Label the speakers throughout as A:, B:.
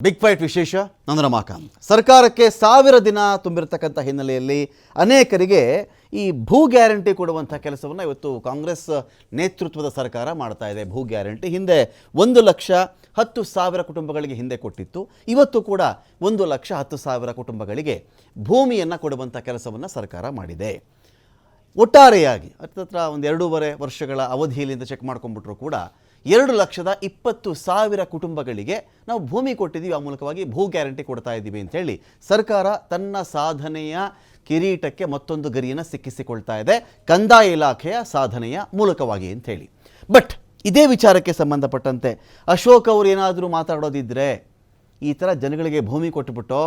A: Big fight ವಿಶೇಷ ನನ್ನ ರಮಾಕಾಂತ್. ಸರ್ಕಾರಕ್ಕೆ 1000 ದಿನ ತುಂಬಿರತಕ್ಕಂಥ ಹಿನ್ನೆಲೆಯಲ್ಲಿ ಅನೇಕರಿಗೆ ಈ ಭೂ ಗ್ಯಾರಂಟಿ ಕೊಡುವಂಥ ಕೆಲಸವನ್ನು ಇವತ್ತು ಕಾಂಗ್ರೆಸ್ ನೇತೃತ್ವದ ಸರ್ಕಾರ ಮಾಡ್ತಾ ಇದೆ. ಭೂ ಗ್ಯಾರಂಟಿ ಹಿಂದೆ 1,10,000 ಕುಟುಂಬಗಳಿಗೆ ಹಿಂದೆ ಕೊಟ್ಟಿತ್ತು. ಇವತ್ತು ಕೂಡ 1,10,000 ಕುಟುಂಬಗಳಿಗೆ ಭೂಮಿಯನ್ನು ಕೊಡುವಂಥ ಕೆಲಸವನ್ನು ಸರ್ಕಾರ ಮಾಡಿದೆ. ಒಟ್ಟಾರೆಯಾಗಿ ಹತ್ತಿರ ಒಂದು 2.5 ವರ್ಷಗಳ ಅವಧಿಯಲ್ಲಿಂದ ಚೆಕ್ ಮಾಡ್ಕೊಂಡ್ಬಿಟ್ರು ಕೂಡ 2,20,000 ಕುಟುಂಬಗಳಿಗೆ ನಾವು ಭೂಮಿ ಕೊಟ್ಟಿದ್ದೀವಿ. ಆ ಮೂಲಕವಾಗಿ ಭೂ ಗ್ಯಾರಂಟಿ ಕೊಡ್ತಾ ಇದ್ದೀವಿ ಅಂತೇಳಿ ಸರ್ಕಾರ ತನ್ನ ಸಾಧನೆಯ ಕಿರೀಟಕ್ಕೆ ಮತ್ತೊಂದು ಗರಿಯನ್ನು ಸಿಕ್ಕಿಸಿಕೊಳ್ತಾ ಇದೆ, ಕಂದಾಯ ಇಲಾಖೆಯ ಸಾಧನೆಯ ಮೂಲಕವಾಗಿ ಅಂಥೇಳಿ. ಬಟ್ ಇದೇ ವಿಚಾರಕ್ಕೆ ಸಂಬಂಧಪಟ್ಟಂತೆ ಅಶೋಕ್ ಅವರು ಏನಾದರೂ ಮಾತಾಡೋದಿದ್ದರೆ, ಈ ಥರ ಜನಗಳಿಗೆ ಭೂಮಿ ಕೊಟ್ಟುಬಿಟ್ಟೋ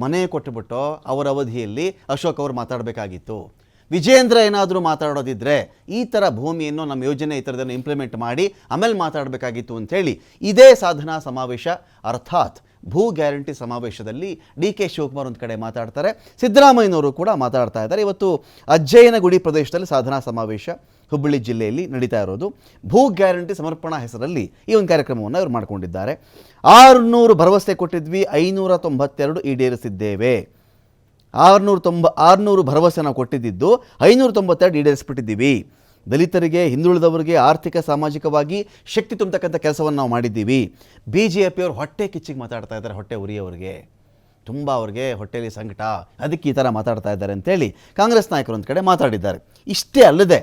A: ಮನೆ ಕೊಟ್ಟುಬಿಟ್ಟೋ ಅವರ ಅವಧಿಯಲ್ಲಿ ಅಶೋಕ್ ಅವರು ಮಾತಾಡಬೇಕಾಗಿತ್ತು. ವಿಜೇಂದ್ರ ಏನಾದರೂ ಮಾತಾಡೋದಿದ್ದರೆ ಈ ಥರ ಭೂಮಿಯನ್ನು ನಮ್ಮ ಯೋಜನೆ ಈ ಥರದನ್ನು ಇಂಪ್ಲಿಮೆಂಟ್ ಮಾಡಿ ಆಮೇಲೆ ಮಾತಾಡಬೇಕಾಗಿತ್ತು ಅಂಥೇಳಿ ಇದೇ ಸಾಧನಾ ಸಮಾವೇಶ ಅರ್ಥಾತ್ ಭೂ ಗ್ಯಾರಂಟಿ ಸಮಾವೇಶದಲ್ಲಿ DK ಶಿವಕುಮಾರ್ ಒಂದು ಕಡೆ ಮಾತಾಡ್ತಾರೆ, ಸಿದ್ದರಾಮಯ್ಯನವರು ಕೂಡ ಮಾತಾಡ್ತಾ ಇದ್ದಾರೆ. ಇವತ್ತು ಅಜ್ಜಯ್ಯನಗುಡಿ ಪ್ರದೇಶದಲ್ಲಿ ಸಾಧನಾ ಸಮಾವೇಶ ಹುಬ್ಬಳ್ಳಿ ಜಿಲ್ಲೆಯಲ್ಲಿ ನಡೀತಾ ಇರೋದು. ಭೂ ಗ್ಯಾರಂಟಿ ಸಮರ್ಪಣಾ ಹೆಸರಲ್ಲಿ ಈ ಒಂದು ಕಾರ್ಯಕ್ರಮವನ್ನು ಇವರು ಮಾಡಿಕೊಂಡಿದ್ದಾರೆ. 600 ಭರವಸೆ ಕೊಟ್ಟಿದ್ವಿ, 592 ಈಡೇರಿಸಿದ್ದೇವೆ. 600 ಭರವಸೆ ನಾವು ಕೊಟ್ಟಿದ್ದು 592 ಈಡೇರಿಸ್ಬಿಟ್ಟಿದ್ದೀವಿ. ದಲಿತರಿಗೆ, ಹಿಂದುಳಿದವರಿಗೆ ಆರ್ಥಿಕ ಸಾಮಾಜಿಕವಾಗಿ ಶಕ್ತಿ ತುಂಬತಕ್ಕಂಥ ಕೆಲಸವನ್ನು ನಾವು ಮಾಡಿದ್ದೀವಿ. BJP ಅವರು ಹೊಟ್ಟೆ ಕಿಚ್ಚಿಗೆ ಮಾತಾಡ್ತಾ ಇದ್ದಾರೆ, ಹೊಟ್ಟೆ ಉರಿಯೋರಿಗೆ ತುಂಬ ಅವ್ರಿಗೆ ಹೊಟ್ಟೆಯಲ್ಲಿ ಸಂಕಟ, ಅದಕ್ಕೆ ಈ ಥರ ಮಾತಾಡ್ತಾ ಇದ್ದಾರೆ ಅಂತೇಳಿ ಕಾಂಗ್ರೆಸ್ ನಾಯಕರು ಒಂದು ಕಡೆ ಮಾತಾಡಿದ್ದಾರೆ. ಇಷ್ಟೇ ಅಲ್ಲದೆ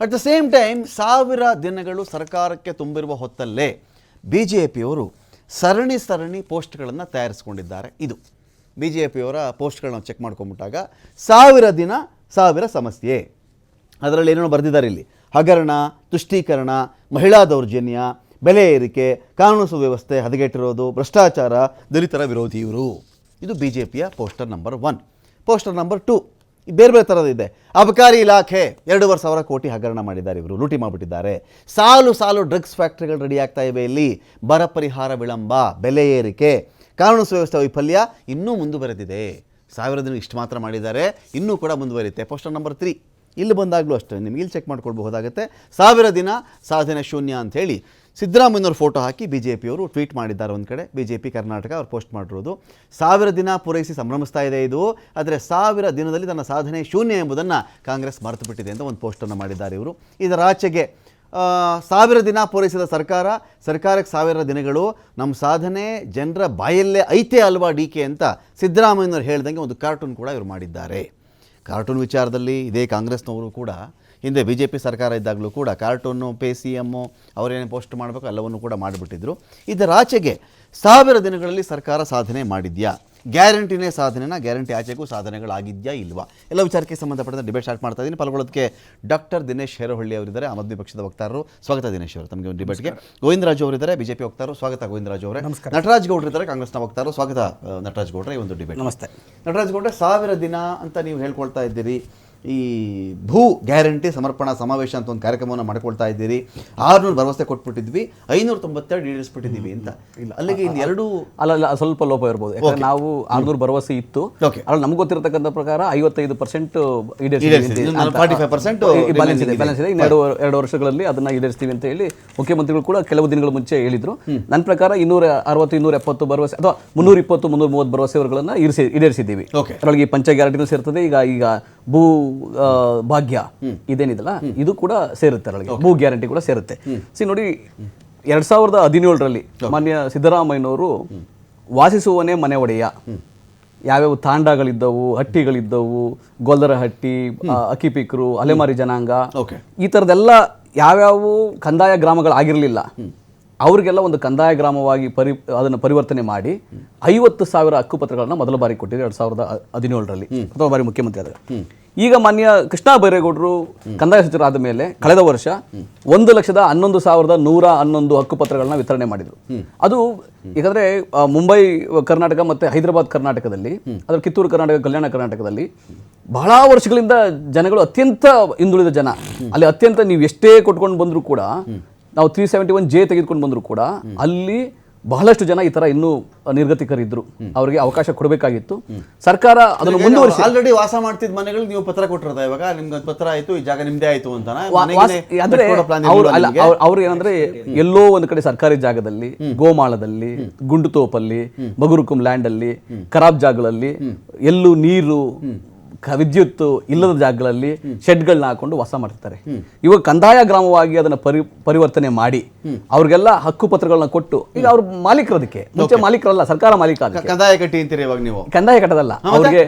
A: ಅಟ್ ದ ಸೇಮ್ ಟೈಮ್ 1000 ದಿನಗಳು ಸರ್ಕಾರಕ್ಕೆ ತುಂಬಿರುವ ಹೊತ್ತಲ್ಲೇ BJP ಅವರು ಸರಣಿ ಪೋಸ್ಟ್ಗಳನ್ನು ತಯಾರಿಸ್ಕೊಂಡಿದ್ದಾರೆ. ಇದು BJP ಅವರ ಪೋಸ್ಟ್ಗಳನ್ನ ಚೆಕ್ ಮಾಡ್ಕೊಂಬಿಟ್ಟಾಗ 1000 ದಿನ 1000 ಸಮಸ್ಯೆ, ಅದರಲ್ಲಿ ಏನೇನೋ ಬರೆದಿದ್ದಾರೆ. ಇಲ್ಲಿ ಹಗರಣ, ತುಷ್ಟೀಕರಣ, ಮಹಿಳಾ ದೌರ್ಜನ್ಯ, ಬೆಲೆ ಏರಿಕೆ, ಕಾನೂನು ಸುವ್ಯವಸ್ಥೆ ಹದಗೆಟ್ಟಿರೋದು, ಭ್ರಷ್ಟಾಚಾರ, ದಲಿತರ ವಿರೋಧಿ ಇವರು. ಇದು BJPಯ ಪೋಸ್ಟರ್ ನಂಬರ್ 1. ಪೋಸ್ಟರ್ ನಂಬರ್ 2 ಬೇರೆ ಥರದಿದೆ. ಅಬಕಾರಿ ಇಲಾಖೆ 2,500 ಕೋಟಿ ಹಗರಣ ಮಾಡಿದ್ದಾರೆ, ಇವರು ಲೂಟಿ ಮಾಡಿಬಿಟ್ಟಿದ್ದಾರೆ. ಸಾಲು ಡ್ರಗ್ಸ್ ಫ್ಯಾಕ್ಟ್ರಿಗಳು ರೆಡಿ ಆಗ್ತಾ ಇವೆ. ಇಲ್ಲಿ ಬರ ಪರಿಹಾರ ವಿಳಂಬ, ಬೆಲೆ ಏರಿಕೆ, ಕಾನೂನು ಸುವ್ಯವಸ್ಥೆ ವೈಫಲ್ಯ ಇನ್ನೂ ಮುಂದುವರೆದಿದೆ. 1000 ದಿನ ಇಷ್ಟು ಮಾತ್ರ ಮಾಡಿದ್ದಾರೆ, ಇನ್ನೂ ಕೂಡ ಮುಂದುವರಿಯುತ್ತೆ. ಪೋಸ್ಟರ್ ನಂಬರ್ 3 ಇಲ್ಲಿ ಬಂದಾಗಲೂ ಅಷ್ಟೇ ನಿಮಗೆ ಇಲ್ಲಿ ಚೆಕ್ ಮಾಡ್ಕೊಳ್ಬಹುದಾಗುತ್ತೆ. 1000 ದಿನ ಸಾಧನೆ ಶೂನ್ಯ ಅಂಥೇಳಿ ಸಿದ್ದರಾಮಯ್ಯನವ್ರ ಫೋಟೋ ಹಾಕಿ BJP ಅವರು ಟ್ವೀಟ್ ಮಾಡಿದ್ದಾರೆ. ಒಂದು ಕಡೆ BJP ಕರ್ನಾಟಕ ಅವ್ರು ಪೋಸ್ಟ್ ಮಾಡಿರೋದು 1000 ದಿನ ಪೂರೈಸಿ ಸಂಭ್ರಮಿಸ್ತಾ ಇದೆ ಇದು, ಆದರೆ 1000 ದಿನದಲ್ಲಿ ತನ್ನ ಸಾಧನೆ ಶೂನ್ಯ ಎಂಬುದನ್ನು ಕಾಂಗ್ರೆಸ್ ಮರೆತು ಬಿಟ್ಟಿದೆ ಅಂತ ಒಂದು ಪೋಸ್ಟನ್ನು ಮಾಡಿದ್ದಾರೆ ಇವರು. ಇದರಾಚೆಗೆ 1000 ದಿನ ಪೂರೈಸಿದ ಸರ್ಕಾರಕ್ಕೆ 1000 ದಿನಗಳು ನಮ್ಮ ಸಾಧನೆ ಜನರ ಬಾಯಲ್ಲೇ ಐತೆ ಅಲ್ವಾ DK ಅಂತ ಸಿದ್ದರಾಮಯ್ಯನವ್ರು ಹೇಳ್ದಂಗೆ ಒಂದು ಕಾರ್ಟೂನ್ ಕೂಡ ಇವರು ಮಾಡಿದ್ದಾರೆ. ಕಾರ್ಟೂನ್ ವಿಚಾರದಲ್ಲಿ ಇದೇ ಕಾಂಗ್ರೆಸ್ನವರು ಕೂಡ ಹಿಂದೆ BJP ಸರ್ಕಾರ ಇದ್ದಾಗಲೂ ಕೂಡ ಕಾರ್ಟೂನು, PCM ಅವರೇನು ಪೋಸ್ಟ್ ಮಾಡಬೇಕು ಎಲ್ಲವನ್ನು ಕೂಡ ಮಾಡಿಬಿಟ್ಟಿದ್ರು. ಇದರಾಚೆಗೆ 1000 ದಿನಗಳಲ್ಲಿ ಸರ್ಕಾರ ಸಾಧನೆ ಮಾಡಿದ್ಯಾ, ಗ್ಯಾರಂಟಿನೇ ಸಾಧನೆನ, ಗ್ಯಾರಂಟಿ ಆಚೆಗೂ ಸಾಧನೆಗಳಾಗಿದೆಯಾ ಇಲ್ವಾ, ಎಲ್ಲ ವಿಚಾರಕ್ಕೆ ಸಂಬಂಧಪಟ್ಟಂತೆ ಡಿಬೇಟ್ ಸ್ಟಾರ್ಟ್ ಮಾಡ್ತಾ ಇದ್ದೀನಿ. ಪಾಲ್ಗೊಳ್ಳೋದಕ್ಕೆ ಡಾಕ್ಟರ್ ದಿನೇಶ್ ಹೇರೋಹಳ್ಳಿ ಅವರಿದ್ದಾರೆ, ಆಮ್ ಆದ್ಮಿ ಪಕ್ಷದ ವಕ್ತಾರರು. ಸ್ವಾಗತ ದಿನೇಶ್ ಅವರು ತಮಗೆ ಒಂದು ಡಿಬೇಟ್ಗೆ. ಗೋವಿಂದರಾಜು ಅವರಿದ್ದಾರೆ, BJP ವಕ್ತಾರರು. ಸ್ವಾಗತ ಗೋವಿಂದರಾಜು ಅವರೇ. ನಟರಾಜ್ ಗೌಡ್ರಿದ್ದಾರೆ, ಕಾಂಗ್ರೆಸ್ನ ವಕ್ತಾರರು. ಸ್ವಾಗತ ನಟರಾಜ್ ಗೌಡ್ರೆ ಈ ಒಂದು ಡಿಬೇಟ್.
B: ನಮಸ್ತೆ
A: ನಟರಾಜ್ ಗೌಡ್ರೆ. 1000 ದಿನ ಅಂತ ನೀವು ಹೇಳ್ಕೊಳ್ತಾ ಇದ್ದೀರಿ, ಈ ಭೂ ಗ್ಯಾರಂಟಿ ಸಮರ್ಪಣಾ ಸಮಾವೇಶ ಅಂತ ಒಂದು ಕಾರ್ಯಕ್ರಮವನ್ನು ಮಾಡ್ಕೊಳ್ತಾ ಇದ್ದೀರಿ. 600 ಭರವಸೆ ಕೊಟ್ಬಿಟ್ಟಿದ್ವಿ, 592 ಈಡೇರಿಸ್ಬಿಟ್ಟಿದ್ದೀವಿ ಅಂತ. ಇಲ್ಲ ಅಲ್ಲಿಗೆ ಇನ್ನು ಎರಡು
B: ಅಲ್ಲ ಸ್ವಲ್ಪ ಲೋಪ ಇರ್ಬೋದು. ಯಾಕಂದ್ರೆ ನಾವು 600 ಭರವಸೆ ಇತ್ತು, ಅದ್ರಲ್ಲಿ ನಮ್ಗೆ ಗೊತ್ತಿರತಕ್ಕಂಥ ಪ್ರಕಾರ 55% ಈಡೇರಿಸ್ತೀವಿ,
A: 45%
B: ಬ್ಯಾಲೆನ್ಸ್ ಇದೆ. ಇನ್ನು 2 ವರ್ಷಗಳಲ್ಲಿ ಅದನ್ನ ಈಡೇರಿಸ್ತೀವಿ ಅಂತ ಹೇಳಿ ಮುಖ್ಯಮಂತ್ರಿಗಳು ಕೂಡ ಕೆಲವು ದಿನಗಳ ಮುಂಚೆ ಹೇಳಿದ್ರು. ನನ್ನ ಪ್ರಕಾರ 260, 270 ಭರವಸೆ ಅಥವಾ 320, 330 ಭರವಸೆಗಳನ್ನ ಈಡೇರಿಸಿದ್ದೀವಿ. ಅದರೊಳಗೆ ಪಂಚ ಗ್ಯಾರಂಟಿನೂ ಸೇರ್ತದೆ. ಈಗ ಭೂ ಭಾಗ್ಯ ಇದೇನಿದಲ್ಲ ಇದು ಕೂಡ ಸೇರುತ್ತೆ, ಅದರೊಳಗೆ ಭೂ ಗ್ಯಾರಂಟಿ ಕೂಡ ಸೇರುತ್ತೆ. ನೋಡಿ 2017ರಲ್ಲಿ ಮಾನ್ಯ ಸಿದ್ದರಾಮಯ್ಯನವರು ವಾಸಿಸುವನೇ ಮನೆ ಒಡೆಯ, ಯಾವ್ಯಾವ ತಾಂಡಗಳಿದ್ದವು, ಹಟ್ಟಿಗಳಿದ್ದವು, ಗೊಲ್ಲರ ಹಟ್ಟಿ, ಅಕ್ಕಿಪಿಕ್ರು, ಅಲೆಮಾರಿ ಜನಾಂಗ, ಈ ಥರದ್ದೆಲ್ಲ ಯಾವ್ಯಾವ ಕಂದಾಯ ಗ್ರಾಮಗಳಾಗಿರಲಿಲ್ಲ ಅವ್ರಿಗೆಲ್ಲ ಒಂದು ಕಂದಾಯ ಗ್ರಾಮವಾಗಿ ಅದನ್ನು ಪರಿವರ್ತನೆ ಮಾಡಿ 50,000 ಹಕ್ಕುಪತ್ರಗಳನ್ನ ಮೊದಲ ಬಾರಿ ಕೊಟ್ಟಿದ್ರು 2017ರಲ್ಲಿ, ಮೊದಲ ಬಾರಿ ಮುಖ್ಯಮಂತ್ರಿ ಆದಾಗ. ಈಗ ಮಾನ್ಯ ಕೃಷ್ಣ ಬೈರೇಗೌಡರು ಕಂದಾಯ ಸಚಿವರಾದ ಮೇಲೆ ಕಳೆದ ವರ್ಷ 1,11,111 ಹಕ್ಕುಪತ್ರಗಳನ್ನ ವಿತರಣೆ ಮಾಡಿದ್ರು. ಅದು ಯಾಕಂದ್ರೆ ಮುಂಬೈ ಕರ್ನಾಟಕ ಮತ್ತೆ ಹೈದರಾಬಾದ್ ಕರ್ನಾಟಕದಲ್ಲಿ, ಅದರ ಕಿತ್ತೂರು ಕರ್ನಾಟಕ, ಕಲ್ಯಾಣ ಕರ್ನಾಟಕದಲ್ಲಿ ಬಹಳ ವರ್ಷಗಳಿಂದ ಜನಗಳು ಅತ್ಯಂತ ಹಿಂದುಳಿದ ಜನ. ಅಲ್ಲಿ ಅತ್ಯಂತ ನೀವು ಎಷ್ಟೇ ಕೊಟ್ಕೊಂಡು ಬಂದರೂ ಕೂಡ, ನಾವು 371J ತೆಗೆದುಕೊಂಡು ಬಂದರೂ ಕೂಡ ಅಲ್ಲಿ ಬಹಳಷ್ಟು ಜನ ಈ ತರ ಇನ್ನೂ ನಿರ್ಗತಿಕರಿದ್ರು, ಅವರಿಗೆ ಅವಕಾಶ ಕೊಡಬೇಕಾಗಿತ್ತು. ಸರ್ಕಾರ ಅದನ್ನು ಮುಂದುವರಿಸಿ
A: ಆಲ್ರೆಡಿ ವಾಸ ಮಾಡ್ತಿದ್ದ ಮನೆಗಳು ನೀವು ಪತ್ರ ಕೊಟ್ಟಿರೋದ, ಇವಾಗ ನಿಮ್ಗೆ ಒಂದು ಪತ್ರ ಆಯ್ತು, ಈ ಜಾಗ ನಿಮ್ದೇ ಆಯ್ತು ಅಂತ
B: ಅಂದ್ರೆ ಅವ್ರು ಏನಂದ್ರೆ ಎಲ್ಲೋ ಒಂದು ಕಡೆ ಸರ್ಕಾರಿ ಜಾಗದಲ್ಲಿ, ಗೋಮಾಳದಲ್ಲಿ, ಗುಂಡುತೋಪಲ್ಲಿ, ಬಗುರುಕುಂ ಲ್ಯಾಂಡ್ ಅಲ್ಲಿ, ಖರಾಬ್ ಜಾಗಗಳಲ್ಲಿ, ಎಲ್ಲೂ ನೀರು ವಿದ್ಯುತ್ ಇಲ್ಲದ ಜಾಗಗಳಲ್ಲಿ ಶೆಡ್ಗಳನ್ನ ಹಾಕೊಂಡು ವಾಸ ಮಾಡ್ತಾರೆ. ಇವಾಗ ಕಂದಾಯ ಗ್ರಾಮವಾಗಿ ಅದನ್ನ ಪರಿವರ್ತನೆ ಮಾಡಿ ಅವ್ರಿಗೆಲ್ಲ ಹಕ್ಕು ಪತ್ರಗಳನ್ನ ಕೊಟ್ಟು, ಈಗ ಅವ್ರ ಮಾಲೀಕರು, ಅದಕ್ಕೆ ಮುಂಚೆ ಮಾಲೀಕರಲ್ಲ, ಸರ್ಕಾರ ಮಾಲೀಕ.
A: ಕಂದಾಯ ಕಟ್ಟಿ ಅಂತೀರಿ ಇವಾಗ ನೀವು?
B: ಕಂದಾಯ ಕಟ್ಟದಲ್ಲ, ಅವ್ರಿಗೆ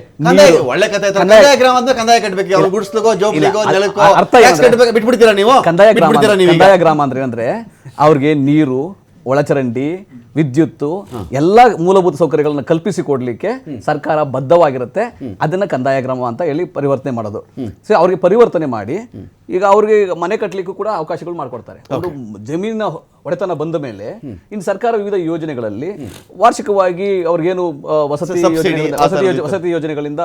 A: ಒಳ್ಳೆ ಕಥೆ. ಕಂದಾಯ ಗ್ರಾಮ ಅಂದ್ರೆ ಕಂದಾಯ ಕಟ್ಟಬೇಕು, ಅವ್ರು ಗುಡಿಸ್ಲಿಗೋ ಜೋಬ್ಲಿಗೋ ನೆಲಕ್ಕೋ ಬಿಟ್ಬಿಡ್ತೀರಾ ನೀವು?
B: ಕಂದಾಯ ಗ್ರಾಮ ಅಂದ್ರೆ ಅವ್ರಿಗೆ ನೀರು, ಒಳಚರಂಡಿ, ವಿದ್ಯುತ್ ಎಲ್ಲ ಮೂಲಭೂತ ಸೌಕರ್ಯಗಳನ್ನ ಕಲ್ಪಿಸಿ ಕೊಡ್ಲಿಕ್ಕೆ ಸರ್ಕಾರ ಬದ್ಧವಾಗಿರುತ್ತೆ. ಅದನ್ನ ಕಂದಾಯ ಗ್ರಾಮ ಅಂತ ಹೇಳಿ ಪರಿವರ್ತನೆ ಮಾಡೋದು. ಸೊ ಅವ್ರಿಗೆ ಪರಿವರ್ತನೆ ಮಾಡಿ ಈಗ ಅವ್ರಿಗೆ ಮನೆ ಕಟ್ಟಲಿಕ್ಕೂ ಕೂಡ ಅವಕಾಶಗಳು ಮಾಡ್ಕೊಡ್ತಾರೆ. ಒಂದು ಜಮೀನಿನ ಒಡೆತನ ಬಂದ ಮೇಲೆ ಇನ್ನು ಸರ್ಕಾರ ವಿವಿಧ ಯೋಜನೆಗಳಲ್ಲಿ ವಾರ್ಷಿಕವಾಗಿ ಅವ್ರಿಗೇನು ವಸತಿ ಯೋಜನೆಗಳಿಂದ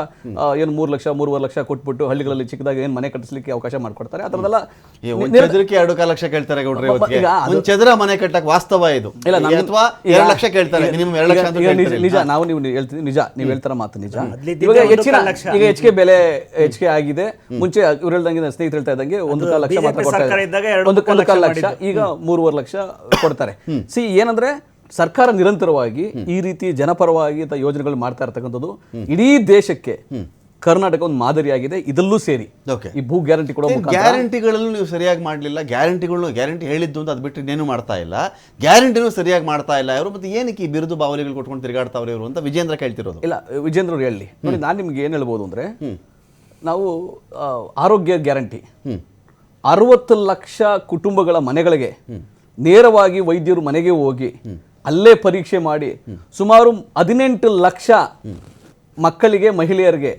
B: ಏನು 3 ಲಕ್ಷ 3.5 ಲಕ್ಷ ಕೊಟ್ಬಿಟ್ಟು ಹಳ್ಳಿಗಳಲ್ಲಿ ಚಿಕ್ಕದಾಗಿ ಏನು ಮನೆ ಕಟ್ಟಿಸ್ಲಿಕ್ಕೆ ಅವಕಾಶ ಮಾಡ್ಕೊಡ್ತಾರೆ. ಅದರದೆಲ್ಲ
A: 2 ಲಕ್ಷ ಕೇಳ್ತಾರೆ ಗೌಡ್ರೆ, ಚದರ ಮನೆ ಕಟ್ಟಕ್ಕೆ ವಾಸ್ತವ ಇದು ಅಥವಾ 2 ಲಕ್ಷ ಕೇಳ್ತಾರೆ, ಮಿನಿಮಮ್ 2 ಲಕ್ಷ ಅಂತ ಕೇಳ್ತಾರೆ.
B: ನಿಜ, ನಾವು ನೀವು ಹೇಳ್ತೀವಿ ನಿಜ, ನೀವು ಹೇಳ್ತಾರ ಮಾತು ನಿಜ. ಇವಾಗ ಈಗ ಹೆಚ್ಚಿಗೆ ಬೆಲೆ ಹೆಚ್ಚಿಗೆ ಆಗಿದೆ. ಮುಂಚೆ ಇವ್ರು ಹೇಳ್ದಂಗೆ ಸ್ನೇಹಿತರು ಹೇಳ್ತಾ ಇದ್ದಂಗೆ 1.25 ಲಕ್ಷ ಮಾತ್ರ ಕೊಡ್ತಾರೆ, 1.25 ಲಕ್ಷ, ಈಗ 3.5 ಲಕ್ಷ ಕೊಡ್ತಾರೆ. ಸಿ ಏನಂದ್ರೆ ಸರ್ಕಾರ ನಿರಂತರವಾಗಿ ಈ ರೀತಿ ಜನಪರವಾಗಿ ಯೋಜನೆಗಳು ಮಾಡ್ತಾ ಇರ್ತಕ್ಕಂಥದ್ದು ಇಡೀ ದೇಶಕ್ಕೆ ಕರ್ನಾಟಕ ಒಂದು ಮಾದರಿಯಾಗಿದೆ. ಇದಲ್ಲೂ ಸೇರಿ ಈ ಭೂ ಗ್ಯಾರಂಟಿ ಕೊಡೋ
A: ಗ್ಯಾರಂಟಿಗಳಲ್ಲೂ ನೀವು ಸರಿಯಾಗಿ ಮಾಡಲಿಲ್ಲ. ಗ್ಯಾರಂಟಿ ಹೇಳಿದ್ದು ಅಂತ ಅದು ಬಿಟ್ಟು ಇನ್ನೇನು ಮಾಡ್ತಾ ಇಲ್ಲ, ಗ್ಯಾರಂಟಿನೂ ಸರಿಯಾಗಿ ಮಾಡ್ತಾ ಇಲ್ಲ ಇವರು. ಮತ್ತೆ ಏನಕ್ಕೆ ಈ ಬಿರುದು ಬಾವಲಿಗಳು ಕೊಟ್ಕೊಂಡು ತಿರುಗಾಡ್ತಾವ್ರೆ ಇವರು ಅಂತ ವಿಜೇಂದ್ರ ಕೇಳ್ತಿರೋದು.
B: ಇಲ್ಲ, ವಿಜೇಂದ್ರ ಅವ್ರು ಹೇಳಿ ನೋಡಿ, ನಾನು ನಿಮ್ಗೆ ಏನು ಹೇಳ್ಬೋದು ಅಂದ್ರೆ, ನಾವು ಆರೋಗ್ಯ ಗ್ಯಾರಂಟಿ 60 ಲಕ್ಷ ಕುಟುಂಬಗಳ ಮನೆಗಳಿಗೆ ನೇರವಾಗಿ ವೈದ್ಯರು ಮನೆಗೆ ಹೋಗಿ ಅಲ್ಲೇ ಪರೀಕ್ಷೆ ಮಾಡಿ ಸುಮಾರು 18 ಲಕ್ಷ ಮಕ್ಕಳಿಗೆ, ಮಹಿಳೆಯರಿಗೆ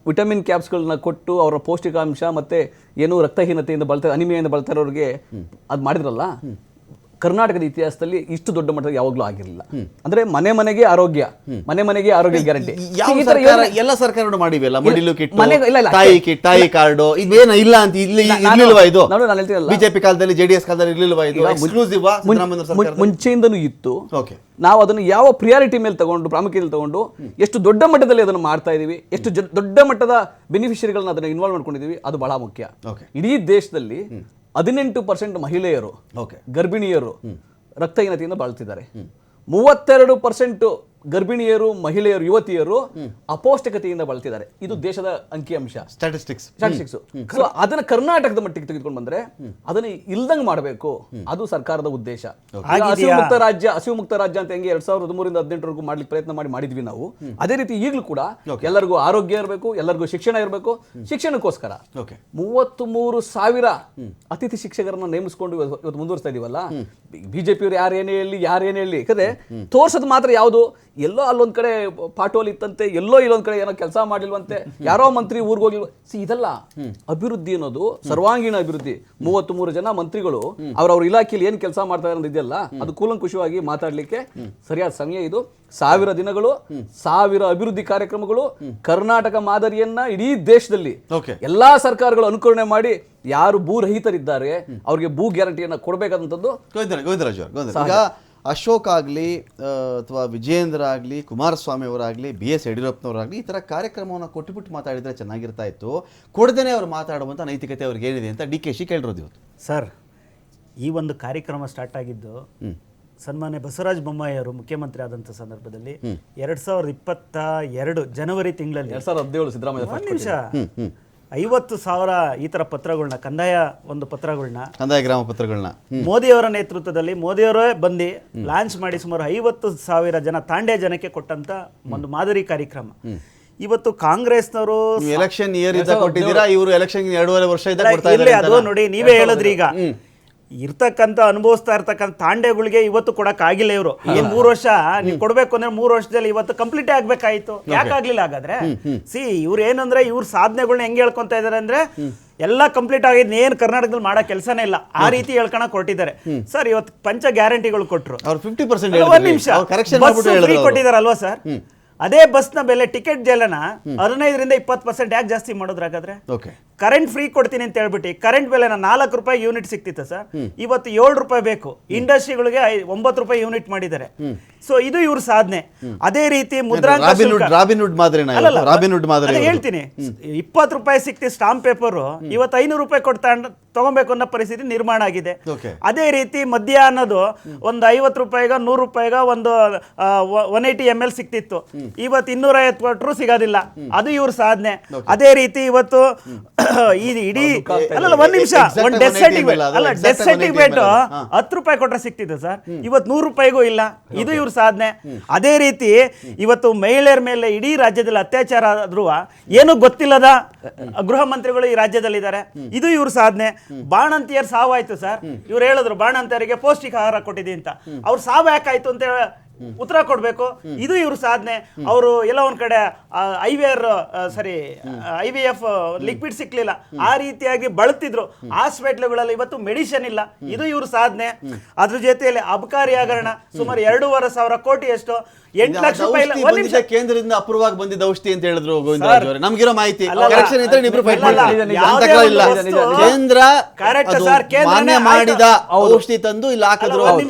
B: ವಿಟಮಿನ್ ಕ್ಯಾಪ್ಸ್ಗಳನ್ನ ಕೊಟ್ಟು ಅವರ ಪೌಷ್ಟಿಕಾಂಶ ಮತ್ತೆ ಏನು ರಕ್ತಹೀನತೆಯಿಂದ ಬಳತಾರೆ, ಅನಿಮಿಯಿಂದ ಬಳತಾ ಇರೋರಿಗೆ ಅದು ಮಾಡಿದ್ರಲ್ಲ. ಕರ್ನಾಟಕದ ಇತಿಹಾಸದಲ್ಲಿ ಇಷ್ಟು ದೊಡ್ಡ ಮಟ್ಟದಲ್ಲಿ ಯಾವಾಗಲೂ ಆಗಿರಲಿಲ್ಲ. ಅಂದ್ರೆ ಮನೆಗೆ ಆರೋಗ್ಯ ಗ್ಯಾರಂಟಿ
A: ಎಲ್ಲ ಸರ್ಕಾರಗಳು ಮಾಡಿವೆಲ್ಲ. ಮಡಿಲು ಕಿಟ್, ತಾಯಿ ಕಿಟ್, ತಾಯಿ ಕಾರ್ಡು, ಇದೇನ ಇಲ್ಲ ಅಂತ ಇಲ್ಲಿ ಇರ್ಲಿಲ್ವಾ? ಇದು ಬಿಜೆಪಿ ಕಾಲದಲ್ಲಿ, ಜೆಡಿಎಸ್ ಕಾಲದಲ್ಲಿ ಇರ್ಲಿಲ್ವಾ? ಇದು ಎಕ್ಸ್ಕ್ಲೂಸಿವ್
B: ಮುಂಚೆಯಿಂದನೂ ಇತ್ತು. ನಾವು ಅದನ್ನು ಯಾವ ಪ್ರಿಯಾರಿಟಿ ಮೇಲೆ ತಗೊಂಡು, ಪ್ರಾಮುಖ್ಯತೆ ತಗೊಂಡು ಎಷ್ಟು ದೊಡ್ಡ ಮಟ್ಟದಲ್ಲಿ ಅದನ್ನು ಮಾಡ್ತಾ ಇದೀವಿ, ಎಷ್ಟು ದೊಡ್ಡ ಮಟ್ಟದ ಬೆನಿಫಿಷರಿಗಳನ್ನ ಅದನ್ನ ಇನ್ವಾಲ್ವ್ ಮಾಡ್ಕೊಂಡಿದೀವಿ, ಅದು ಬಹಳ ಮುಖ್ಯ. ಇಡೀ ದೇಶದಲ್ಲಿ 18% ಮಹಿಳೆಯರು, ಗರ್ಭಿಣಿಯರು ರಕ್ತಹೀನತೆಯಿಂದ ಬಾಳ್ತಿದ್ದಾರೆ. 32% ಗರ್ಭಿಣಿಯರು, ಮಹಿಳೆಯರು, ಯುವತಿಯರು ಅಪೌಷ್ಟಿಕತೆಯಿಂದ ಬಳಲ್ತಿದ್ದಾರೆ. ಇದು ದೇಶದ ಅಂಕಿಅಂಶ, ಸ್ಟಾಟಿಸ್ಟಿಕ್ಸ್. ಸೊ ಅದನ್ನ ಕರ್ನಾಟಕದ ಮಟ್ಟಿಗೆ ತೆಗೆದುಕೊಂಡು ಬಂದ್ರೆ ಅದನ್ನ ಇಲ್ದಂಗ್ ಮಾಡಬೇಕು, ಅದು ಸರ್ಕಾರದ ಉದ್ದೇಶ. ಹಸಿವು ಮುಕ್ತ ರಾಜ್ಯ ಅಂತ ಹೆಂಗೆ 2013 ರಿಂದ 2018 ಮಾಡ್ಲಿಕ್ಕೆ ಪ್ರಯತ್ನ ಮಾಡಿದ್ವಿ ನಾವು, ಅದೇ ರೀತಿ ಈಗಲೂ ಕೂಡ ಎಲ್ಲರಿಗೂ ಆರೋಗ್ಯ ಇರಬೇಕು, ಎಲ್ಲರಿಗೂ ಶಿಕ್ಷಣ ಇರಬೇಕು. ಶಿಕ್ಷಣಕ್ಕೋಸ್ಕರ 33,000 ಅತಿಥಿ ಶಿಕ್ಷಕರನ್ನ ನೇಮಿಸಿಕೊಂಡು ಇವತ್ತು ಮುಂದುವರಿಸ್ತಾ ಇದೀವಲ್ಲ. ಬಿಜೆಪಿಯವರು ಯಾರೇನೇ ಹೇಳಿ ಯಾಕಂದ್ರೆ ತೋರ್ಸೋದು ಮಾತ್ರ ಯಾವುದು, ಎಲ್ಲೋ ಅಲ್ಲೊಂದ್ ಕಡೆ ಪಾಟೋಲ್ ಇತ್ತಂತೆ, ಎಲ್ಲೋ ಇಲ್ಲೊಂದ್ ಕಡೆ ಏನೋ ಕೆಲಸ ಮಾಡಿಲ್ವಂತೆ, ಯಾರೋ ಮಂತ್ರಿ ಊರಿಗೆ ಹೋಗಿಲ್ವ. ಇದೆಲ್ಲ ಅಭಿವೃದ್ಧಿ ಅನ್ನೋದು ಸರ್ವಾಂಗೀಣ ಅಭಿವೃದ್ಧಿ. 33 ಜನ ಮಂತ್ರಿಗಳು ಅವ್ರವ್ರ ಇಲಾಖೆಯಲ್ಲಿ ಏನ್ ಕೆಲಸ ಮಾಡ್ತಾರೆ ಅನ್ನೋದು ಇದೆಯಲ್ಲ, ಅದು ಕೂಲಂಕುಷವಾಗಿ ಮಾತಾಡ್ಲಿಕ್ಕೆ ಸರಿಯಾದ ಸಮಯ ಇದು. 1000 ದಿನಗಳು, 1000 ಅಭಿವೃದ್ಧಿ ಕಾರ್ಯಕ್ರಮಗಳು, ಕರ್ನಾಟಕ ಮಾದರಿಯನ್ನ ಇಡೀ ದೇಶದಲ್ಲಿ ಎಲ್ಲಾ ಸರ್ಕಾರಗಳು ಅನುಕರಣೆ ಮಾಡಿ ಯಾರು ಭೂರಹಿತರಿದ್ದಾರೆ ಅವ್ರಿಗೆ ಭೂ ಗ್ಯಾರಂಟಿಯನ್ನ ಕೊಡಬೇಕಾದಂಥದ್ದು.
A: ಈಗ ಅಶೋಕ್ ಆಗಲಿ ಅಥವಾ ವಿಜೇಂದ್ರ ಆಗಲಿ, ಕುಮಾರಸ್ವಾಮಿ ಅವರಾಗಲಿ, BS ಯಡಿಯೂರಪ್ಪನವರಾಗಲಿ ಈ ಥರ ಕಾರ್ಯಕ್ರಮವನ್ನು ಕೊಟ್ಟುಬಿಟ್ಟು ಮಾತಾಡಿದರೆ ಚೆನ್ನಾಗಿರ್ತಾ ಇತ್ತು. ಕೊಡದೇನೆ ಅವ್ರು ಮಾತಾಡುವಂಥ ನೈತಿಕತೆ ಅವ್ರಿಗೆ ಏನಿದೆ ಅಂತ DK ಕೇಳಿರೋದು ಇವತ್ತು.
C: ಸರ್, ಈ ಒಂದು ಕಾರ್ಯಕ್ರಮ ಸ್ಟಾರ್ಟ್ ಆಗಿದ್ದು ಸನ್ಮಾನ್ಯ ಬಸವರಾಜ ಬೊಮ್ಮಾಯಿ ಅವರು ಮುಖ್ಯಮಂತ್ರಿ ಆದಂಥ ಸಂದರ್ಭದಲ್ಲಿ 2022 ಜನವರಿ ತಿಂಗಳಲ್ಲಿ
B: 2017 ಸಿದ್ದರಾಮಯ್ಯ
C: 50,000 ಈ ಥರ ಪತ್ರಗಳನ್ನ, ಕಂದಾಯ
A: ಗ್ರಾಮ ಪತ್ರಗಳನ್ನ
C: ಮೋದಿಯವರ ನೇತೃತ್ವದಲ್ಲಿ ಮೋದಿಯವರೇ ಬಂದು ಲಾಂಚ್ ಮಾಡಿ ಸುಮಾರು 50,000 ಜನ ತಾಂಡೆ ಜನಕ್ಕೆ ಕೊಟ್ಟಂತ ಒಂದು ಮಾದರಿ ಕಾರ್ಯಕ್ರಮ. ಇವತ್ತು ಕಾಂಗ್ರೆಸ್ನವರು
A: ಎಲೆಕ್ಷನ್ ಇಯರ್ ಇದ್ದ ಕೊಟ್ಟಿದ್ದೀರಾ, ಇವರು ಎಲೆಕ್ಷನ್ 2.5 ವರ್ಷ ಇದ್ದ ಕೊಡ್ತಾ ಇದ್ದಾರೆ.
C: ಅದು ನೋಡಿ, ನೀವೇ ಹೇಳಿದ್ರಿ ಈಗ ಇರ್ತಕ್ಕಂಥ ಅನುಭವಿಸ್ತಾ ಇರ್ತಕ್ಕಂಥ ತಾಂಡೆಗಳಿಗೆ ಇವತ್ತು ಕೊಡಕ್ ಆಗಿಲ್ಲ. ಇವರು ಏನ್ 3 ವರ್ಷ ನೀವು ಕೊಡ್ಬೇಕು ಅಂದ್ರೆ 3 ವರ್ಷದಲ್ಲಿ ಇವತ್ತು ಕಂಪ್ಲೀಟ್ ಆಗ್ಬೇಕಾಯ್ತು. ಯಾಕಾಗ್ಲಿಲ್ಲ ಹಾಗಾದ್ರೆ? ಇವ್ರು ಏನಂದ್ರೆ ಇವ್ರ ಸಾಧನೆಗಳನ್ನ ಹೆಂಗ್ ಹೇಳ್ಕೊಂತ ಇದಾರೆ ಅಂದ್ರೆ ಎಲ್ಲ ಕಂಪ್ಲೀಟ್ ಆಗಿದ್ ಏನ್ ಕರ್ನಾಟಕದಲ್ಲಿ ಮಾಡೋ ಕೆಲಸನೇ ಇಲ್ಲ, ಆ ರೀತಿ ಹೇಳ್ಕೊಳಕ್ ಕೊಟ್ಟಿದ್ದಾರೆ. ಸರ್, ಇವತ್ತು ಪಂಚ ಗ್ಯಾರಂಟಿಗಳು ಕೊಟ್ರು,
A: 50%
C: ಕೊಟ್ಟಿದಾರಲ್ವಾ ಸರ್? ಅದೇ ಬಸ್ ನ ಬೆಲೆ, ಟಿಕೆಟ್ ಬೆಲೆನ 15% ರಿಂದ 20% ಯಾಕೆ ಜಾಸ್ತಿ ಮಾಡೋದ್ರಾಗಾದ್ರೆ? ಕರೆಂಟ್ ಫ್ರೀ ಕೊಡ್ತೀನಿ ಅಂತ ಹೇಳ್ಬಿಟ್ಟು ಕರೆಂಟ್ ಬೆಲೆನ 4 ರೂಪಾಯಿ ಯೂನಿಟ್ ಸಿಕ್ತಿತ್ತು ಸರ್, ಇವತ್ತು 7 ರೂಪಾಯಿ ಬೇಕು. ಇಂಡಸ್ಟ್ರಿಗಳಿಗೆ 9 ರೂಪಾಯಿ ಯೂನಿಟ್ ಮಾಡಿದ್ದಾರೆ. ಸೊ ಇದು ಇವ್ರ ಸಾಧನೆ. ಅದೇ ರೀತಿ ಮುದ್ರಾಂಕ
A: ರಾಬಿನ್ಹುಡ್ ಮಾದರಿನ ರಾಬಿನ್ಹುಡ್ ಮಾದರಿ
C: ಹೇಳ್ತೀನಿ, 20 ರೂಪಾಯಿ ಸಿಕ್ತಿ ಸ್ಟಾಂಪ್ ಪೇಪರ್ ಇವತ್ತು 500 ರೂಪಾಯಿ ಕೊಡ್ತಾ ತಗೊಬೇಕು ಅನ್ನೋ ಪರಿಸ್ಥಿತಿ ನಿರ್ಮಾಣ ಆಗಿದೆ. ಅದೇ ರೀತಿ ಮದ್ಯ ಅನ್ನೋದು ಒಂದು 50 ರೂಪಾಯಿಗ 100 ರೂಪಾಯಿಗ ಒಂದು 180 ml ಸಿಕ್ತಿತ್ತು, ಇವತ್ತು 250 ಕೊಟ್ಟರು ಸಿಗೋದಿಲ್ಲ. ಅದು ಇವ್ರ ಸಾಧನೆ. ಅದೇ ರೀತಿ ಇವತ್ತು ಇಡೀ ಒಂದ್ ನಿಮಿಷ, ಒಂದು ಡೆತ್ ಸರ್ಟಿಫಿಕೇಟ್ 10 ರೂಪಾಯಿ ಕೊಟ್ರೆ ಸಿಕ್ತಿತ್ತು ಸರ್, ಇವತ್ತು 100 ರೂಪಾಯಿಗೂ ಇಲ್ಲ. ಇದು ಇವ್ರ ಸಾಧನೆ. ಅದೇ ರೀತಿ ಇವತ್ತು ಮಹಿಳೆಯರ ಮೇಲೆ ಇಡೀ ರಾಜ್ಯದಲ್ಲಿ ಅತ್ಯಾಚಾರ ಆದ್ರೂ ಏನು ಗೊತ್ತಿಲ್ಲದ ಗೃಹ ಮಂತ್ರಿಗಳು ಈ ರಾಜ್ಯದಲ್ಲಿ ಇದ್ದಾರೆ. ಇದು ಇವ್ರ ಸಾಧನೆ. ಬಾಣಂತಿಯರ್ ಸಾವಾಯ್ತು ಸರ್, ಇವ್ರು ಹೇಳಿದ್ರು ಬಾಣಂತಿಯರಿಗೆ ಪೌಷ್ಟಿಕ ಆಹಾರ ಕೊಟ್ಟಿದೆ ಅಂತ. ಅವ್ರು ಸಾವು ಯಾಕಾಯ್ತು ಅಂತ ಉತ್ತರ ಕೊಡ್ಬೇಕು. ಇದು ಇವ್ರ ಸಾಧನೆ. ಅವರು ಎಲ್ಲ ಒಂದ್ ಕಡೆ IVF ಲಿಕ್ವಿಡ್ ಸಿಕ್ಲಿಲ್ಲ, ಆ ರೀತಿಯಾಗಿ ಬಳಲ್ತಿದ್ರು. ಹಾಸ್ಪಿಟ್ಲ್ಗಳಲ್ಲಿ ಇವತ್ತು ಮೆಡಿಸಿನ್ ಇಲ್ಲ. ಇದು ಇವ್ರ ಸಾಧನೆ. ಅದ್ರ ಜೊತೆಯಲ್ಲಿ ಅಬಕಾರಿ ಹಗರಣ ಸುಮಾರು 2,500 ಕೋಟಿ, ಎಷ್ಟು 8 ಲಕ್ಷ ರೂಪಾಯಿ
A: ಕೇಂದ್ರದಿಂದ ಅಪ್ರೂವ್ ಆಗಿ ಬಂದಿದ್ದ ಔಷಧಿ ಅಂತ ಹೇಳಿದ್ರು ಗೋವಿಂದರಾಜ್ ಅವರೇ. ನಮ್ಗಿರೋ ಮಾಹಿತಿ ಕರೆಕ್ಷನ್ ಇದ್ರೆ ನೀವು ಫೈಟ್ ಮಾಡಿ. ಕೇಂದ್ರ ಮಾನ್ಯ ಮಾಡಿದ ಔಷಧಿ ತಂದು ಇಲ್ಲಿ ಹಾಕಿದ್ರು,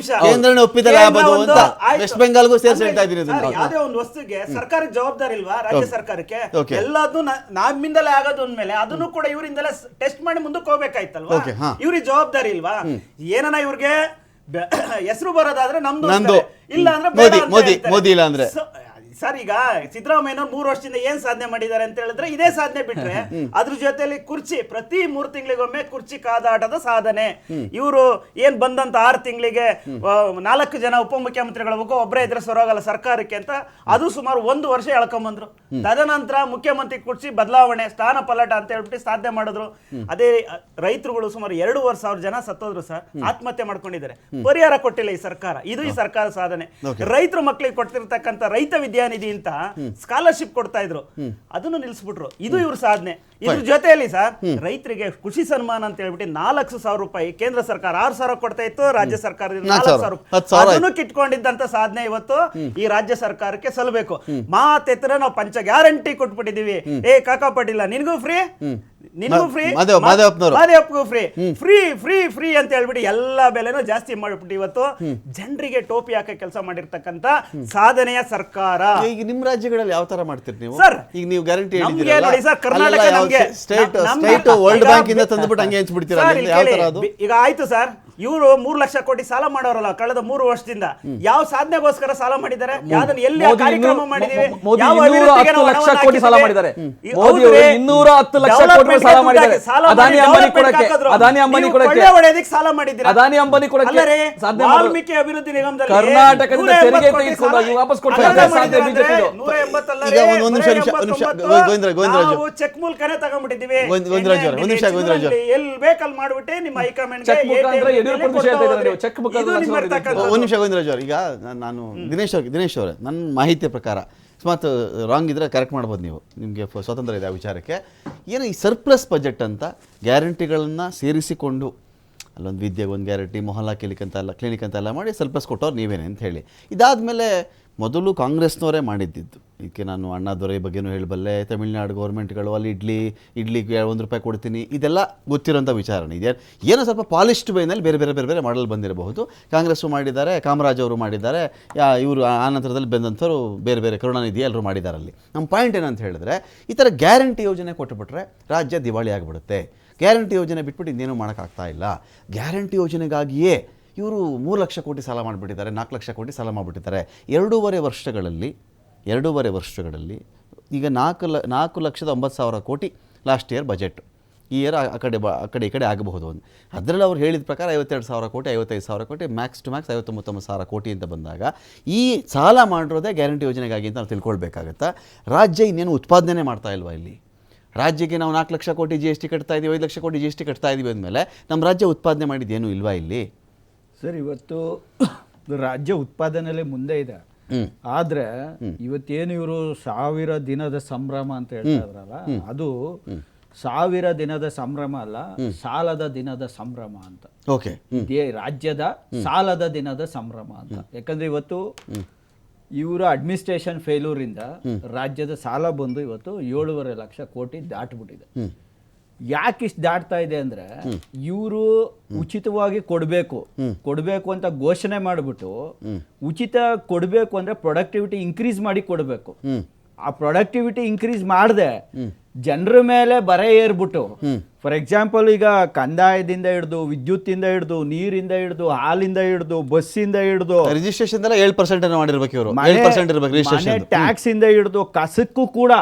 A: ಕೇಂದ್ರನೇ ಒಪ್ಪಿದಲ್ಲ ಅಂತ ವೆಸ್ಟ್ ಬೆಂಗಾಲ್ಗೂ ಸೇರಿಸಿ ಹೇಳ್ತಾ ಇದೀನಿ.
C: ಯಾವುದೇ ಒಂದು ವಸ್ತುಗೆ ಸರ್ಕಾರಕ್ಕೆ ಜವಾಬ್ದಾರಿ ಇಲ್ವಾ? ರಾಜ್ಯ ಸರ್ಕಾರಕ್ಕೆ ಎಲ್ಲದನ್ನು ನಮ್ಮಿಂದಲೇ ಆಗೋದು ಅಂದ್ಮೇಲೆ ಅದನ್ನು ಕೂಡ ಇವರಿಂದಲೇ ಟೆಸ್ಟ್ ಮಾಡಿ ಮುಂದಕ್ಕೆ ಹೋಗ್ಬೇಕಾಯ್ತಲ್ವಾ? ಇವ್ರಿಗೆ ಜವಾಬ್ದಾರಿ ಇಲ್ವಾ? ಏನನ ಇವ್ರಿಗೆ ಹೆಸರು ಬರೋದಾದ್ರೆ ನಮ್ದು, ಇಲ್ಲ ಅಂದ್ರೆ
A: ಮೋದಿ ಇಲ್ಲ ಅಂದ್ರೆ
C: ಸರ್. ಈಗ ಸಿದ್ದರಾಮಯ್ಯನವ್ರು 3 ವರ್ಷದಿಂದ ಏನ್ ಸಾಧನೆ ಮಾಡಿದ್ದಾರೆ ಅಂತ ಹೇಳಿದ್ರೆ ಇದೇ ಸಾಧನೆ ಬಿಟ್ರೆ, ಅದ್ರ ಜೊತೆಲಿ ಕುರ್ಚಿ ಪ್ರತಿ 3 ತಿಂಗಳಿಗೊಮ್ಮೆ ಕುರ್ಚಿ ಕಾದಾಟದ ಸಾಧನೆ. ಇವರು ಏನ್ ಬಂದಂತ 6 ತಿಂಗಳಿಗೆ 4 ಜನ ಉಪಮುಖ್ಯಮಂತ್ರಿಗಳ ಒಬ್ಬರೇ ಇದ್ರೆ ಸರೋಗಲ್ಲ ಸರ್ಕಾರಕ್ಕೆ ಅಂತ, ಅದು ಸುಮಾರು 1 ವರ್ಷ ಎಳ್ಕೊಂಬಂದ್ರು. ತದನಂತರ ಮುಖ್ಯಮಂತ್ರಿ ಕುರ್ಚಿ ಬದಲಾವಣೆ, ಸ್ಥಾನ ಪಲಟ ಅಂತ ಹೇಳ್ಬಿಟ್ಟು ಸಾಧನೆ ಮಾಡಿದ್ರು. ಅದೇ ರೈತರುಗಳು ಸುಮಾರು 2,500 ಜನ ಸತ್ತೋದ್ರು ಸರ್, ಆತ್ಮಹತ್ಯೆ ಮಾಡ್ಕೊಂಡಿದ್ದಾರೆ. ಪರಿಹಾರ ಕೊಟ್ಟಿಲ್ಲ ಈ ಸರ್ಕಾರ. ಇದು ಈ ಸರ್ಕಾರ ಸಾಧನೆ. ರೈತರ ಮಕ್ಕಳಿಗೆ ಕೊಡ್ತಿರ್ತಕ್ಕಂಥ ರೈತ ವಿದ್ಯಾನಿಧಿ ಅಂತ ಸ್ಕಾಲರ್ಶಿಪ್ ಕೊಡ್ತಾ ಇದ್ರು, ಅದನ್ನು ನಿಲ್ಲಿಸ್ಬಿಟ್ರು. ಇದು ಇವ್ರ ಸಾಧನೆ. ಇದ್ರ ಜೊತೆಯಲ್ಲಿ ಸರ್ ರೈತರಿಗೆ ಕೃಷಿ ಸನ್ಮಾನ ಅಂತ ಹೇಳ್ಬಿಟ್ಟು 4,000 ರೂಪಾಯಿ ಕೇಂದ್ರ ಸರ್ಕಾರ 6,000 ಕೊಡ್ತಾ ಇತ್ತು, ರಾಜ್ಯ ಸರ್ಕಾರದಿಂದ 4,000 ಅದನ್ನು ಕಿಟ್ಕೊಂಡಿದ್ದಂತ ಸಾಧನೆ ಇವತ್ತು ಈ ರಾಜ್ಯ ಸರ್ಕಾರಕ್ಕೆ ಸಲ್ಲಬೇಕು. ಮಾತೆತ್ತರೆ ನಾವು ಪಂಚ ಗ್ಯಾರಂಟಿ ಕೊಟ್ಬಿಟ್ಟಿದೀವಿ. ಕಾಕಾ ಪಾಟೀಲ ನಿನ್ಗೂ ಫ್ರೀ, ನಿನ್ಗೂ ಫ್ರೀ, ಮಾದೇವಪ್ಪಗೂ ಫ್ರೀ, ಫ್ರೀ ಫ್ರೀ ಫ್ರೀ ಅಂತ ಹೇಳ್ಬಿಟ್ಟು ಎಲ್ಲಾ ಬೆಲೆನೂ ಜಾಸ್ತಿ ಮಾಡ್ಬಿಟ್ಟು ಇವತ್ತು ಜನರಿಗೆ ಟೋಪಿ ಹಾಕಿ ಕೆಲಸ ಮಾಡಿರ್ತಕ್ಕಂಥ ಸಾಧನೆಯ ಸರ್ಕಾರ.
A: ಈಗ ನಿಮ್ ರಾಜ್ಯಗಳಲ್ಲಿ ಯಾವ ತರ ಮಾಡ್ತೀರಿ ನೀವು
C: ಸರ್?
A: ಈಗ ನೀವು ಗ್ಯಾರಂಟಿ
C: ನೋಡಿ sir, Karnataka
A: state world bank ಇಂದ ತಂದುಬಿಟ್ಟು ಹಂಗೆ ಹಂಚ್ಬಿಡ್ತೀರಾ? ಯಾವ ತರ ಅದು?
C: ಈಗ ಆಯ್ತು ಸರ್, ಇವರು 3 ಲಕ್ಷ ಕೋಟಿ ಸಾಲ ಮಾಡೋರಲ್ಲ ಕಳೆದ 3 ವರ್ಷದಿಂದ. ಯಾವ ಸಾಧನೆಗೋಸ್ಕರ ಸಾಲ ಮಾಡಿದ್ದಾರೆ? ಯಾವ್ದನ್ನ ಎಲ್ಲಿ ಕಾರ್ಯಕ್ರಮ ಮಾಡಿದೀವಿ? ಯಾವ
B: 210 ಲಕ್ಷ ಕೋಟಿ ಸಾಲ ಮಾಡಿದ್ದಾರೆ. ಮೋದಿ ಅವರು 210 ಲಕ್ಷ ಕೋಟಿ ಸಾಲ ಮಾಡಿದ್ದಾರೆ. ಅದಾನಿ ಅಂಬಾನಿ ಕೊಡಕ್ಕೆ, ಅದಾನಿ ಅಂಬಾನಿ ಕೊಡಕ್ಕೆ,
C: ಸಾಲ ಮಾಡಿದ್ದೀರಾ?
B: ಅದಾನಿ ಅಂಬಾನಿ ಕೊಡಕ್ಕೆ ಸಾಧನೆ
C: ವಾಲ್ಮೀಕಿ ಅಭಿವೃದ್ಧಿ ನಿಗಮದಲ್ಲಿ
B: ಕರ್ನಾಟಕದಿಂದ ತೆರಿಗೆ ತೆಗೆದುಕೊಂಡು ವಾಪಸ್ ಕೊಡ್ತಾರೆ. ಸಾಧ್ಯ ಬಿಜೆಪಿ
C: ಚೆಕ್ ಮೂಲಕನೇ ತಗೊಂಡ್ಬಿಟ್ಟಿದ್ದೀವಿ. ಎಲ್ಲಿ ಬೇಕಲ್ಲಿ ಮಾಡ್ಬಿಟ್ಟೆ ನಿಮ್ಮ ಹೈಕಮಾಂಡ್
A: ನಿಮಿಷ ಗೋವಿಂದರಾಜ್ ಅವ್ರ, ಈಗ ನಾನು ದಿನೇಶ್ ಅವರೇ, ನನ್ನ ಮಾಹಿತಿಯ ಪ್ರಕಾರ ಅಕಸ್ಮಾತ್ ರಾಂಗ್ ಇದ್ರೆ ಕರೆಕ್ಟ್ ಮಾಡ್ಬೋದು ನೀವು, ನಿಮಗೆ ಸ್ವಾತಂತ್ರ್ಯ ಇದೆ ಆ ವಿಚಾರಕ್ಕೆ. ಏನು ಈ ಸರ್ಪ್ಲಸ್ ಬಜೆಟ್ ಅಂತ ಗ್ಯಾರಂಟಿಗಳನ್ನು ಸೇರಿಸಿಕೊಂಡು ಅಲ್ಲೊಂದು ವಿದ್ಯೆಗೆ ಒಂದು ಗ್ಯಾರಂಟಿ, ಮೊಹಲ್ಲಾ ಕ್ಲಿನಿಕ್ ಅಂತೆಲ್ಲ ಮಾಡಿ ಸರ್ಪ್ಲಸ್ ಕೊಟ್ಟವ್ರು ನೀವೇನೆ ಅಂತ ಹೇಳಿ, ಇದಾದಮೇಲೆ ಮೊದಲು ಕಾಂಗ್ರೆಸ್ನವರೇ ಮಾಡಿದ್ದಿದ್ದು. ಇದಕ್ಕೆ ನಾನು ಅಣ್ಣಾದೊರೆ ಬಗ್ಗೆನೂ ಹೇಳಬಲ್ಲೆ, ತಮಿಳ್ನಾಡು ಗೌರ್ಮೆಂಟ್ಗಳು ಅಲ್ಲಿ ಇಡ್ಲಿಗೆ 1 ರೂಪಾಯಿ ಕೊಡ್ತೀನಿ, ಇದೆಲ್ಲ ಗೊತ್ತಿರೋಂಥ ವಿಚಾರಣೆ ಇದೆ. ಏನೋ ಸ್ವಲ್ಪ ಪಾಲಿಶ್ಡ್ ವೇನಲ್ಲಿ ಬೇರೆ ಬೇರೆ ಬೇರೆ ಬೇರೆ ಮಾಡಲ್ ಬಂದಿರಬಹುದು. ಕಾಂಗ್ರೆಸ್ಸು ಮಾಡಿದ್ದಾರೆ, ಕಾಮರಾಜ್ ಅವರು ಮಾಡಿದ್ದಾರೆ, ಇವರು ಆ ನಂತರದಲ್ಲಿ ಬಂದಂಥವ್ರು ಬೇರೆ ಬೇರೆ ಕರುಣಾನಿಧಿ ಎಲ್ಲರೂ ಮಾಡಿದ್ದಾರೆ. ಅಲ್ಲಿ ನಮ್ಮ ಪಾಯಿಂಟ್ ಏನಂತ ಹೇಳಿದ್ರೆ, ಈ ಥರ ಗ್ಯಾರಂಟಿ ಯೋಜನೆ ಕೊಟ್ಟುಬಿಟ್ರೆ ರಾಜ್ಯ ದಿವಾಳಿ ಆಗಿಬಿಡುತ್ತೆ. ಗ್ಯಾರಂಟಿ ಯೋಜನೆ ಬಿಟ್ಬಿಟ್ಟು ಇನ್ನೇನು ಮಾಡೋಕ್ಕಾಗ್ತಾ ಇಲ್ಲ. ಗ್ಯಾರಂಟಿ ಯೋಜನೆಗಾಗಿಯೇ ಇವರು 3 ಲಕ್ಷ ಕೋಟಿ ಸಾಲ ಮಾಡಿಬಿಟ್ಟಿದ್ದಾರೆ, 4 ಲಕ್ಷ ಕೋಟಿ ಸಾಲ ಮಾಡಿಬಿಟ್ಟಿದ್ದಾರೆ. 2.5 ವರ್ಷಗಳಲ್ಲಿ ಈಗ 4,09,000 ಕೋಟಿ ಲಾಸ್ಟ್ ಇಯರ್ ಬಜೆಟ್. ಈ ಇಯರ್ ಆ ಕಡೆ ಈ ಕಡೆ ಆಗಬಹುದು ಅಂತ. ಅದರಲ್ಲಿ ಅವ್ರು ಹೇಳಿದ ಪ್ರಕಾರ 52,000 ಕೋಟಿ, 55,000 ಕೋಟಿ, ಮ್ಯಾಕ್ಸ್ ಟು ಮ್ಯಾಕ್ಸ್ 59,000 ಕೋಟಿ ಅಂತ ಬಂದಾಗ ಈ ಸಾಲ ಮಾಡಿರೋದೇ ಗ್ಯಾರಂಟಿ ಯೋಜನೆಗಾಗಿ ಅಂತ ನಾವು ತಿಳ್ಕೊಳ್ಬೇಕಾಗತ್ತಾ? ರಾಜ್ಯ ಇನ್ನೇನು ಉತ್ಪಾದನೆ ಮಾಡ್ತಾ ಇಲ್ವಾ? ಇಲ್ಲಿ ರಾಜ್ಯಕ್ಕೆ ನಾವು 4 ಲಕ್ಷ ಕೋಟಿ GST ಕಟ್ತಾ ಇದ್ದೀವಿ, 5 ಲಕ್ಷ ಕೋಟಿ GST ಕಟ್ತಾ ಇದ್ದೀವಿ ಅಂದಮೇಲೆ ನಮ್ಮ ರಾಜ್ಯ ಉತ್ಪಾದನೆ ಮಾಡಿದ್ದೇನು ಇಲ್ವಾ ಇಲ್ಲಿ?
D: ಸರ್, ಇವತ್ತು ರಾಜ್ಯ ಉತ್ಪಾದನೆಯಲ್ಲಿ ಮುಂದೆ ಇದೆ. ಆದ್ರೆ ಇವತ್ತೇನು ಇವರು 1000 ದಿನದ ಸಂಭ್ರಮ ಅಂತ ಹೇಳ್ತಾ ಇದ್ರಲ್ಲ, ಅದು 1000 ದಿನದ ಸಂಭ್ರಮ ಅಲ್ಲ, ಸಾಲದ ದಿನದ ಸಂಭ್ರಮ ಅಂತ.
A: ಓಕೆ,
D: ರಾಜ್ಯದ ಸಾಲದ ದಿನದ ಸಂಭ್ರಮ ಅಂತ. ಯಾಕಂದ್ರೆ ಇವತ್ತು ಇವರ ಅಡ್ಮಿನಿಸ್ಟ್ರೇಷನ್ ಫೇಲ್ಯೂರ್ ಇಂದ ರಾಜ್ಯದ ಸಾಲ ಬಂದು ಇವತ್ತು 7.5 ಲಕ್ಷ ಕೋಟಿ ದಾಟ್ಬಿಟ್ಟಿದೆ. ಯಾಕೆ ಇಷ್ಟು ದಾಟ್ತಾ ಇದೆ ಅಂದ್ರೆ ಇವರು ಉಚಿತವಾಗಿ ಕೊಡಬೇಕು ಅಂತ ಘೋಷಣೆ ಮಾಡಿಬಿಟ್ಟು ಉಚಿತ ಕೊಡಬೇಕು ಅಂದ್ರೆ ಪ್ರೊಡಕ್ಟಿವಿಟಿ ಇನ್ಕ್ರೀಸ್ ಮಾಡಿ ಕೊಡಬೇಕು. ಆ ಪ್ರೊಡಕ್ಟಿವಿಟಿ ಇನ್ಕ್ರೀಸ್ ಮಾಡದೆ ಜನರ ಮೇಲೆ ಬರೆ ಏರ್ಬಿಟ್ಟು, ಫಾರ್ ಎಕ್ಸಾಂಪಲ್ ಈಗ ಕಂದಾಯದಿಂದ ಹಿಡಿದು, ವಿದ್ಯುತ್ತಿಂದ ಹಿಡಿದು, ನೀರಿಂದ ಹಿಡಿದು, ಹಾಲಿಂದ ಹಿಡಿದು, ಬಸ್ಸಿಂದ ಹಿಡಿದು,
A: ರಿಜಿಸ್ಟ್ರೇಷನ್ 7% ಮಾಡಿರ್ಬೇಕು ಇವರು, 7% ಇರ್ಬೇಕು ರಿಜಿಸ್ಟ್ರೇಷನ್.
D: ಟ್ಯಾಕ್ಸ್ ಇಂದ ಹಿಡಿದು ಕಸಕ್ಕೂ ಕೂಡ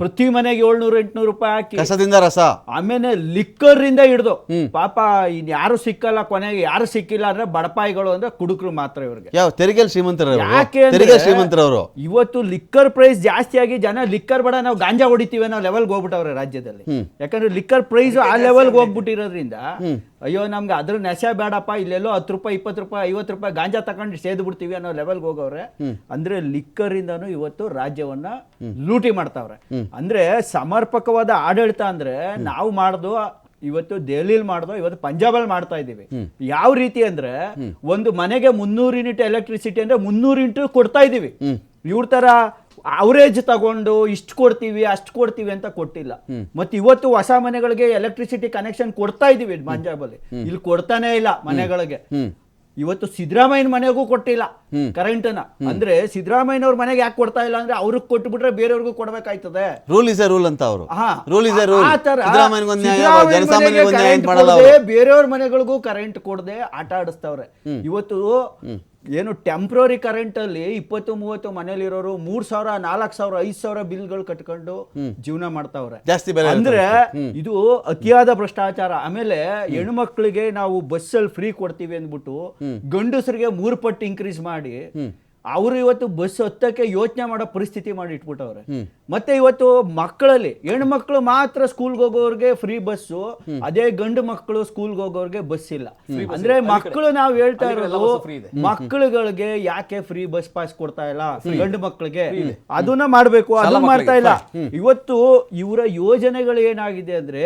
D: ಪ್ರತಿ ಮನೆಗೆ 700-800 ರೂಪಾಯಿ ಹಾಕಿ,
A: ಕಸದಿಂದ ರಸ,
D: ಆಮೇಲೆ ಲಿಕ್ಕರ್ ಇಂದ ಹಿಡಿದು ಪಾಪ ಇನ್ ಯಾರು ಸಿಕ್ಕಲ್ಲ, ಕೊನೆಗೆ ಯಾರು ಸಿಕ್ಕಿಲ್ಲ ಅಂದ್ರೆ ಬಡಪಾಯಿಗಳು ಅಂದ್ರೆ ಕುಡುಕರು ಮಾತ್ರ ಇವ್ರಿಗೆ.
A: ಯಾವ ತೆರಿಗೆ ಶ್ರೀಮಂತರ,
D: ಯಾಕೆ
A: ತೆರಿಗೆ ಶ್ರೀಮಂತರವರು.
D: ಇವತ್ತು ಲಿಕ್ಕರ್ ಪ್ರೈಸ್ ಜಾಸ್ತಿ ಆಗಿ ಜನ ಲಿಕ್ಕರ್ ಬೇಡ ನಾವು ಗಾಂಜಾ ಹೊಡಿತೀವಿ ಅನ್ನೋ ಲೆವೆಲ್ಗೆ ಹೋಗ್ಬಿಟ್ಟವ್ರೆ ರಾಜ್ಯದಲ್ಲಿ. ಯಾಕಂದ್ರೆ ಲಿಕ್ಕರ್ ಪ್ರೈಸ್ ಆ ಲೆವೆಲ್ಗೆ ಹೋಗ್ಬಿಟ್ಟಿರೋದ್ರಿಂದ ಅಯ್ಯೋ ನಮ್ಗೆ ಅದ್ರ ನೆಸೆ ಬೇಡಪ್ಪ, ಇಲ್ಲೆಲ್ಲೋ 10 ರೂಪಾಯಿ 20 ರೂಪಾಯಿ 50 ರೂಪಾಯಿ ಗಾಂಜಾ ತಗೊಂಡು ಸೇದ್ ಬಿಡ್ತೀವಿ ಅನ್ನೋ ಲೆವೆಲ್ಗೆ ಹೋಗವ್ರೆ. ಅಂದ್ರೆ ಲಿಕ್ಕರ್ ಇಂದಾನು ಇವತ್ತು ರಾಜ್ಯವನ್ನ ಲೂಟಿ ಮಾಡ್ತಾವ್ರೆ. ಅಂದ್ರೆ ಸಮರ್ಪಕವಾದ ಆಡಳಿತ ಅಂದ್ರೆ ನಾವು ಮಾಡ್ದು ಇವತ್ತು ದೆಹಲಿಯಲ್ಲಿ ಮಾಡ್ದೋ, ಇವತ್ತು ಪಂಜಾಬಲ್ಲಿ ಮಾಡ್ತಾ ಇದ್ದೀವಿ. ಯಾವ ರೀತಿ ಅಂದ್ರೆ ಒಂದು ಮನೆಗೆ 300 ಯೂನಿಟ್ ಎಲೆಕ್ಟ್ರಿಸಿಟಿ ಅಂದ್ರೆ 300 ಯೂನಿಟ್ ಕೊಡ್ತಾ ಇದೀವಿ. ಇವ್ರ ತರ ಅವರೇಜ್ ತಗೊಂಡು ಇಷ್ಟು ಕೊಡ್ತೀವಿ ಅಷ್ಟು ಕೊಡ್ತೀವಿ ಅಂತ ಕೊಟ್ಟಿಲ್ಲ. ಮತ್ತೆ ಇವತ್ತು ಹೊಸ ಮನೆಗಳಿಗೆ ಎಲೆಕ್ಟ್ರಿಸಿಟಿ ಕನೆಕ್ಷನ್ ಕೊಡ್ತಾ ಇದೀವಿ ಪಂಜಾಬಲ್ಲಿ, ಇಲ್ಲಿ ಕೊಡ್ತಾನೆ ಇಲ್ಲ ಮನೆಗಳಿಗೆ. ಇವತ್ತು ಸಿದ್ದರಾಮಯ್ಯನ ಮನೆಗೂ ಕೊಟ್ಟಿಲ್ಲ ಕರೆಂಟ್ನ. ಅಂದ್ರೆ ಸಿದ್ದರಾಮಯ್ಯನವ್ರ ಮನೆಗೆ ಯಾಕೆ ಕೊಡ್ತಾ ಇಲ್ಲ ಅಂದ್ರೆ ಅವ್ರಿಗೆ ಕೊಟ್ಬಿಟ್ರೆ ಬೇರೆಯವ್ರಿಗೂ ಕೊಡ್ಬೇಕಾಯ್ತದೆ.
A: ರೂಲ್ ಇಸ್ ಎ ರೂಲ್ ಅಂತ ಅವರು.
D: ಬೇರೆಯವ್ರ ಮನೆಗಳಿಗೂ ಕರೆಂಟ್ ಕೊಡದೆ ಆಟ ಆಡಿಸ್ತವ್ರೆ. ಇವತ್ತು ಏನು ಟೆಂಪ್ರರಿ ಕರೆಂಟ್ ಅಲ್ಲಿ 20-30 ಮನೇಲಿರೋರು 3,000, 4,000, 5,000 ಬಿಲ್ಗಳು ಕಟ್ಕೊಂಡು ಜೀವನ ಮಾಡ್ತಾವ್ರೆ. ಅಂದ್ರೆ ಇದು ಅತಿಯಾದ ಭ್ರಷ್ಟಾಚಾರ. ಆಮೇಲೆ ಹೆಣ್ಮಕ್ಳಿಗೆ ನಾವು ಬಸ್ಸಲ್ಲಿ ಫ್ರೀ ಕೊಡ್ತೀವಿ ಅಂದ್ಬಿಟ್ಟು ಗಂಡಸರಿಗೆ 3 ಪಟ್ಟು ಇನ್ಕ್ರೀಸ್ ಮಾಡಿ ಅವರು ಇವತ್ತು ಬಸ್ ಹತ್ತಕ್ಕೆ ಯೋಚನೆ ಮಾಡೋ ಪರಿಸ್ಥಿತಿ ಮಾಡಿ ಇಟ್ಬಿಟ್ಟವ್ರೆ. ಮತ್ತೆ ಇವತ್ತು ಮಕ್ಕಳಲ್ಲಿ ಹೆಣ್ಮಕ್ಳು ಮಾತ್ರ ಸ್ಕೂಲ್ಗೆ ಹೋಗೋರ್ಗೆ ಫ್ರೀ ಬಸ್ಸು, ಅದೇ ಗಂಡು ಮಕ್ಕಳು ಸ್ಕೂಲ್ಗೆ ಹೋಗೋರ್ಗೆ ಬಸ್ ಇಲ್ಲ. ಅಂದ್ರೆ ಮಕ್ಕಳು ನಾವು ಹೇಳ್ತಾ ಇರೋದು ಮಕ್ಕಳುಗಳಿಗೆ ಯಾಕೆ ಫ್ರೀ ಬಸ್ ಪಾಸ್ ಕೊಡ್ತಾ ಇಲ್ಲ ಗಂಡು ಮಕ್ಕಳಿಗೆ, ಅದನ್ನ ಮಾಡ್ಬೇಕು, ಅದನ್ನ ಮಾಡ್ತಾ ಇಲ್ಲ. ಇವತ್ತು ಇವರ ಯೋಜನೆಗಳು ಏನಾಗಿದೆ ಅಂದ್ರೆ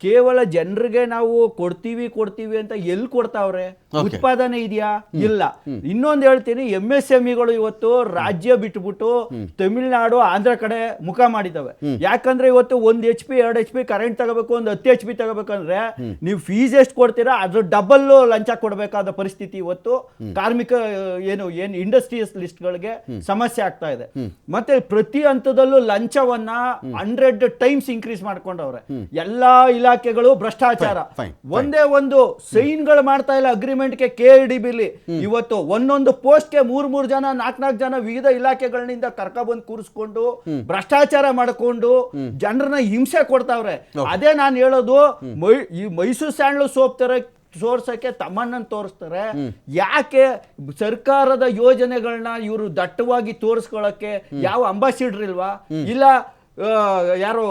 D: ಕೇವಲ ಜನರಿಗೆ ನಾವು ಕೊಡ್ತೀವಿ ಅಂತ ಎಲ್ಲಿ ಕೊಡ್ತಾವ್ರೆ? ಉತ್ಪಾದನೆ ಇದೆಯಾ? ಇಲ್ಲ. ಇನ್ನೊಂದು ಹೇಳ್ತೀನಿ, MSME ಇವತ್ತು ರಾಜ್ಯ ಬಿಟ್ಬಿಟ್ಟು ತಮಿಳುನಾಡು, ಆಂಧ್ರ ಕಡೆ ಮುಖ ಮಾಡಿದವೆ. ಯಾಕಂದ್ರೆ ಇವತ್ತು 1 HP 2 HP ಕರೆಂಟ್ ತಗೋಬೇಕು, 10 HP ತಗೋಬೇಕಂದ್ರೆ ನೀವು ಫೀಸ್ ಎಷ್ಟು ಕೊಡ್ತೀರಾ ಅದ್ರ ಡಬಲ್ ಲಂಚ ಕೊಡಬೇಕಾದ ಪರಿಸ್ಥಿತಿ ಇವತ್ತು ಕಾರ್ಮಿಕ ಏನು ಇಂಡಸ್ಟ್ರಿಯಸ್ ಲಿಸ್ಟ್ ಗಳಿಗೆ ಸಮಸ್ಯೆ ಆಗ್ತಾ ಇದೆ. ಮತ್ತೆ ಪ್ರತಿ ಹಂತದಲ್ಲೂ ಲಂಚವನ್ನ 100 ಟೈಮ್ಸ್ ಇನ್ಕ್ರೀಸ್ ಮಾಡ್ಕೊಂಡವ್ರೆ. ಎಲ್ಲಾ ಇಲಾಖೆಗಳು ಭ್ರಷ್ಟಾಚಾರ. ಒಂದೇ ಒಂದು ಸೈನ್ಗಳು ಮಾಡ್ತಾ ಇಲ್ಲ ಅಗ್ರಿಮೆಂಟ್ಗೆ. KIDBಲಿ ಇವತ್ತು ಒಂದೊಂದು ಪೋಸ್ಟ್ಗೆ 3 ಜನ 4 ಜನ ವಿವಿಧ ಇಲಾಖೆಗಳಿಂದ ಕರ್ಕೊಬಂದು ಕೂರಿಸ್ಕೊಂಡು ಭ್ರಷ್ಟಾಚಾರ ಮಾಡಿಕೊಂಡು ಜನರನ್ನ ಹಿಂಸೆ ಕೊಡ್ತಾವ್ರೆ. ಅದೇ ನಾನು ಹೇಳೋದು, ಈ ಮೈಸೂರು ಸ್ಯಾಂಡ್ಲು ಸೋಪ್ ತರ ತೋರ್ಸಕ್ಕೆ ತಮ್ಮಣ್ಣನ್ ತೋರಿಸ್ತಾರೆ. ಯಾಕೆ ಸರ್ಕಾರದ ಯೋಜನೆಗಳನ್ನ ಇವರು ದಟ್ಟವಾಗಿ ತೋರಿಸ್ಕೊಳಕ್ಕೆ ಯಾವ ಅಂಬಾಸಿಡರ್ ಇಲ್ವಾ? ಇಲ್ಲ ಯಾರು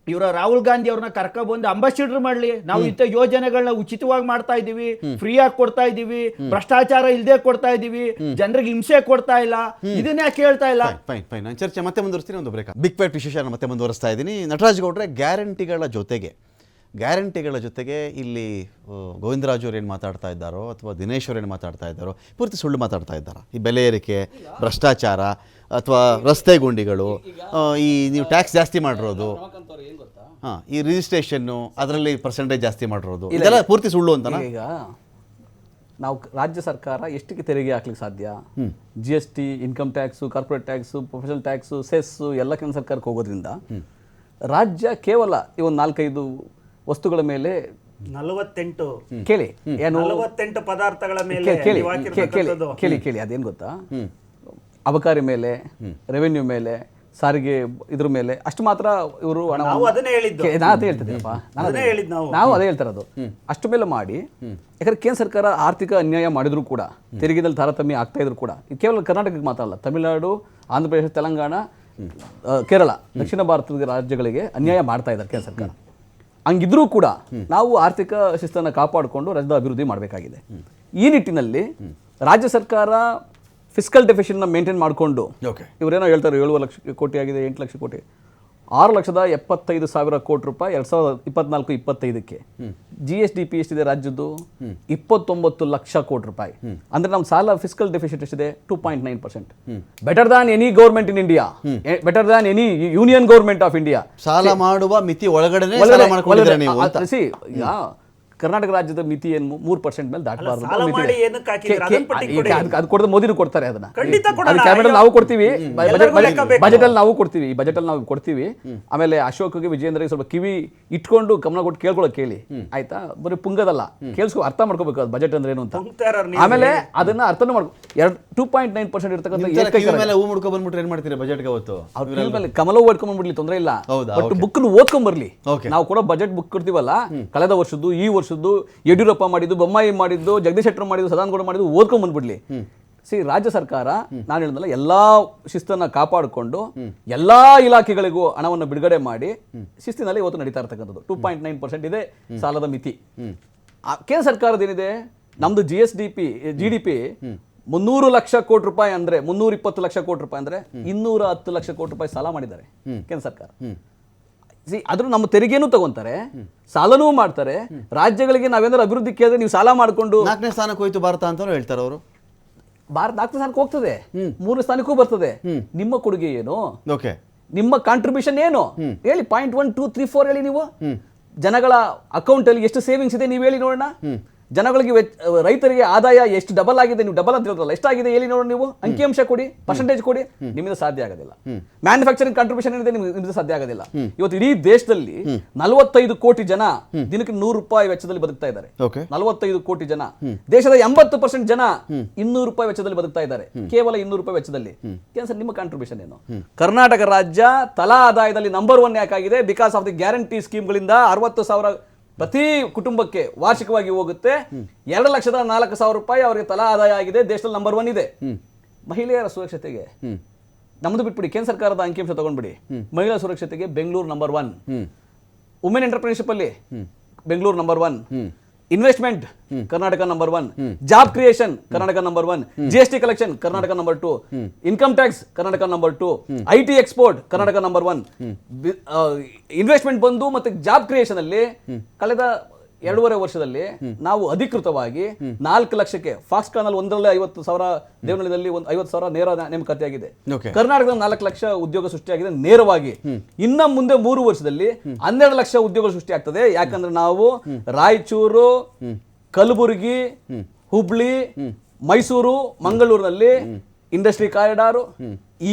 D: ಇವರ ರಾಹುಲ್ ಗಾಂಧಿ ಅವ್ರನ್ನ ಕರ್ಕೊಬಂದು ಅಂಬಾಸಿಡರ್ ಮಾಡ್ಲಿ, ನಾವು ಇಂಥ ಯೋಜನೆಗಳನ್ನ ಉಚಿತವಾಗಿ ಮಾಡ್ತಾ ಇದೀವಿ, ಫ್ರೀ ಆಗಿ ಕೊಡ್ತಾ ಇದೀವಿ, ಭ್ರಷ್ಟಾಚಾರ ಇಲ್ಲದೆ ಕೊಡ್ತಾ ಇದೀವಿ, ಜನರಿಗೆ ಹಿಂಸೆ ಕೊಡ್ತಾ ಇಲ್ಲ, ಇದನ್ನ ಯಾಕೆ ಹೇಳ್ತಾ ಇಲ್ಲ?
A: ಫೈನ್ ನಾನು ಚರ್ಚೆ ಮತ್ತೆ ಮುಂದುವರಿಸ್ತೀನಿ. ಒಂದು ಬ್ರೇಕ್. ಬಿಗ್ ಫ್ಯಾಟ್ ವಿಶೇಷ ಮತ್ತೆ ಮುಂದುವರಿಸ್ತಾ ಇದ್ದೀನಿ. ನಟರಾಜ್ ಗೌಡ್ರೆ, ಗ್ಯಾರಂಟಿಗಳ ಜೊತೆಗೆ ಇಲ್ಲಿ ಗೋವಿಂದರಾಜ್ ಅವ್ರು ಏನು ಮಾತಾಡ್ತಾ ಇದ್ದಾರೋ ಅಥವಾ ದಿನೇಶ್ ಅವ್ರು ಏನು ಮಾತಾಡ್ತಾ ಇದ್ದಾರೋ ಪೂರ್ತಿ ಸುಳ್ಳು ಮಾತಾಡ್ತಾ ಇದ್ದಾರೆ. ಈ ಬೆಲೆ ಏರಿಕೆ, ಭ್ರಷ್ಟಾಚಾರ ಅಥವಾ ರಸ್ತೆ ಗುಂಡಿಗಳು, ಈ ನೀವು ಟ್ಯಾಕ್ಸ್ ಜಾಸ್ತಿ ಮಾಡಿರೋದು, ಈ ರಿಜಿಸ್ಟ್ರೇಷನ್ನು ಅದರಲ್ಲಿ ಪರ್ಸೆಂಟೇಜ್ ಜಾಸ್ತಿ ಮಾಡಿರೋದು, ಇದೆಲ್ಲ ಪೂರ್ತಿ ಸುಳ್ಳು ಅಂತ.
B: ಈಗ ನಾವು ರಾಜ್ಯ ಸರ್ಕಾರ ಎಷ್ಟಕ್ಕೆ ತೆರಿಗೆ ಹಾಕ್ಲಿಕ್ಕೆ ಸಾಧ್ಯ? GST, income tax, corporate tax, professional tax, cess ಎಲ್ಲ ಕೇಂದ್ರ ಸರ್ಕಾರಕ್ಕೆ ಹೋಗೋದ್ರಿಂದ ರಾಜ್ಯ ಕೇವಲ ಈ ಒಂದು 4-5 ವಸ್ತುಗಳ ಮೇಲೆ
C: 48
B: ಕೇಳಿ ಏನು
C: 48 ಪದಾರ್ಥಗಳ ಮೇಲೆ
B: ಕೇಳಿ ಅದೇನು ಗೊತ್ತಾ? ಅಬಕಾರಿ ಮೇಲೆ, ರೆವೆನ್ಯೂ ಮೇಲೆ, ಸಾರಿಗೆ ಇದ್ರ ಮೇಲೆ ಅಷ್ಟು ಮಾತ್ರ ಇವರು ನಾವು ಅದೇ ಹೇಳ್ತಿರೋದು. ಅಷ್ಟು ಮೇಲೆ ಮಾಡಿ, ಯಾಕಂದ್ರೆ ಕೇಂದ್ರ ಸರ್ಕಾರ ಆರ್ಥಿಕ ಅನ್ಯಾಯ ಮಾಡಿದ್ರು ಕೂಡ, ತೆರಿಗೆದಲ್ಲಿ ತಾರತಮ್ಯ ಆಗ್ತಾ ಇದ್ರು ಕೂಡ, ಕೇವಲ ಕರ್ನಾಟಕಕ್ಕೆ ಮಾತ್ರ ಅಲ್ಲ, ತಮಿಳುನಾಡು, ಆಂಧ್ರ ಪ್ರದೇಶ, ತೆಲಂಗಾಣ, ಕೇರಳ, ದಕ್ಷಿಣ ಭಾರತದ ರಾಜ್ಯಗಳಿಗೆ ಅನ್ಯಾಯ ಮಾಡ್ತಾ ಇದ್ದಾರೆ ಕೇಂದ್ರ ಸರ್ಕಾರ. ಹಂಗಿದ್ರೂ ಕೂಡ ನಾವು ಆರ್ಥಿಕ ಶಿಸ್ತನ್ನು ಕಾಪಾಡಿಕೊಂಡು ರಾಜ್ಯದ ಅಭಿವೃದ್ಧಿ ಮಾಡಬೇಕಾಗಿದೆ. ಈ ನಿಟ್ಟಿನಲ್ಲಿ ರಾಜ್ಯ ಸರ್ಕಾರ ಫಿಸ್ಕಲ್ ಡೆಫಿಷನ್ನ ಮೇಂಟೈನ್ ಮಾಡಿಕೊಂಡು, ಇವರೇನೋ ಹೇಳ್ತಾರೆ 7 ಲಕ್ಷ ಕೋಟಿ ಆಗಿದೆ, 8 ಲಕ್ಷ ಕೋಟಿ, 6,75,000 ಕೋಟಿ ರೂಪಾಯಿ 2024-25ಕ್ಕೆ. GSDP ಎಷ್ಟಿದೆ ರಾಜ್ಯದ್ದು? 29 ಲಕ್ಷ ಕೋಟಿ ರೂಪಾಯಿ. ಅಂದ್ರೆ ನಮ್ಮ ಸಾಲ ಫಿಸ್ಕಲ್ ಡೆಫಿಸಿಟ್ ಎಷ್ಟಿದೆ? 2.9%. Better than any government in India, better than any union government of India.
A: ಸಾಲ ಮಾಡುವ ಮಿತಿ ಒಳಗಡೆ ಸಾಲ ಮಾಡ್ಕೊಂಡಿದ್ದೀರಾ ನೀವು ಅಂತ.
B: ಈಗ ಕರ್ನಾಟಕ ರಾಜ್ಯದ ಮಿತಿ ಏನು? 3% ಮೇಲೆ ದಾಟಬಾರದು.
C: ಸಾಲ ಮಾಡಿ ಏನಕ್ಕೆ ಹಾಕಿದ್ದೀರಾ? ಅದನ್ನ ಪಟ್ಟಿ ಕೊಡಿ.
B: ಅದು ಕೊಡದ ಮೋದಿನೂ ಕೊಡ್ತಾರೆ ಅದನ್ನ.
C: ಖಂಡಿತ ಕೊಡಲ್ಲ.
B: ಅದು ಕ್ಯಾಬಿನೆಟ್ ನಾವು ಕೊಡ್ತೀವಿ,
C: ಎಲ್ಲರಿಗೂ ಲೆಕ್ಕ ಬೇಕು.
B: ಬಜೆಟ್ ಅಲ್ಲಿ ನಾವು ಕೊಡ್ತೀವಿ, ಈ ಬಜೆಟ್ ಅಲ್ಲಿ ನಾವು ಕೊಡ್ತೀವಿ. ಆಮೇಲೆ ಅಶೋಕ್ಗೆ ವಿಜೇಂದ್ರಗೆ ಸ್ವಲ್ಪ ಕಿವಿ ಇಟ್ಕೊಂಡು ಗಮನ ಕೊಟ್ಟು ಕೇಳ್ಕೊಳ್ಳೋಕೆ ಕೇಳಿ, ಆಯ್ತಾ? ಬರೀ ಪುಂಗದಲ್ಲ, ಕೇಳಿಸ್ಕೊ, ಅರ್ಥ ಮಾಡ್ಕೋಬೇಕು ಅದು ಬಜೆಟ್ ಅಂದ್ರೆ ಏನು ಅಂತ. ಆಮೇಲೆ ಅದನ್ನ ಅರ್ಥನೂ ಮಾಡ್ಕೊ. 2.9% ಇರ್ತಕ್ಕಂಥ
A: ಕಿವಿ ಮೇಲೆ ಹೂ ಮುಡ್ಕೊ ಬಂದ್ಬಿಟ್ರೆ ಏನ್ ಮಾಡ್ತೀರಾ ಬಜೆಟ್ಗೆ ಅವತ್ತು?
B: ಅವ್ರ ಕಿವಿ ಮೇಲೆ ಕಮಲ ಹೂ ಇಟ್ಕೊಂಡ್ ಬಂದ್ಬಿಡ್ಲಿ, ತೊಂದರೆ ಇಲ್ಲ.
A: ಹೌದಾ?
B: ಬಟ್ ಬುಕ್ ಓದ್ಕೊಂಡ್ ಬರ್ಲಿ. ನಾವು ಕೊಡೋ ಬಜೆಟ್ ಬುಕ್ ಕೊಡ್ತೀವಲ್ಲ, ಕಳೆದ ವರ್ಷದ್ದು, ಈ ವರ್ಷದ್ದು, ಯಡಿಯೂರಪ್ಪ ಮಾಡಿದ್ದು, ಬೊಮ್ಮಾಯಿ ಮಾಡಿದ್ದು, ಜಗದೀಶ್ ಶೆಟ್ಟರ್ ಮಾಡಿದ್ದು, ಸದಾನಗೌಡ ಮಾಡಿದ್ದು ಓದ್ಕೊಂಡ್ ಬಂದ್ಬಿಡ್ಲಿ. ರಾಜ್ಯ ಸರ್ಕಾರ ನಾನು ಹೇಳಿದ್ನಲ್ಲ, ಎಲ್ಲಾ ಶಿಸ್ತನ್ನ ಕಾಪಾಡಿಕೊಂಡು ಎಲ್ಲಾ ಇಲಾಖೆಗಳಿಗೂ ಹಣವನ್ನು ಬಿಡುಗಡೆ ಮಾಡಿ ಶಿಸ್ತಿನಲ್ಲಿ ಇವತ್ತು ನಡೀತಾ ಇರ್ತಕ್ಕಂಥದ್ದು. 2.9% ಇದೆ ಸಾಲದ ಮಿತಿ. ಕೇಂದ್ರ ಸರ್ಕಾರದೇನಿದೆ? ನಮ್ದು GDP 300 ಲಕ್ಷ ಕೋಟಿ ರೂಪಾಯಿ ಅಂದ್ರೆ 320 ಲಕ್ಷ ಕೋಟಿ ರೂಪಾಯಿ ಅಂದ್ರೆ 210 ಲಕ್ಷ ಕೋಟಿ ರೂಪಾಯಿ ಸಾಲ ಮಾಡಿದ್ದಾರೆ ಕೇಂದ್ರ ಸರ್ಕಾರ. ಆದ್ರೂ ನಮ್ಮ ತೆರಿಗೆನೂ ತಗೊಂತಾರೆ, ಸಾಲನೂ ಮಾಡ್ತಾರೆ. ರಾಜ್ಯಗಳಿಗೆ ನಾವೇನಾದ್ರು ಅಭಿವೃದ್ಧಿ ಕೇಳಿದ್ರೆ ನೀವು ಸಾಲ ಮಾಡಿಕೊಂಡು
A: 4ನೇ ಸ್ಥಾನಕ್ಕೆ ಹೋಯ್ತು ಭಾರತ ಅಂತ ಹೇಳ್ತಾರೆ ಅವರು.
B: ಭಾರತ 4ನೇ ಸ್ಥಾನಕ್ಕೆ ಹೋಗ್ತದೆ, 3ನೇ ಸ್ಥಾನಕ್ಕೂ ಬರ್ತದೆ. ನಿಮ್ಮ ಕೊಡುಗೆ ಏನು?
A: ಓಕೆ,
B: ನಿಮ್ಮ ಕಾಂಟ್ರಿಬ್ಯೂಷನ್ ಏನು ಹೇಳಿ? 0.1, 2, 3, 4 ಹೇಳಿ. ನೀವು ಜನಗಳ ಅಕೌಂಟ್ ಅಲ್ಲಿ ಎಷ್ಟು ಸೇವಿಂಗ್ಸ್ ಇದೆ ನೀವು ಹೇಳಿ ನೋಡೋಣ. ಜನಗಳಿಗೆ ರೈತರಿಗೆ ಆದಾಯ ಎಷ್ಟು ಡಬಲ್ ಆಗಿದೆ? ನೀವು ಡಬಲ್ ಅಂತ ಹೇಳ್ತಲ್ಲ, ಎಷ್ಟಾಗಿದೆ ಹೇಳಿ ನೋಡೋಣ. ನೀವು ಅಂಕಿಅಂಶ ಕೊಡಿ, ಪರ್ಸೆಂಟೇಜ್ ಕೊಡಿ. ನಿಮ್ಮಿಂದ ಸಾಧ್ಯ ಆಗೋದಿಲ್ಲ. ಮ್ಯಾನುಫ್ಯಾಕ್ಚರಿಂಗ್ ಕಾಂಟ್ರಿಬ್ಯೂಷನ್ ಏನಿದೆ ನಿಮ್ಮಿಂದ ಸಾಧ್ಯ ಆಗೋದಿಲ್ಲ. ಇವತ್ತು ಇಡೀ ದೇಶದಲ್ಲಿ 45 ಕೋಟಿ ಜನ ದಿನಕ್ಕೆ 100 ರೂಪಾಯಿ ವೆಚ್ಚದಲ್ಲಿ ಬದುಕ್ತಾ ಇದ್ದಾರೆ. 45 ಕೋಟಿ ಜನ. ದೇಶದ 80% ಜನ 200 ರೂಪಾಯಿ ವೆಚ್ಚದಲ್ಲಿ ಬದುಕ್ತಾ ಇದ್ದಾರೆ, ಕೇವಲ 200 ರೂಪಾಯಿ ವೆಚ್ಚದಲ್ಲಿ. ಸರ್, ನಿಮ್ಮ ಕಾಂಟ್ರಿಬ್ಯೂಷನ್ ಏನು? ಕರ್ನಾಟಕ ರಾಜ್ಯ ತಲಾ ಆದಾಯದಲ್ಲಿ ನಂಬರ್ 1 ಯಾಕಾಗಿದೆ? ಬಿಕಾಸ್ ಆಫ್ ದಿ ಗ್ಯಾರಂಟಿ ಸ್ಕೀಮ್ಗಳಿಂದ 60,000 ಪ್ರತಿ ಕುಟುಂಬಕ್ಕೆ ವಾರ್ಷಿಕವಾಗಿ ಹೋಗುತ್ತೆ. 2,04,000 ರೂಪಾಯಿ ಅವರಿಗೆ ತಲಾ ಆದಾಯ ಆಗಿದೆ. ದೇಶದಲ್ಲಿ ನಂಬರ್ 1 ಇದೆ. ಮಹಿಳೆಯರ ಸುರಕ್ಷತೆಗೆ ನಮ್ದು ಬಿಟ್ಬಿಡಿ, ಕೇಂದ್ರ ಸರ್ಕಾರದ ಅಂಕಿಅಂಶ ತಗೊಂಡ್ಬಿಡಿ. ಮಹಿಳಾ ಸುರಕ್ಷತೆಗೆ ಬೆಂಗಳೂರು ನಂಬರ್ 1. ವುಮೆನ್ ಎಂಟರ್ಪ್ರಿನರ್ಶಿಪ್ ಅಲ್ಲಿ Bengaluru number 1. Investment Karnataka number 1. Job creation Karnataka number 1. GST collection Karnataka number 2. Income tax Karnataka number 2. IT export Karnataka number 1. Investment ಬಂದು ಮತ್ತೆ ಜಾಬ್ ಕ್ರಿಯೇಷನ್ ಅಲ್ಲಿ ಕಳೆದ 2.5 ವರ್ಷದಲ್ಲಿ ನಾವು ಅಧಿಕೃತವಾಗಿ 4 ಲಕ್ಷಕ್ಕೆ ಫಾಕ್ಸ್ಕಾನ್ ಅಲ್ಲಿ 150,000, ದೇವನಹಳ್ಳಿಯಲ್ಲಿ 50,000 ನೇರ ನೇಮಕಾತಿಯಾಗಿದೆ. ಕರ್ನಾಟಕದಲ್ಲಿ 4 ಲಕ್ಷ ಉದ್ಯೋಗ ಸೃಷ್ಟಿಯಾಗಿದೆ ನೇರವಾಗಿ. ಇನ್ನ ಮುಂದೆ 3 ವರ್ಷದಲ್ಲಿ 12 ಲಕ್ಷ ಉದ್ಯೋಗ ಸೃಷ್ಟಿ ಆಗ್ತದೆ. ಯಾಕಂದ್ರೆ ನಾವು ರಾಯಚೂರು, ಕಲಬುರಗಿ, ಹುಬ್ಳಿ, ಮೈಸೂರು, ಮಂಗಳೂರಿನಲ್ಲಿ ಇಂಡಸ್ಟ್ರಿ ಕಾರಿಡಾರ್,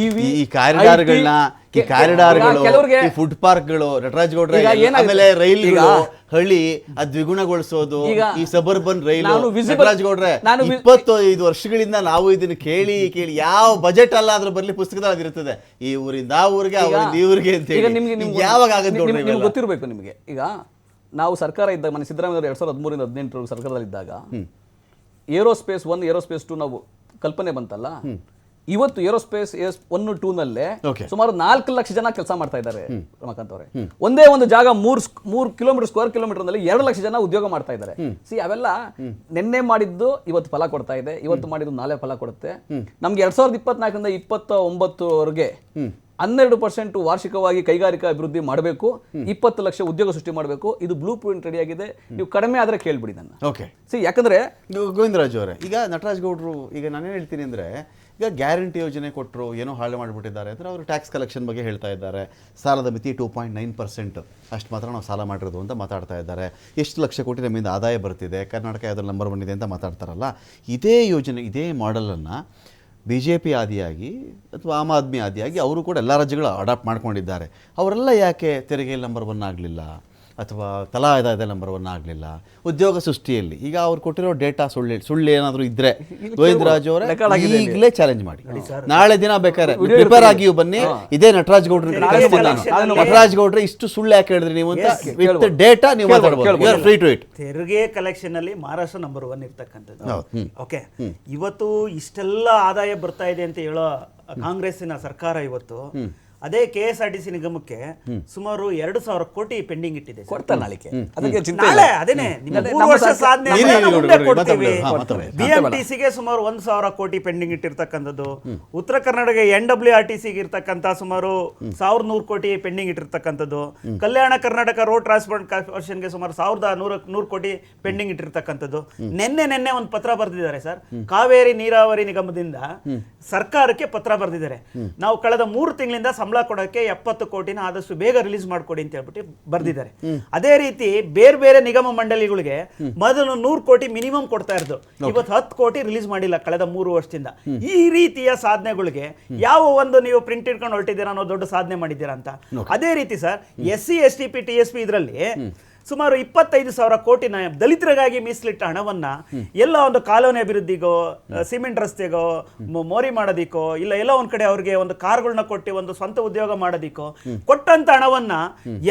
B: ಇವಿ,
A: ಈ ಕಾರಿಡಾರ್ಗಳನ್ನ, ಈ ಕಾರಿಡಾರ್ಗಳು, ಈ ಫುಡ್ ಪಾರ್ಕ್ಗಳು, ನಟರಾಜ್ ಗೌಡ್ರೆ, ಆಮೇಲೆ ರೈಲ್ಗಳು, ಹಳ್ಳಿ ದ್ವಿಗುಣಗೊಳಿಸೋದು, ಈ ಸಬರ್ಬನ್ ರೈಲು, ನಟರಾಜ್ ಗೌಡ್ರೆ 25 ವರ್ಷಗಳಿಂದ ನಾವು ಇದನ್ನ ಕೇಳಿ ಯಾವ ಬಜೆಟ್ ಅಲ್ಲ ಅದ್ರ ಬರ್ಲಿ ಪುಸ್ತಕದಲ್ಲಿ ಅದಿರ್ತದೆ. ಈ ಊರಿಂದ ಆ ಊರಿಗೆ, ಅವರಿಂದ ಈ ಊರಿಗೆ ಅಂತ ಹೇಳಿ. ಯಾವಾಗ ಆಗುತ್ತೆ
B: ಗೊತ್ತಿರಬೇಕು ನಿಮಗೆ. ಈಗ ನಾವು ಸರ್ಕಾರ ಇದ್ದಾಗ, ಮನೆ ಸಿದ್ದರಾಮಯ್ಯ 2013 ಇಂದ 2018 ಸರ್ಕಾರದಲ್ಲಿದ್ದಾಗ ಏರೋಸ್ಪೇಸ್ 1, ಏರೋಸ್ಪೇಸ್ 2 ನಾವು ಕಲ್ಪನೆ ಬಂತಲ್ಲ. ಇವತ್ತು ಏರೋಸ್ಪೇಸ್ 1, 2 ನಲ್ಲೇ ಸುಮಾರು 4 ಲಕ್ಷ ಜನ ಕೆಲಸ ಮಾಡ್ತಾ ಇದ್ದಾರೆ ರಮಾಕಾಂತ್ ಅವರೇ. ಒಂದೇ ಒಂದು ಜಾಗ 3 ಕಿಲೋಮೀಟರ್ ಸ್ಕ್ವೇರ್ ಕಿಲೋಮೀಟರ್ ನಲ್ಲಿ 2 ಲಕ್ಷ ಜನ ಉದ್ಯೋಗ ಮಾಡ್ತಾ ಇದ್ದಾರೆ. ಅವೆಲ್ಲ ನಿನ್ನೆ ಮಾಡಿದ್ದು ಇವತ್ತು ಫಲ ಕೊಡ್ತಾ ಇದೆ, ಇವತ್ತು ಮಾಡಿದ್ದು ನಾಳೆ ಫಲ ಕೊಡುತ್ತೆ. ನಮ್ಗೆ 2024 ಇಂದ 29ವರೆಗೆ 12% ವಾರ್ಷಿಕವಾಗಿ ಕೈಗಾರಿಕಾ ಅಭಿವೃದ್ಧಿ ಮಾಡಬೇಕು, 20 ಲಕ್ಷ ಉದ್ಯೋಗ ಸೃಷ್ಟಿ ಮಾಡಬೇಕು. ಇದು ಬ್ಲೂ ಪ್ರಿಂಟ್ ರೆಡಿ ಆಗಿದೆ. ನೀವು ಕಡಿಮೆ ಆದ್ರೆ ಕೇಳ್ಬಿಡಿ ನನ್ನ. ಯಾಕಂದ್ರೆ
A: ಗೋವಿಂದರಾಜ್ ಅವರೇ, ಈಗ ನಟರಾಜ್ ಗೌಡ್ರು, ಈಗ ನಾನೇನು ಹೇಳ್ತೀನಿ ಅಂದ್ರೆ, ಈಗ ಗ್ಯಾರಂಟಿ ಯೋಜನೆ ಕೊಟ್ಟರು, ಏನೋ ಹಾಳು ಮಾಡಿಬಿಟ್ಟಿದ್ದಾರೆ ಅಂದರೆ ಅವರು ಟ್ಯಾಕ್ಸ್ ಕಲೆಕ್ಷನ್ ಬಗ್ಗೆ ಹೇಳ್ತಾ ಇದ್ದಾರೆ. ಸಾಲದ ಮಿತಿ 2.9%, ಅಷ್ಟು ಮಾತ್ರ ನಾವು ಸಾಲ ಮಾಡಿರೋದು ಅಂತ ಮಾತಾಡ್ತಾ ಇದ್ದಾರೆ. ಎಷ್ಟು ಲಕ್ಷ ಕೋಟಿ ನಮ್ಮಿಂದ ಆದಾಯ ಬರ್ತಿದೆ, ಕರ್ನಾಟಕ ಯಾವ್ದ್ರಲ್ಲಿ ನಂಬರ್ 1 ಇದೆ ಅಂತ ಮಾತಾಡ್ತಾರಲ್ಲ. ಇದೇ ಯೋಜನೆ, ಇದೇ ಮಾಡೆಲನ್ನು BJP ಆದಿಯಾಗಿ ಅಥವಾ ಆಮ್ ಆದ್ಮಿ ಆದಿಯಾಗಿ ಅವರು ಕೂಡ ಎಲ್ಲ ರಾಜ್ಯಗಳು ಅಡಾಪ್ಟ್ ಮಾಡ್ಕೊಂಡಿದ್ದಾರೆ. ಅವರೆಲ್ಲ ಯಾಕೆ ತೆರಿಗೆಯಲ್ಲಿ ನಂಬರ್ 1 ಆಗಲಿಲ್ಲ ಅಥವಾ ತಲಾ ಆದಾಯದಲ್ಲಿ ನಂಬರ್ 1 ಆಗಲಿಲ್ಲ? ಉದ್ಯೋಗ ಸೃಷ್ಟಿಯಲ್ಲಿ ಈಗ ಅವ್ರು ಕೊಟ್ಟಿರೋ ಡೇಟಾ ಸುಳ್ಳು ಏನಾದರೂ ಇದ್ದರೆ ಗೋವಿಂದರಾಜ್ ಅವರೇ ಈಗಲೇ ಚಾಲೆಂಜ್ ಮಾಡಿ. ನಾಳೆ ದಿನ ಬೇಕಾದ್ರೆ ಪ್ರಿಪೇರ್ ಆಗಿಯೂ ಬನ್ನಿ, ಇದೇ ನಟರಾಜ್ ಗೌಡ್ರ ನಟರಾಜ್ ಗೌಡ್ರೆ ಇಷ್ಟು ಸುಳ್ಳು ಯಾಕೆ ಹೇಳಿದ್ರಿ ನೀವು ಅಂತ ವಿತ್ ಡೇಟಾ ನೀವು ಮಾತಾಡಬಹುದು. Free to it.
C: ತೆರಿಗೆ ಕಲೆಕ್ಷನ್ ಅಲ್ಲಿ ಮಹಾರಾಷ್ಟ್ರ ನಂಬರ್ 1 ಇರ್ತಕ್ಕಂಥದ್ದು. ಓಕೆ, ಇವತ್ತು ಇಷ್ಟೆಲ್ಲ ಆದಾಯ ಬರ್ತಾ ಇದೆ ಅಂತ ಹೇಳೋ ಕಾಂಗ್ರೆಸ್ಸಿನ ಸರ್ಕಾರ ಇವತ್ತು ಅದೇ KSRTC ನಿಗಮಕ್ಕೆ ಸುಮಾರು 2,000 ಕೋಟಿ ಪೆಂಡಿಂಗ್ ಇಟ್ಟಿದೆ ಸರ್.
B: ಕೊಡ್ತಾರೆ ನಾಳೆಗೆ, ಅದಕ್ಕೆ ಚಿಂತೆ
C: ನಾಳೆ ಅದೇನೆ ನಿಮ್ಮ 3 ವರ್ಷ ಸಾಧನೆ
A: ಇರಿ,
C: ನಾವು
A: ಇರಿ,
C: ಮುಂದೆ
A: ಇರಿ,
C: ಕೊಡ್ತೀವಿ.
A: ಮಾತಾಡಿ.
C: BMTCಗೆ ಸುಮಾರು 1,000 ಕೋಟಿ ಪೆಂಡಿಂಗ್ ಇಟ್ಟಿರ್ತಕ್ಕಂಥದ್ದು, ಉತ್ತರ ಕರ್ನಾಟಕ NWRTCಗೆ ಇರ್ತಕ್ಕಂಥ ಸುಮಾರು 1,100 ಕೋಟಿ pending ಇಟ್ಟಿರ್ತಕ್ಕಂಥದ್ದು, Kalyana Karnataka road transport ಕಾರ್ಪೊರೇಷನ್ಗೆ ಸುಮಾರು 1,100 ಕೋಟಿ ಪೆಂಡಿಂಗ್ ಇಟ್ಟಿರ್ತಕ್ಕಂಥದ್ದು. ನಿನ್ನೆ ಒಂದು ಪತ್ರ ಬರೆದಿದ್ದಾರೆ ಸರ್, ಕಾವೇರಿ ನೀರಾವರಿ ನಿಗಮದಿಂದ ಸರ್ಕಾರಕ್ಕೆ ಪತ್ರ ಬರೆದಿದ್ದಾರೆ. ನಾವು ಕಳೆದ 3 ತಿಂಗಳಿಂದ ಸಂಬಳ ಕೊಡೋಕೆ 70 ಕೋಟಿನ ಆದಷ್ಟು ಬೇಗ ರಿಲೀಸ್ ಮಾಡ್ಕೊಡಿ ಅಂತ ಹೇಳ್ಬಿಟ್ಟು ಬರ್ದಿದ್ದಾರೆ. ಅದೇ ರೀತಿ ಬೇರೆ ಬೇರೆ ನಿಗಮ ಮಂಡಳಿಗಳಿಗೆ ಮೊದಲು 100 ಕೋಟಿ ಮಿನಿಮಮ್ ಕೊಡ್ತಾ ಇರೋದು, ಇವತ್ತು 10 ಕೋಟಿ ರಿಲೀಸ್ ಮಾಡಿಲ್ಲ ಕಳೆದ 3 ವರ್ಷದಿಂದ. ಈ ರೀತಿಯ ಸಾಧನೆಗಳಿಗೆ ಯಾವ ಒಂದು ನೀವು ಪ್ರಿಂಟ್ ಇಟ್ಕೊಂಡು ಹೊರಟಿದ್ದೀರಾ ಅನ್ನೋ ದೊಡ್ಡ ಸಾಧನೆ ಮಾಡಿದ್ದೀರಾ ಅಂತ. ಅದೇ ರೀತಿ ಸರ್ SC STP TSP ಇದರಲ್ಲಿ ಸುಮಾರು 25,000 ಕೋಟಿನ ದಲಿತರಿಗಾಗಿ ಮೀಸಲಿಟ್ಟ ಹಣವನ್ನ ಎಲ್ಲ ಒಂದು ಕಾಲೋನಿ ಅಭಿವೃದ್ಧಿಗೋ, ಸಿಮೆಂಟ್ ರಸ್ತೆಗೋ, ಮೋರಿ ಮಾಡೋದಿಕ್ಕೋ, ಇಲ್ಲ ಒಂದ್ ಕಡೆ ಅವ್ರಿಗೆ ಒಂದು ಕಾರ್ಗಳನ್ನ ಕೊಟ್ಟು ಒಂದು ಸ್ವಂತ ಉದ್ಯೋಗ ಮಾಡೋದಿಕ್ಕೋ ಕೊಟ್ಟಂತ ಹಣವನ್ನ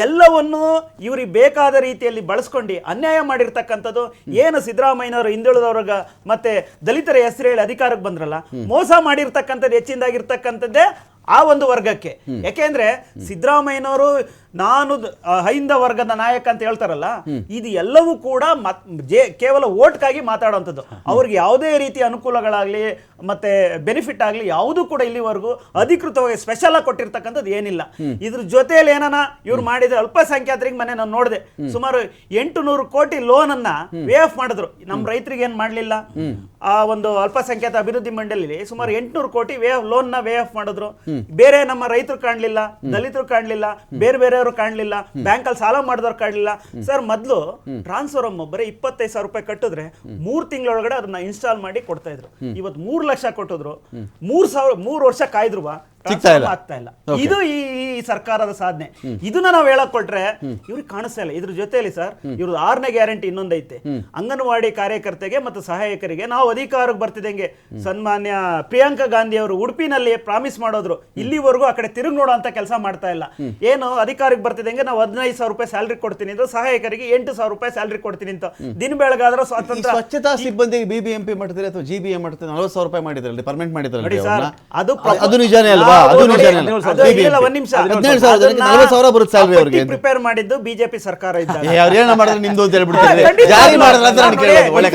C: ಎಲ್ಲವನ್ನೂ ಇವ್ರಿಗೆ ಬೇಕಾದ ರೀತಿಯಲ್ಲಿ ಬಳಸ್ಕೊಂಡು ಅನ್ಯಾಯ ಮಾಡಿರ್ತಕ್ಕಂಥದ್ದು. ಏನು ಸಿದ್ದರಾಮಯ್ಯನವರು ಹಿಂದುಳಿದವ್ರಿಗೆ ಮತ್ತೆ ದಲಿತರ ಹೆಸರು ಹೇಳಿ ಅಧಿಕಾರಕ್ಕೆ ಬಂದ್ರಲ್ಲ, ಮೋಸ ಮಾಡಿರ್ತಕ್ಕಂಥದ್ದು ಹೆಚ್ಚಿನದಾಗಿರ್ತಕ್ಕಂಥದ್ದೇ ಆ ಒಂದು ವರ್ಗಕ್ಕೆ. ಯಾಕೆಂದ್ರೆ ಸಿದ್ದರಾಮಯ್ಯನವರು ನಾನು ಹೈಂದ ವರ್ಗದ ನಾಯಕ ಅಂತ ಹೇಳ್ತಾರಲ್ಲ, ಇದು ಎಲ್ಲವೂ ಕೂಡ ಕೇವಲ ಓಟ್ಗಾಗಿ ಮಾತಾಡುವಂಥದ್ದು. ಅವ್ರಿಗೆ ಯಾವುದೇ ರೀತಿಯ ಅನುಕೂಲಗಳಾಗ್ಲಿ ಮತ್ತೆ ಬೆನಿಫಿಟ್ ಆಗ್ಲಿ ಯಾವುದೂ ಕೂಡ ಇಲ್ಲಿವರೆಗೂ ಅಧಿಕೃತವಾಗಿ ಸ್ಪೆಷಲ್ ಆಗಿ ಕೊಟ್ಟಿರ್ತಕ್ಕಂಥದ್ದು ಏನಿಲ್ಲ. ಇದ್ರ ಜೊತೆಯಲ್ಲಿ ಏನಾನ ಇವ್ರು ಮಾಡಿದ್ರೆ ಅಲ್ಪಸಂಖ್ಯಾತರಿಗೆ ಮನೆ ನಾನು ನೋಡಿದೆ ಸುಮಾರು 800 ಕೋಟಿ ಲೋನ್ ಅನ್ನ ವೇ ಆಫ್ ಮಾಡಿದ್ರು. ನಮ್ಮ ರೈತರಿಗೆ ಏನ್ ಮಾಡ್ಲಿಲ್ಲ, ಆ ಒಂದು ಅಲ್ಪಸಂಖ್ಯಾತ ಅಭಿವೃದ್ಧಿ ಮಂಡಳಿಲಿ ಸುಮಾರು 800 ಕೋಟಿ ಲೋನ್ ನ ವೇ ಆಫ್ ಮಾಡಿದ್ರು. ಬೇರೆ ನಮ್ಮ ರೈತರು ಕಾಣ್ಲಿಲ್ಲ, ದಲಿತರು ಕಾಣ್ಲಿಲ್ಲ, ಬೇರೆಯವರು ಕಾಣ್ಲಿಲ್ಲ, ಬ್ಯಾಂಕ್ ಅಲ್ಲಿ ಸಾಲ ಮಾಡಿದವ್ರು ಕಾಣ್ಲಿಲ್ಲ. ಸರ್ ಮೊದ್ಲು ಟ್ರಾನ್ಸ್ಫರ್ ಬರೀ 25,000 ರೂಪಾಯಿ ಕಟ್ಟಿದ್ರೆ 3 ತಿಂಗಳೊಳಗಡೆ ಅದನ್ನ ಇನ್ಸ್ಟಾಲ್ ಮಾಡಿ ಕೊಡ್ತಾ ಇದ್ರು. ಇವತ್ತು 3 ಲಕ್ಷ ಕೊಟ್ಟಿದ್ರು, 3 ವರ್ಷ ಕಾಯ್ದ್ರು ಆಗ್ತಾ ಇಲ್ಲ. ಇದು ಈ ಸರ್ಕಾರದ ಸಾಧನೆ. ಇದನ್ನ ನಾವು ಹೇಳಕ್ ಕೊಟ್ರೆ ಇವ್ರಿಗೆ ಕಾಣಿಸ್ತಾ ಇಲ್ಲ. ಇದ್ರ ಜೊತೆಯಲ್ಲಿ ಸರ್ ಇವ್ರದ್ದು 6ನೇ ಗ್ಯಾರಂಟಿ ಇನ್ನೊಂದೈತೆ. ಅಂಗನವಾಡಿ ಕಾರ್ಯಕರ್ತೆಗೆ ಮತ್ತು ಸಹಾಯಕರಿಗೆ ನಾವು ಅಧಿಕಾರಕ್ಕೆ ಬರ್ತಿದ್ದಂಗೆ ಸನ್ಮಾನ್ಯ ಪ್ರಿಯಾಂಕಾ ಗಾಂಧಿ ಅವರು ಉಡುಪಿನಲ್ಲಿ ಪ್ರಾಮಿಸ್ ಮಾಡೋದ್ರು, ಇಲ್ಲಿವರೆಗೂ ಆ ಕಡೆ ತಿರುಗಿ ನೋಡೋ ಅಂತ ಕೆಲಸ ಮಾಡ್ತಾ ಇಲ್ಲ. ಏನು ಅಧಿಕಾರಕ್ಕೆ ಬರ್ತಿದ್ದಂಗೆ ನಾವು 15,000 ರೂಪಾಯಿ ಸ್ಯಾಲ್ರಿ ಕೊಡ್ತೀನಿ ಅಂತ, ಸಹಾಯಕರಿಗೆ 8,000 ರೂಪಾಯಿ ಸ್ಯಾಲ್ರಿ ಕೊಡ್ತೀನಿ ಅಂತ. ದಿನ ಬೆಳಗಾದ್ರೂ ಸ್ವಾತಂತ್ರ್ಯ
A: ಸ್ವಚ್ಛತಾ ಸಿಬ್ಬಂದಿಗೆ BBMP ಮಾಡ್ತಾರೆ ಅಥವಾ GBM ಮಾಡ್ತಾರೆ 40,000 ರೂಪಾಯಿ ಮಾಡಿದ್ರಲ್ಲಿ ಪರ್ಮನೆಂಟ್ ಮಾಡಿದ್ರಲ್ಲಿ ಅದು ನಿಜಾನೇ ಅಲ್ವಾ?
C: ಪ್ರಿಪೇರ್ ಮಾಡಿದ್ದು ಬಿಜೆಪಿ ಸರ್ಕಾರ ಇದ್ದಾಗ.
A: ನಿಮ್ದು ಅಂತ ಹೇಳ್ಬಿಡ್ತಾರೆ, ಜಾರಿ ಮಾಡಿದ್ರೆ ಅಂತ ನಾನು ಕೇಳೋದು. ಒಳ್ಳೆ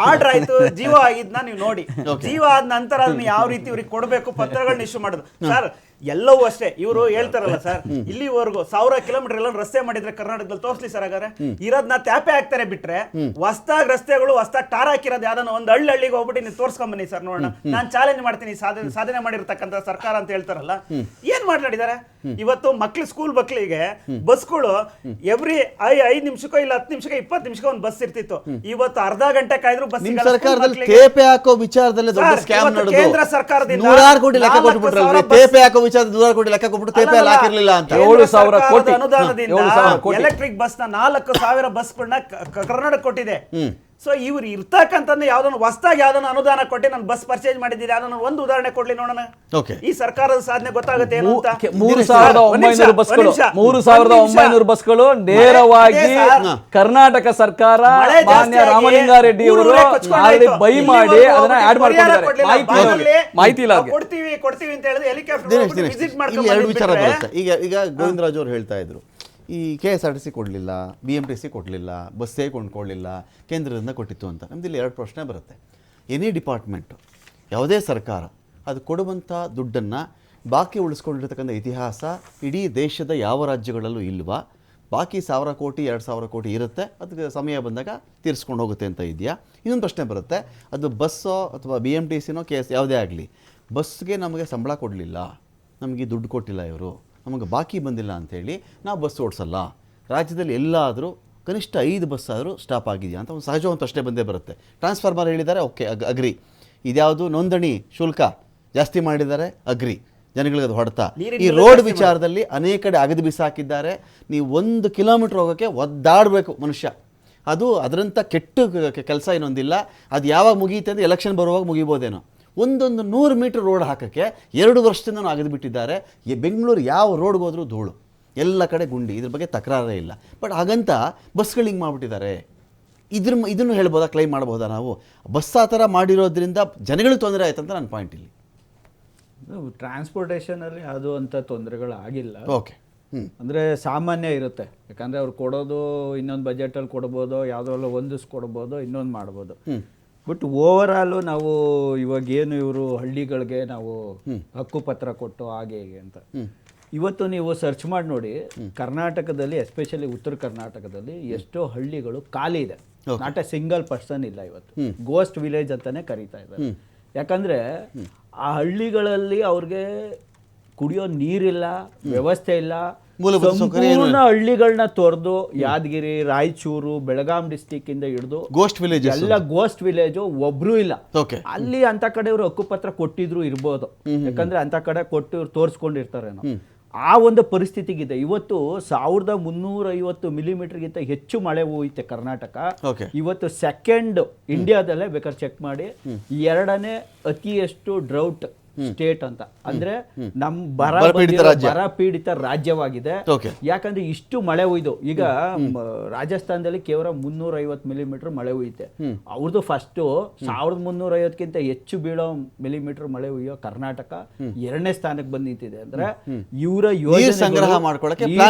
C: ಆರ್ಡರ್ ಆಯ್ತು, ಜೀವ ಆಗಿದ್ನ ನೀವು ನೋಡಿ. ಜೀವ ಆದ ನಂತರ ಅದನ್ನ ಯಾವ ರೀತಿ ಇವ್ರಿಗೆ ಕೊಡಬೇಕು ಪತ್ರಗಳನ್ನ ಇಶ್ಯೂ ಮಾಡೋದು. ಸರ್ ಎಲ್ಲವೂ ಅಷ್ಟೇ. ಇವರು ಹೇಳ್ತಾರಲ್ಲ ಸರ್, ಇಲ್ಲಿವರೆಗೂ 1000 ಕಿಲೋಮೀಟರ್ ಎಲ್ಲ ರಸ್ತೆ ಮಾಡಿದ್ರೆ ಕರ್ನಾಟಕದಲ್ಲಿ ತೋರಿಸ್ಲಿ ಸರ್. ಹಾಗಾದ್ರೆ ಇರೋದ್ನ ತ್ಯಾಪೆ ಹಾಕ್ತಾರೆ ಬಿಟ್ರೆ ಹೊಸ್ದಾಗ್ ರಸ್ತೆಗಳು ಹೊಸ್ದಾಗ್ ಟಾರ್ ಹಾಕಿರೋದು ಯಾವ್ದಾನ ಒಂದು ಹಳ್ಳಿಗೆ ಹೋಗ್ಬಿಟ್ಟು ನೀವು ತೋರ್ಸ್ಕೊಂಡ್ ಬನ್ನಿ ಸರ್ ನೋಡೋಣ. ನಾನು ಚಾಲೆಂಜ್ ಮಾಡ್ತೀನಿ, ಸಾಧನೆ ಮಾಡಿರ್ತಕ್ಕಂಥ ಸರ್ಕಾರ ಅಂತ ಹೇಳ್ತಾರಲ್ಲ, ಏನ್ ಮಾತಾಡಿದ್ದಾರೆ. ಇವತ್ತು ಸ್ಕೂಲ್ ಮಕ್ಕಳಿಗೆ ಬಸ್ಗಳು ಎವ್ರಿ 5 ನಿಮಿಷಕ್ಕೋ ಇಲ್ಲ 10 ನಿಮಿಷಕ್ಕೋ 20 ನಿಮಿಷಕ್ಕೋ ಒಂದು ಬಸ್ ಇರ್ತಿತ್ತು. ಇವತ್ತು ಅರ್ಧ ಗಂಟೆ ಕಾಯ್ದ್ರು ಬಸ್.
A: ಸರ್ಕಾರದಲ್ಲಿ ತೇಪೆ ಹಾಕೋ ವಿಚಾರದಲ್ಲಿ ದೊಡ್ಡ ಸ್ಕ್ಯಾಮ್ ನಡೆದು
C: ಕೇಂದ್ರ ಸರ್ಕಾರದಿಂದ
A: 100 ಕೋಟಿ ಲೆಕ್ಕ ಕೊಟ್ಬಿಟ್ರಲ್ರಿ. ತೇಪೆ ಹಾಕೋ ವಿಚಾರ 100 ಕೋಟಿ ಲೆಕ್ಕ ಕೊಟ್ಬಿಟ್ಟು ತೇಪೆ ಹಾಕಿರ್ಲಿಲ್ಲ ಅಂತ.
B: 7,000 ಕೋಟಿ
C: ಅನುದಾನದಿಂದ ಎಲೆಕ್ಟ್ರಿಕ್ ಬಸ್ ನ 4,000 ಬಸ್ಗಳನ್ನ ಕರ್ನಾಟಕ ಕೊಟ್ಟಿದೆ. ಸೊ ಇವ್ರು ಇರ್ತಕ್ಕಂಥದ್ದು ಯಾವ್ದನ್ನ ಹೊಸದಾಗಿ ಯಾವ್ದನ್ನ ಅನುದಾನ ಕೊಟ್ಟು ನಾನು ಬಸ್ ಪರ್ಚೇಸ್ ಮಾಡಿದ್ದೀರಿ, ಅದನ್ನ ಒಂದು ಉದಾಹರಣೆ ಕೊಡ್ಲಿ ನೋಡೋಣ. ಈ ಸರ್ಕಾರದ ಸಾಧನೆ ಗೊತ್ತಾಗುತ್ತೆ ಏನು ಅಂತ.
B: 3,900 ಬಸ್ಗಳು ನೇರವಾಗಿ ಕರ್ನಾಟಕ ಸರ್ಕಾರ ಮಾನ್ಯ ರಾಮಲಿಂಗಾರೆಡ್ಡಿ ಅವರು ಬೈ ಮಾಡಿ ಅದನ್ನ ಆಡ್ ಮಾಡ್ಕೊಂಡಿದ್ದಾರೆ. ಮಾಹಿತಿ ಇಲ್ಲ.
C: ಕೊಡ್ತೀವಿ ಅಂತ ಹೇಳಿದ್ರೆ ಹೆಲಿಕಾಪ್ಟರ್ ವಿಸಿಟ್ ಮಾಡ್ಕೊಂಡು
A: 2 ವಿಚಾರ ಬರುತ್ತೆ. ಈಗ ಗೋವಿಂದರಾಜ್ ಅವರು ಹೇಳ್ತಾ ಇದ್ರು, ಈ KSRTC ಕೊಡಲಿಲ್ಲ, BMTC ಕೊಡಲಿಲ್ಲ, ಬಸ್ಸೇ ಕೊಂಡ್ಕೊಳ್ಳಿಲ್ಲ, ಕೇಂದ್ರದಿಂದ ಕೊಟ್ಟಿತ್ತು ಅಂತ. ನಮ್ದಿಲ್ಲಿ 2 ಪ್ರಶ್ನೆ ಬರುತ್ತೆ. ಎನಿ ಡಿಪಾರ್ಟ್ಮೆಂಟು, ಯಾವುದೇ ಸರ್ಕಾರ ಅದು ಕೊಡುವಂಥ ದುಡ್ಡನ್ನು ಬಾಕಿ ಉಳಿಸ್ಕೊಂಡಿರ್ತಕ್ಕಂಥ ಇತಿಹಾಸ ಇಡೀ ದೇಶದ ಯಾವ ರಾಜ್ಯಗಳಲ್ಲೂ ಇಲ್ವಾ? ಬಾಕಿ 1,000 ಕೋಟಿ 2,000 ಕೋಟಿ ಇರುತ್ತೆ, ಅದಕ್ಕೆ ಸಮಯ ಬಂದಾಗ ತೀರಿಸ್ಕೊಂಡು ಹೋಗುತ್ತೆ ಅಂತ ಇದೆಯಾ? ಇನ್ನೊಂದು ಪ್ರಶ್ನೆ ಬರುತ್ತೆ, ಅದು ಬಸ್ಸೋ ಅಥವಾ BMTCನೋ ಯಾವುದೇ ಆಗಲಿ, ಬಸ್ಗೆ ನಮಗೆ ಸಂಬಳ ಕೊಡಲಿಲ್ಲ, ನಮಗೆ ದುಡ್ಡು ಕೊಟ್ಟಿಲ್ಲ, ಇವರು ನಮಗೆ ಬಾಕಿ ಬಂದಿಲ್ಲ ಅಂಥೇಳಿ ನಾವು ಬಸ್ ಓಡಿಸಲ್ಲ. ರಾಜ್ಯದಲ್ಲಿ ಎಲ್ಲಾದರೂ ಕನಿಷ್ಠ 5 ಬಸ್ ಆದರೂ ಸ್ಟಾಪ್ ಆಗಿದೆಯಾ ಅಂತ ಒಂದು ಸಹಜ ಒಂದು ಪ್ರಶ್ನೆ ಬಂದೇ ಬರುತ್ತೆ. ಟ್ರಾನ್ಸ್ಫಾರ್ಮರ್ ಹೇಳಿದ್ದಾರೆ, ಓಕೆ ಅಗ್ರಿ. ಇದ್ಯಾವುದು ನೋಂದಣಿ ಶುಲ್ಕ ಜಾಸ್ತಿ ಮಾಡಿದ್ದಾರೆ, ಅಗ್ರಿ. ಜನಗಳಿಗೆ ಅದು ಹೊಡೆತ. ಈ ರೋಡ್ ವಿಚಾರದಲ್ಲಿ ಅನೇಕ ಕಡೆ ಅಗದು ಬಿಸಾಕಿದ್ದಾರೆ. ನೀವು 1 ಕಿಲೋಮೀಟ್ರ್ ಹೋಗೋಕ್ಕೆ ಒದ್ದಾಡಬೇಕು ಮನುಷ್ಯ. ಅದು ಅದರಂಥ ಕೆಟ್ಟ ಕೆಲಸ ಇನ್ನೊಂದಿಲ್ಲ. ಅದು ಯಾವಾಗ ಮುಗಿಯುತ್ತೆ ಅಂದರೆ ಎಲೆಕ್ಷನ್ ಬರುವಾಗ ಮುಗಿಬೋದೇನೋ. 100 ಮೀಟರ್ ರೋಡ್ ಹಾಕೋಕ್ಕೆ 2 ವರ್ಷದಿಂದ ಅಗದು ಬಿಟ್ಟಿದ್ದಾರೆ. ಬೆಂಗಳೂರು ಯಾವ ರೋಡ್ಗೆ ಹೋದ್ರೂ ಧೂಳು, ಎಲ್ಲ ಕಡೆ ಗುಂಡಿ. ಇದ್ರ ಬಗ್ಗೆ ತಕರಾರೇ ಇಲ್ಲ. ಬಟ್ ಹಾಗಂತ ಬಸ್ಗಳು ಹಿಂಗೆ ಮಾಡಿಬಿಟ್ಟಿದ್ದಾರೆ. ಇದನ್ನು ಹೇಳ್ಬೋದಾ, ಕ್ಲೈಮ್ ಮಾಡ್ಬೋದಾ ನಾವು? ಬಸ್ ಆ ಥರ ಮಾಡಿರೋದ್ರಿಂದ ಜನಗಳಿಗೆ ತೊಂದರೆ ಆಯ್ತು ಅಂತ ನನ್ನ ಪಾಯಿಂಟ್ ಇಲ್ಲಿ.
D: ಟ್ರಾನ್ಸ್ಪೋರ್ಟೇಷನಲ್ಲಿ ಅದು ಅಂತ ತೊಂದರೆಗಳಾಗಿಲ್ಲ.
A: ಓಕೆ.
D: ಅಂದರೆ ಸಾಮಾನ್ಯ ಇರುತ್ತೆ, ಯಾಕಂದರೆ ಅವ್ರು ಕೊಡೋದು ಇನ್ನೊಂದು ಬಜೆಟಲ್ಲಿ ಕೊಡ್ಬೋದು, ಯಾವುದ್ರಲ್ಲೂ ಹೊಂದಿಸ್ಕೊಡ್ಬೋದು, ಇನ್ನೊಂದು ಮಾಡ್ಬೋದು. ಬಟ್ ಓವರಾಲು ನಾವು ಇವಾಗ ಏನು ಇವರು ಹಳ್ಳಿಗಳಿಗೆ ನಾವು ಹಕ್ಕುಪತ್ರ ಕೊಟ್ಟು ಹಾಗೆ ಹೀಗೆ ಅಂತ ಇವತ್ತು ನೀವು ಸರ್ಚ್ ಮಾಡಿ ನೋಡಿ, ಕರ್ನಾಟಕದಲ್ಲಿ ಎಸ್ಪೆಷಲಿ ಉತ್ತರ ಕರ್ನಾಟಕದಲ್ಲಿ ಎಷ್ಟೋ ಹಳ್ಳಿಗಳು ಖಾಲಿ ಇದೆ. ನಾಟ್ ಎ ಸಿಂಗಲ್ ಪರ್ಸನ್ ಇಲ್ಲ ಇವತ್ತು. ಗೋಸ್ಟ್ ವಿಲೇಜ್ ಅಂತಾನೆ ಕರೀತಾ ಇದ್ದಾರೆ. ಯಾಕಂದ್ರೆ ಆ ಹಳ್ಳಿಗಳಲ್ಲಿ ಅವ್ರಿಗೆ ಕುಡಿಯೋ ನೀರಿಲ್ಲ, ವ್ಯವಸ್ಥೆ ಇಲ್ಲ. ಸಂಪೂರ್ಣ ಹಳ್ಳಿಗಳನ್ನ ತೊರೆದು ಯಾದಗಿರಿ, ರಾಯಚೂರು, ಬೆಳಗಾಂ ಡಿಸ್ಟಿಕ್ ಇಂದ ಹಿಡಿದು
A: ಗೋಸ್ಟ್ ವಿಲೇಜ್
D: ಎಲ್ಲ ಗೋಸ್ಟ್ ವಿಲೇಜ್, ಒಬ್ರು ಇಲ್ಲ ಅಲ್ಲಿ. ಅಂತ ಕಡೆ ಇವರು ಹಕ್ಕುಪತ್ರ ಕೊಟ್ಟಿದ್ರು ಇರ್ಬೋದು, ಯಾಕಂದ್ರೆ ಅಂತ ಕಡೆ ಕೊಟ್ಟು ಇವ್ರು ತೋರಿಸ್ಕೊಂಡಿರ್ತಾರೇನೋ. ಆ ಒಂದು ಪರಿಸ್ಥಿತಿಗಿದೆ. ಇವತ್ತು 1350 ಮಿಲಿಮೀಟರ್ಗಿಂತ ಹೆಚ್ಚು ಮಳೆ ಹೋಯ್ತೆ ಕರ್ನಾಟಕ. ಇವತ್ತು ಸೆಕೆಂಡ್ ಇಂಡಿಯಾದಲ್ಲೇ ಬೇಕಾದ್ರೆ ಚೆಕ್ ಮಾಡಿ, 2ನೇ ಅತಿಯಷ್ಟು ಡ್ರೌಟ್ ಸ್ಟೇಟ್ ಅಂತ. ಅಂದ್ರೆ ನಮ್ ಬರ ಪೀಡಿತ ರಾಜ್ಯವಾಗಿದೆ. ಯಾಕಂದ್ರೆ ಇಷ್ಟು ಮಳೆ ಹುಯ್ದು. ಈಗ ರಾಜಸ್ಥಾನದಲ್ಲಿ ಕೇವಲ 350 ಮಿಲಿಮೀಟರ್ ಮಳೆ ಹುಯ್ಯುತ್ತೆ. ಅವ್ರದ್ದು ಫಸ್ಟ್ 1350ಕ್ಕಿಂತ ಹೆಚ್ಚು ಬೀಳೋ ಮಿಲಿಮೀಟರ್ ಮಳೆ ಹುಯ್ಯೋ ಕರ್ನಾಟಕ 2ನೇ ಸ್ಥಾನಕ್ಕೆ ಬಂದು ನಿಂತಿದೆ. ಅಂದ್ರೆ ಇವರ ಯೋಜನೆ
A: ಸಂಗ್ರಹ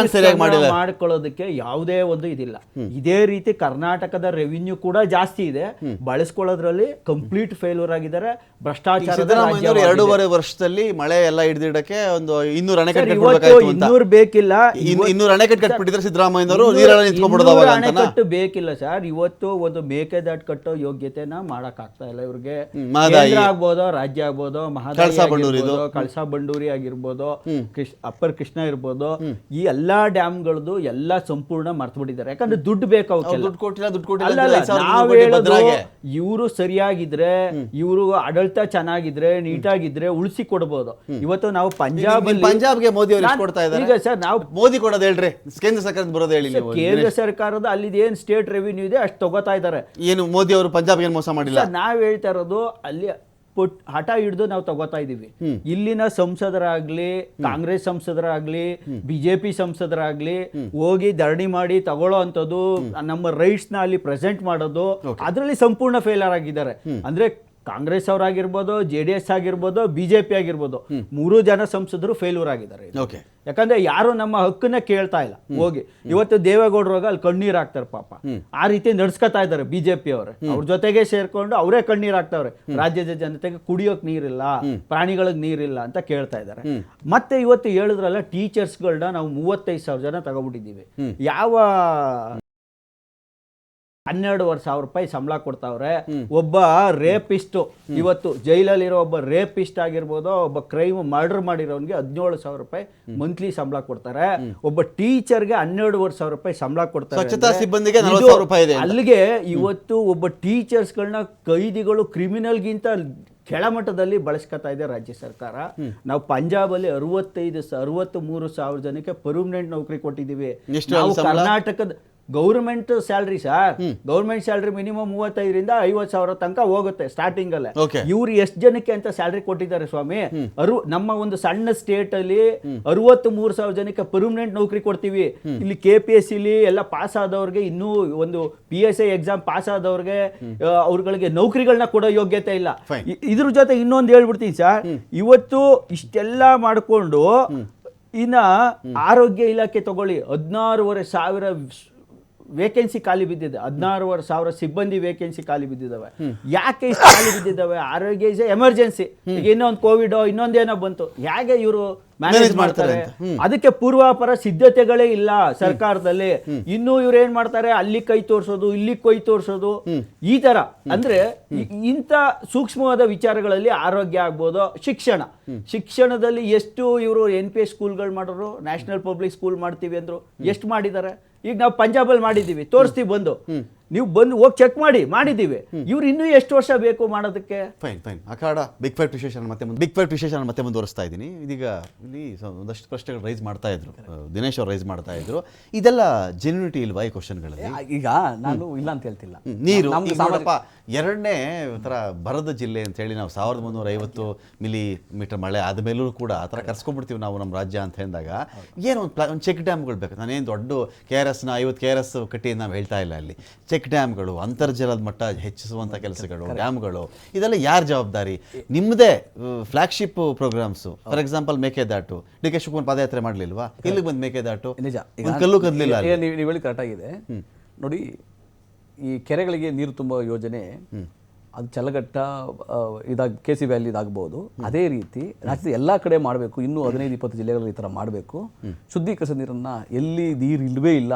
D: ಮಾಡ್ಕೊಳ್ಳೋದಕ್ಕೆ ಯಾವುದೇ ಒಂದು ಇದಿಲ್ಲ. ಇದೇ ರೀತಿ ಕರ್ನಾಟಕದ ರೆವಿನ್ಯೂ ಕೂಡ ಜಾಸ್ತಿ ಇದೆ, ಬಳಸ್ಕೊಳ್ಳೋದ್ರಲ್ಲಿ ಕಂಪ್ಲೀಟ್ ಫೇಲ್ಯೂರ್ ಆಗಿದ್ದಾರೆ. ಭ್ರಷ್ಟಾಚಾರ.
A: 2.5 ವರ್ಷದಲ್ಲಿ ಮಳೆ ಎಲ್ಲ ಹಿಡಿದಿಡಕ್ಕೆ ಒಂದು 200 ಅಣೆಕಟ್ಟು
D: ಬೇಕಿಲ್ಲ.
A: 200 ಅಣೆಕಟ್ಟು ಕಟ್ಬಿಟ್ಟಿದ್ರೆ ಸಿದ್ದರಾಮಯ್ಯನವರು ನೀರೆಲ್ಲ ನಿಂತ್ಕೊಂಡ್ಬಿಡೋದು.
D: ಅಣೆಕಟ್ಟು ಬೇಕಿಲ್ಲ ಸರ್. ಇವತ್ತು ಒಂದು ಮೇಕೆದಾಟು ಕಟ್ಟೋ ಯೋಗ್ಯತೆನ ಮಾಡಕ್ ಆಗ್ತಾ ಇಲ್ಲ ಇವ್ರಿಗೆ. ಆಗ್ಬೋದು, ರಾಜ್ಯ ಆಗ್ಬೋದು, ಕಳಸಾ ಬಂಡೂರಿ ಆಗಿರ್ಬೋದು, ಅಪ್ಪರ್ ಕೃಷ್ಣ ಇರ್ಬೋದು, ಈ ಎಲ್ಲಾ ಡ್ಯಾಮ್ಗಳದ್ದು ಎಲ್ಲ ಸಂಪೂರ್ಣ ಮರ್ತು ಬಿಟ್ಟಿದ್ದಾರೆ. ಯಾಕಂದ್ರೆ ದುಡ್ಡು ಬೇಕು ನಾವ್ ಹೇಳೋದು, ಇವರು ಸರಿಯಾಗಿದ್ರೆ, ಇವರು ಆಡಳಿತ ಚೆನ್ನಾಗಿದ್ರೆ, ನೀಟಾಗಿದ್ರೆ ಉಳಿಸಿ ಕೊಡಬಹುದು. ಇವತ್ತು ನಾವು
A: ಪಂಜಾಬ್ಗೆ ಮೋದಿ ಅವರು ಕೊಡ್ತಾ ಇದ್ದಾರೆ.
D: ಈಗ ಸರ್ ನಾವು
A: ಮೋದಿ ಕೊಡೋದು ಹೇಳ್ರಿ, ಕೇಂದ್ರ ಸರ್ಕಾರದ ಬರೋದು ಹೇಳಿ.
D: ಕೇಂದ್ರ ಸರ್ಕಾರದ ಅಲ್ಲಿ ಏನ್ ಸ್ಟೇಟ್ ರೆವಿನ್ಯೂ ಇದೆ ಅಷ್ಟು ತಗೋತಾ ಇದ್ದಾರೆ.
A: ಏನು ಮೋದಿ ಅವರು ಪಂಜಾಬ್ಗೆ ಮೋಸ ಮಾಡಿಲ್ಲ.
D: ನಾವ್ ಹೇಳ್ತಾ ಇರೋದು ಅಲ್ಲಿ ಹಠ ಹಿಡಿದು ನಾವು ತಗೋತಾ ಇದೀವಿ. ಇಲ್ಲಿನ ಸಂಸದರಾಗ್ಲಿ, ಕಾಂಗ್ರೆಸ್ ಸಂಸದರಾಗ್ಲಿ, ಬಿಜೆಪಿ ಸಂಸದರಾಗ್ಲಿ ಹೋಗಿ ಧರಣಿ ಮಾಡಿ ತಗೊಳ್ಳೋ ಅಂತದ್ದು, ನಮ್ಮ ರೈಟ್ಸ್ ನ ಅಲ್ಲಿ ಪ್ರೆಸೆಂಟ್ ಮಾಡೋದು, ಅದರಲ್ಲಿ ಸಂಪೂರ್ಣ ಫೇಲರ್ ಆಗಿದ್ದಾರೆ. ಅಂದ್ರೆ ಕಾಂಗ್ರೆಸ್ ಅವರಾಗಿರ್ಬೋದು, JDS ಆಗಿರ್ಬೋದು, ಬಿಜೆಪಿ ಆಗಿರ್ಬೋದು, 3 ಜನ ಸಂಸದರು ಫೇಲ್ಯೂರ್ ಆಗಿದ್ದಾರೆ. ಯಾಕಂದ್ರೆ ಯಾರು ನಮ್ಮ ಹಕ್ಕನ್ನ ಕೇಳ್ತಾ ಇಲ್ಲ. ಹೋಗಿ ಇವತ್ತು ದೇವೇಗೌಡರಾಗ ಅಲ್ಲಿ ಕಣ್ಣೀರ್ ಹಾಕ್ತಾರೆ ಪಾಪ. ಆ ರೀತಿ ನಡ್ಸ್ಕೊತಾ ಇದ್ದಾರೆ ಬಿಜೆಪಿ ಅವರು. ಅವ್ರ ಜೊತೆಗೆ ಸೇರ್ಕೊಂಡು ಅವರೇ ಕಣ್ಣೀರ್ ಹಾಕ್ತಾವ್ರೆ. ರಾಜ್ಯದ ಜನತೆಗೆ ಕುಡಿಯೋಕ್ ನೀರಿಲ್ಲ, ಪ್ರಾಣಿಗಳಿಗೆ ನೀರಿಲ್ಲ ಅಂತ ಕೇಳ್ತಾ ಇದ್ದಾರೆ. ಮತ್ತೆ ಇವತ್ತು ಹೇಳಿದ್ರಲ್ಲ, ಟೀಚರ್ಸ್ಗಳನ್ನ ನಾವು 35,000 ಜನ ತಗೊಬಿಟ್ಟಿದ್ದೀವಿ. ಯಾವ 12,500 ರೂಪಾಯಿ ಸಂಬಳ ಕೊಡ್ತಾವ್ರೆ. ಒಬ್ಬ ರೇಪಿಸ್ಟ್, ಇವತ್ತು ಜೈಲಲ್ಲಿರೋ ಒಬ್ಬ ರೇಪಿಸ್ಟ್ ಆಗಿರ್ಬೋದು, ಒಬ್ಬ ಕ್ರೈಮ್ ಮರ್ಡರ್ ಮಾಡಿರೋನ್ಗೆ 17,000 ರೂಪಾಯಿ ಮಂತ್ಲಿ ಸಂಬಳ ಕೊಡ್ತಾರೆ. ಒಬ್ಬ ಟೀಚರ್ಗೆ 12,500 ರೂಪಾಯಿ ಸಂಬಳ ಕೊಡ್ತಾರೆ. ಅಲ್ಲಿಗೆ ಇವತ್ತು ಒಬ್ಬ ಟೀಚರ್ಸ್ಗಳನ್ನ ಕೈದಿಗಳು, ಕ್ರಿಮಿನಲ್ಗಿಂತ ಕೆಳಮಟ್ಟದಲ್ಲಿ ಬಳಸ್ಕೊತಾ ಇದೆ ರಾಜ್ಯ ಸರ್ಕಾರ. ನಾವು ಪಂಜಾಬಲ್ಲಿ 63,000 ಜನಕ್ಕೆ ಪರ್ಮನೆಂಟ್ ನೌಕರಿ ಕೊಟ್ಟಿದ್ದೀವಿ. ನಾವು ಕರ್ನಾಟಕದ government salary sir, government salary minimum 35,000 ರಿಂದ 50,000 ತನಕ ಹೋಗುತ್ತೆ ಸ್ಟಾರ್ಟಿಂಗ್ ಅಲ್ಲೇ. ಇವ್ರು ಎಷ್ಟು ಜನಕ್ಕೆ ಅಂತ ಸ್ಯಾಲ್ರಿ ಕೊಟ್ಟಿದ್ದಾರೆ ಸ್ವಾಮಿ? ನಮ್ಮ ಒಂದು ಸಣ್ಣ ಸ್ಟೇಟ್ ಅಲ್ಲಿ 63,000 ಜನಕ್ಕೆ ಪರ್ಮನೆಂಟ್ ನೌಕರಿ ಕೊಡ್ತೀವಿ. ಇಲ್ಲಿ KPSC ಎಲ್ಲ ಪಾಸ್ ಆದವ್ರಿಗೆ, ಇನ್ನೂ ಒಂದು PSI ಎಕ್ಸಾಮ್ ಪಾಸ್ ಆದವ್ರಿಗೆ ಅವ್ರಗಳಿಗೆ ನೌಕರಿಗಳನ್ನ ಕೊಡೋ ಯೋಗ್ಯತೆ ಇಲ್ಲ. ಇದ್ರ ಜೊತೆ ಇನ್ನೊಂದು ಹೇಳ್ಬಿಡ್ತೀನಿ ಸರ್, ಇವತ್ತು ಇಷ್ಟೆಲ್ಲ ಮಾಡಿಕೊಂಡು ಇನ್ನ ಆರೋಗ್ಯ ಇಲಾಖೆ ತಗೊಳ್ಳಿ, 16,500 ವೇಕೆನ್ಸಿ ಖಾಲಿ ಬಿದ್ದಿದೆ. 16,500 ಸಿಬ್ಬಂದಿ ವೇಕೆನ್ಸಿ ಖಾಲಿ ಬಿದ್ದಿದ್ದಾವೆ. ಯಾಕೆ ಇಷ್ಟು ಖಾಲಿ ಬಿದ್ದಿದ್ದಾವೆ? ಆರೋಗ್ಯ ಇಸ್ ಎಮರ್ಜೆನ್ಸಿ. ಈಗ ಇನ್ನೊಂದು ಕೋವಿಡ್, ಇನ್ನೊಂದೇನೋ ಬಂತು, ಹೇಗೆ ಇವರು ಮ್ಯಾನೇಜ್ ಮಾಡ್ತಾರೆ? ಅದಕ್ಕೆ ಪೂರ್ವಾಪರ ಸಿದ್ಧತೆಗಳೇ ಇಲ್ಲ ಸರ್ಕಾರದಲ್ಲಿ. ಇನ್ನು ಇವ್ರು ಏನ್ ಮಾಡ್ತಾರೆ, ಅಲ್ಲಿ ಕೈ ತೋರ್ಸೋದು, ಇಲ್ಲಿ ಕೈ ತೋರ್ಸೋದು, ಈ ತರ. ಅಂದ್ರೆ ಇಂಥ ಸೂಕ್ಷ್ಮವಾದ ವಿಚಾರಗಳಲ್ಲಿ ಆರೋಗ್ಯ ಆಗ್ಬೋದು, ಶಿಕ್ಷಣದಲ್ಲಿ ಎಷ್ಟು ಇವರು NPS ಸ್ಕೂಲ್ಗಳು ಮಾಡೋರು, ನ್ಯಾಷನಲ್ ಪಬ್ಲಿಕ್ ಸ್ಕೂಲ್ ಮಾಡ್ತೀವಿ ಅಂದ್ರು, ಎಷ್ಟು ಮಾಡಿದ್ದಾರೆ? ಈಗ ನಾವು ಪಂಜಾಬಲ್ಲಿ ಮಾಡಿದ್ದೀವಿ, ತೋರಿಸ್ತೀವಿ ಬಂದು, ನೀವು ಬಂದು ಹೋಗಿ ಚೆಕ್ ಮಾಡಿದ್ದೀವಿ. ಇವ್ರು ಇನ್ನೂ ಎಷ್ಟು ವರ್ಷ ಬೇಕು ಮಾಡೋದಕ್ಕೆ?
A: ಫೈನ್. ಅಖಾಡ ಬಿಗ್ ಫೈಟ್ ವಿಶೇಷ ಮತ್ತೆ ಮುಂದುವರಿಸ್ತಾ ಇದ್ದೀನಿ. ಇದೀಗ ಇಲ್ಲಿ ಒಂದಷ್ಟು ಪ್ರಶ್ನೆಗಳು ರೈಸ್ ಮಾಡ್ತಾ ಇದ್ರು, ದಿನೇಶ್ ಅವ್ರು ರೈಸ್ ಮಾಡ್ತಾ ಇದ್ರು. ಇದೆಲ್ಲ ಜೆನ್ಯೂನಿಟಿ ಇಲ್ವಾ ಈ ಕ್ವಶನ್ಗಳಲ್ಲಿ?
B: ಈಗ ನಾನು ಇಲ್ಲ ಅಂತ ಹೇಳ್ತಿಲ್ಲ.
A: ನೀರು ನೋಡಪ್ಪ, 2ನೇ ತರ ಬರದ ಜಿಲ್ಲೆ ಅಂತ ಹೇಳಿ ನಾವು 1350 ಮಿಲಿಮೀಟರ್ ಮಳೆ ಆದಮೇಲೂ ಕೂಡ ಆ ಥರ ಕರ್ಸ್ಕೊಂಡ್ಬಿಡ್ತೀವಿ ನಾವು ನಮ್ಮ ರಾಜ್ಯ ಅಂತ ಹೇಳಿದಾಗ, ಏನೋ ಒಂದು ಚೆಕ್ ಡ್ಯಾಮ್ಗಳು ಬೇಕು. ನಾನೇನು ದೊಡ್ಡ KRS 50 KRS ಕಟ್ಟಿ ನಾವು ಹೇಳ್ತಾ ಇಲ್ಲ. ಅಲ್ಲಿ ಚೆಕ್ ಡ್ಯಾಮ್ಗಳು, ಅಂತರ್ಜಲದ ಮಟ್ಟ ಹೆಚ್ಚಿಸುವಂಥ ಕೆಲಸಗಳು, ಡ್ಯಾಮ್ಗಳು, ಇದೆಲ್ಲ ಯಾರ ಜವಾಬ್ದಾರಿ? ನಿಮ್ಮದೇ flagship programmes, for example Mekedatu, D K Shivakumar ಪಾದಯಾತ್ರೆ ಮಾಡಲಿಲ್ವಾ? ಇಲ್ಲಿಗೆ ಬಂದು ಮೇಕೆದಾಟು
B: ನಿಜ,
A: ಒಂದ್ ಕಲ್ಲು ಕದಲಿಲ್ಲ.
B: ನೀವು ಹೇಳಿ ಕರೆಕ್ಟ್ ಆಗಿದೆ ನೋಡಿ. ಈ ಕೆರೆಗಳಿಗೆ ನೀರು ತುಂಬುವ ಯೋಜನೆ ಅದು ಚಲಘಟ್ಟ KC ವ್ಯಾಲಿ ಇದಾಗಬಹುದು. ಅದೇ ರೀತಿ ರಾಜ್ಯದ ಎಲ್ಲ ಕಡೆ ಮಾಡಬೇಕು. ಇನ್ನೂ 15-20 ಜಿಲ್ಲೆಗಳಲ್ಲಿ ಈ ಥರ ಮಾಡಬೇಕು. ಶುದ್ಧೀಕರಿಸಿದ ನೀರನ್ನು ಎಲ್ಲಿ ನೀರು ಇಲ್ಲವೇ ಇಲ್ಲ,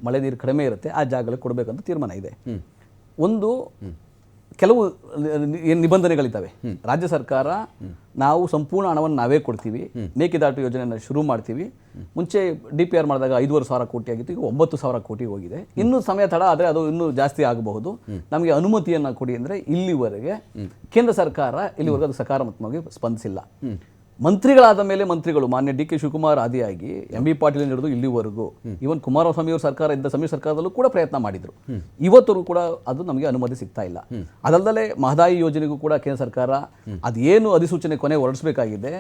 B: ಮಳೆ ನೀರು ಕಡಿಮೆ ಇರುತ್ತೆ, ಆ ಜಾಗಗಳಿಗೆ ಕೊಡಬೇಕಂತ ತೀರ್ಮಾನ ಇದೆ. ಒಂದು ಕೆಲವು ನಿಬಂಧನೆಗಳಿದ್ದಾವೆ. ರಾಜ್ಯ ಸರ್ಕಾರ ನಾವು ಸಂಪೂರ್ಣ ಹಣವನ್ನು ನಾವೇ ಕೊಡ್ತೀವಿ, ಮೇಕೆದಾಟು ಯೋಜನೆಯನ್ನು ಶುರು ಮಾಡ್ತೀವಿ. ಮುಂಚೆ DPR ಮಾಡಿದಾಗ 5,500 ಕೋಟಿ ಆಗಿತ್ತು, ಈಗ 9,000 ಕೋಟಿ ಹೋಗಿದೆ. ಇನ್ನೂ ಸಮಯ ತಡ ಆದರೆ ಅದು ಇನ್ನೂ ಜಾಸ್ತಿ ಆಗಬಹುದು. ನಮಗೆ ಅನುಮತಿಯನ್ನು ಕೊಡಿ ಅಂದರೆ ಇಲ್ಲಿವರೆಗೆ ಕೇಂದ್ರ ಸರ್ಕಾರ ಇಲ್ಲಿವರೆಗೆ ಅದು ಸಕಾರಾತ್ಮಕವಾಗಿ ಸ್ಪಂದಿಸಿಲ್ಲ. ಮಂತ್ರಿಗಳಾದ ಮೇಲೆ ಮಂತ್ರಿಗಳು ಮಾನ್ಯ ಡಿ ಕೆ ಶಿವಕುಮಾರ್ ಆದಿಯಾಗಿ MB ಪಾಟೀಲ್ ಹಿಡಿದು ಇಲ್ಲಿವರೆಗೂ ಇವನ್ ಕುಮಾರಸ್ವಾಮಿ ಅವರ ಸರ್ಕಾರ ಇದ್ದ ಸಮ್ಮಿಶ್ರ ಸರ್ಕಾರದಲ್ಲೂ ಕೂಡ ಪ್ರಯತ್ನ ಮಾಡಿದ್ರು. ಇವತ್ತರೂ ಕೂಡ ಅದು ನಮಗೆ ಅನುಮತಿ ಸಿಗ್ತಾ ಇಲ್ಲ. ಅದಲ್ಲದೆ ಮಹದಾಯಿ ಯೋಜನೆಗೂ ಕೂಡ ಕೇಂದ್ರ ಸರ್ಕಾರ ಅದೇನು ಅಧಿಸೂಚನೆ ಕೊನೆ ಹೊರಡಿಸಬೇಕಾಗಿದೆ,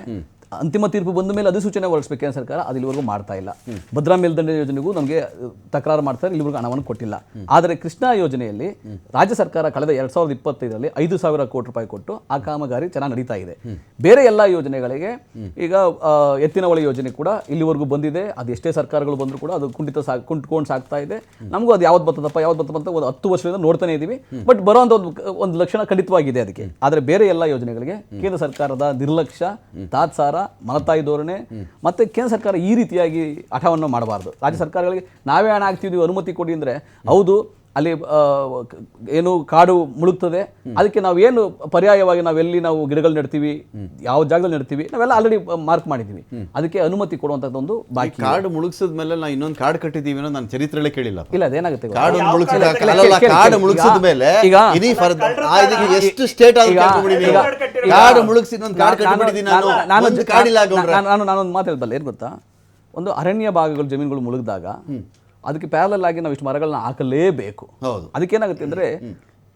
B: ಅಂತಿಮ ತೀರ್ಪು ಬಂದ ಮೇಲೆ ಅಧಿಸೂಚನೆ ಹೊರಡಿಸಬೇಕು ಕೇಂದ್ರ ಸರ್ಕಾರ, ಅದು ಇಲ್ಲಿವರೆಗೂ ಮಾಡ್ತಾ ಇಲ್ಲ. ಭದ್ರಾ ಮೇಲ್ದಂಡೆ ಯೋಜನೆಗೂ ನಮಗೆ ತಕರಾರು ಮಾಡ್ತಾರೆ, ಇಲ್ಲಿವರೆಗೂ ಹಣವನ್ನು ಕೊಟ್ಟಿಲ್ಲ. ಆದರೆ ಕೃಷ್ಣಾ ಯೋಜನೆಯಲ್ಲಿ ರಾಜ್ಯ ಸರ್ಕಾರ ಕಳೆದ 2025ರಲ್ಲಿ 5,000 ಕೋಟಿ ರೂಪಾಯಿ ಕೊಟ್ಟು ಆ ಕಾಮಗಾರಿ ಚೆನ್ನಾಗಿ ನಡೀತಾ ಇದೆ. ಬೇರೆ ಎಲ್ಲ ಯೋಜನೆಗಳಿಗೆ ಈಗ ಎತ್ತಿನ ಹೊಳೆ ಯೋಜನೆ ಕೂಡ ಇಲ್ಲಿವರೆಗೂ ಬಂದಿದೆ. ಅದು ಎಷ್ಟೇ ಸರ್ಕಾರಗಳು ಬಂದರೂ ಕೂಡ ಅದು ಕುಂಟ್ಕೊಂಡು ಸಾಗ್ತಾ ಇದೆ. ನಮಗೂ ಅದು ಯಾವ್ದು ಬರ್ತದಪ್ಪ ಅಂತ ಒಂದು 10 ವರ್ಷದಿಂದ ನೋಡ್ತಾನೆ ಇದ್ದೀವಿ. ಬಟ್ ಬರೋಂಥ ಒಂದು ಲಕ್ಷಣ ಖಂಡಿತವಾಗಿದೆ ಅದಕ್ಕೆ. ಆದರೆ ಬೇರೆ ಎಲ್ಲ ಯೋಜನೆಗಳಿಗೆ ಕೇಂದ್ರ ಸರ್ಕಾರದ ನಿರ್ಲಕ್ಷ್ಯ, ತಾತ್ಸಾರ, ಮಲತಾಯಿ ಧೋರಣೆ, ಮತ್ತೆ ಕೇಂದ್ರ ಸರ್ಕಾರ ಈ ರೀತಿಯಾಗಿ ಹಠವನ್ನು ಮಾಡಬಾರ್ದು. ರಾಜ್ಯ ಸರ್ಕಾರಗಳಿಗೆ ನಾವೇ ಹಣ ಹಾಕ್ತಿದ್ವಿ ಅನುಮತಿ ಕೊಡಿ ಅಂದರೆ, ಹೌದು ಅಲ್ಲಿ ಏನು ಕಾಡು ಮುಳುಗ್ತದೆ, ಅದಕ್ಕೆ ನಾವು ಏನು ಪರ್ಯಾಯವಾಗಿ ನಾವೆಲ್ಲಿ ನಾವು ಗಿಡಗಳು ನೆಡ್ತೀವಿ, ಯಾವ ಜಾಗದಲ್ಲಿ ನೆಡ್ತೀವಿ, ನಾವೆಲ್ಲ ಆಲ್ರೆಡಿ ಮಾರ್ಕ್ ಮಾಡಿದ್ದೀವಿ. ಅದಕ್ಕೆ ಅನುಮತಿ ಕೊಡುವಂಥದ್ದೊಂದು ಬಾಕಿ.
A: ಕಾಡು ಮುಳುಗಿಸಿದ ಮೇಲೆ ನಾವು ಇನ್ನೊಂದು ಕಾಡು ಕಟ್ಟಿದ್ದೀವಿ ಅನ್ನೋ ನಾನು ಚರಿತ್ರೆಲ್ಲೇ ಕೇಳಿಲ್ಲ.
B: ಇಲ್ಲ, ಅದೇನಾಗುತ್ತೆ
A: ಕಾಡು ಮುಳುಗಿಸಿದ ಮೇಲೆ ಎಷ್ಟು ಸ್ಟೇಟ್ ಕಾಡು ಮುಳುಗಿಸಿ ಇನ್ನೊಂದು ಕಾಡು ಕಟ್ಟಿಬಿಟ್ಟಿದ್ದೀನಿ ನಾನು, ಒಂದು ಕಾಡಿಲ್ಲ.
B: ನಾನೊಂದು ಮಾತು ಹೇಳ್ಬಲ್ಲ, ಏನು ಗೊತ್ತಾ, ಒಂದು ಅರಣ್ಯ ಭಾಗಗಳು ಜಮೀನುಗಳು ಮುಳುಗಿದಾಗ ಅದಕ್ಕೆ ಪ್ಯಾರಲಲ್ ಆಗಿ ನಾವು ಇಷ್ಟು ಮರಗಳನ್ನ ಹಾಕಲೇಬೇಕು. ಅದಕ್ಕೇನಾಗುತ್ತೆ ಅಂದರೆ,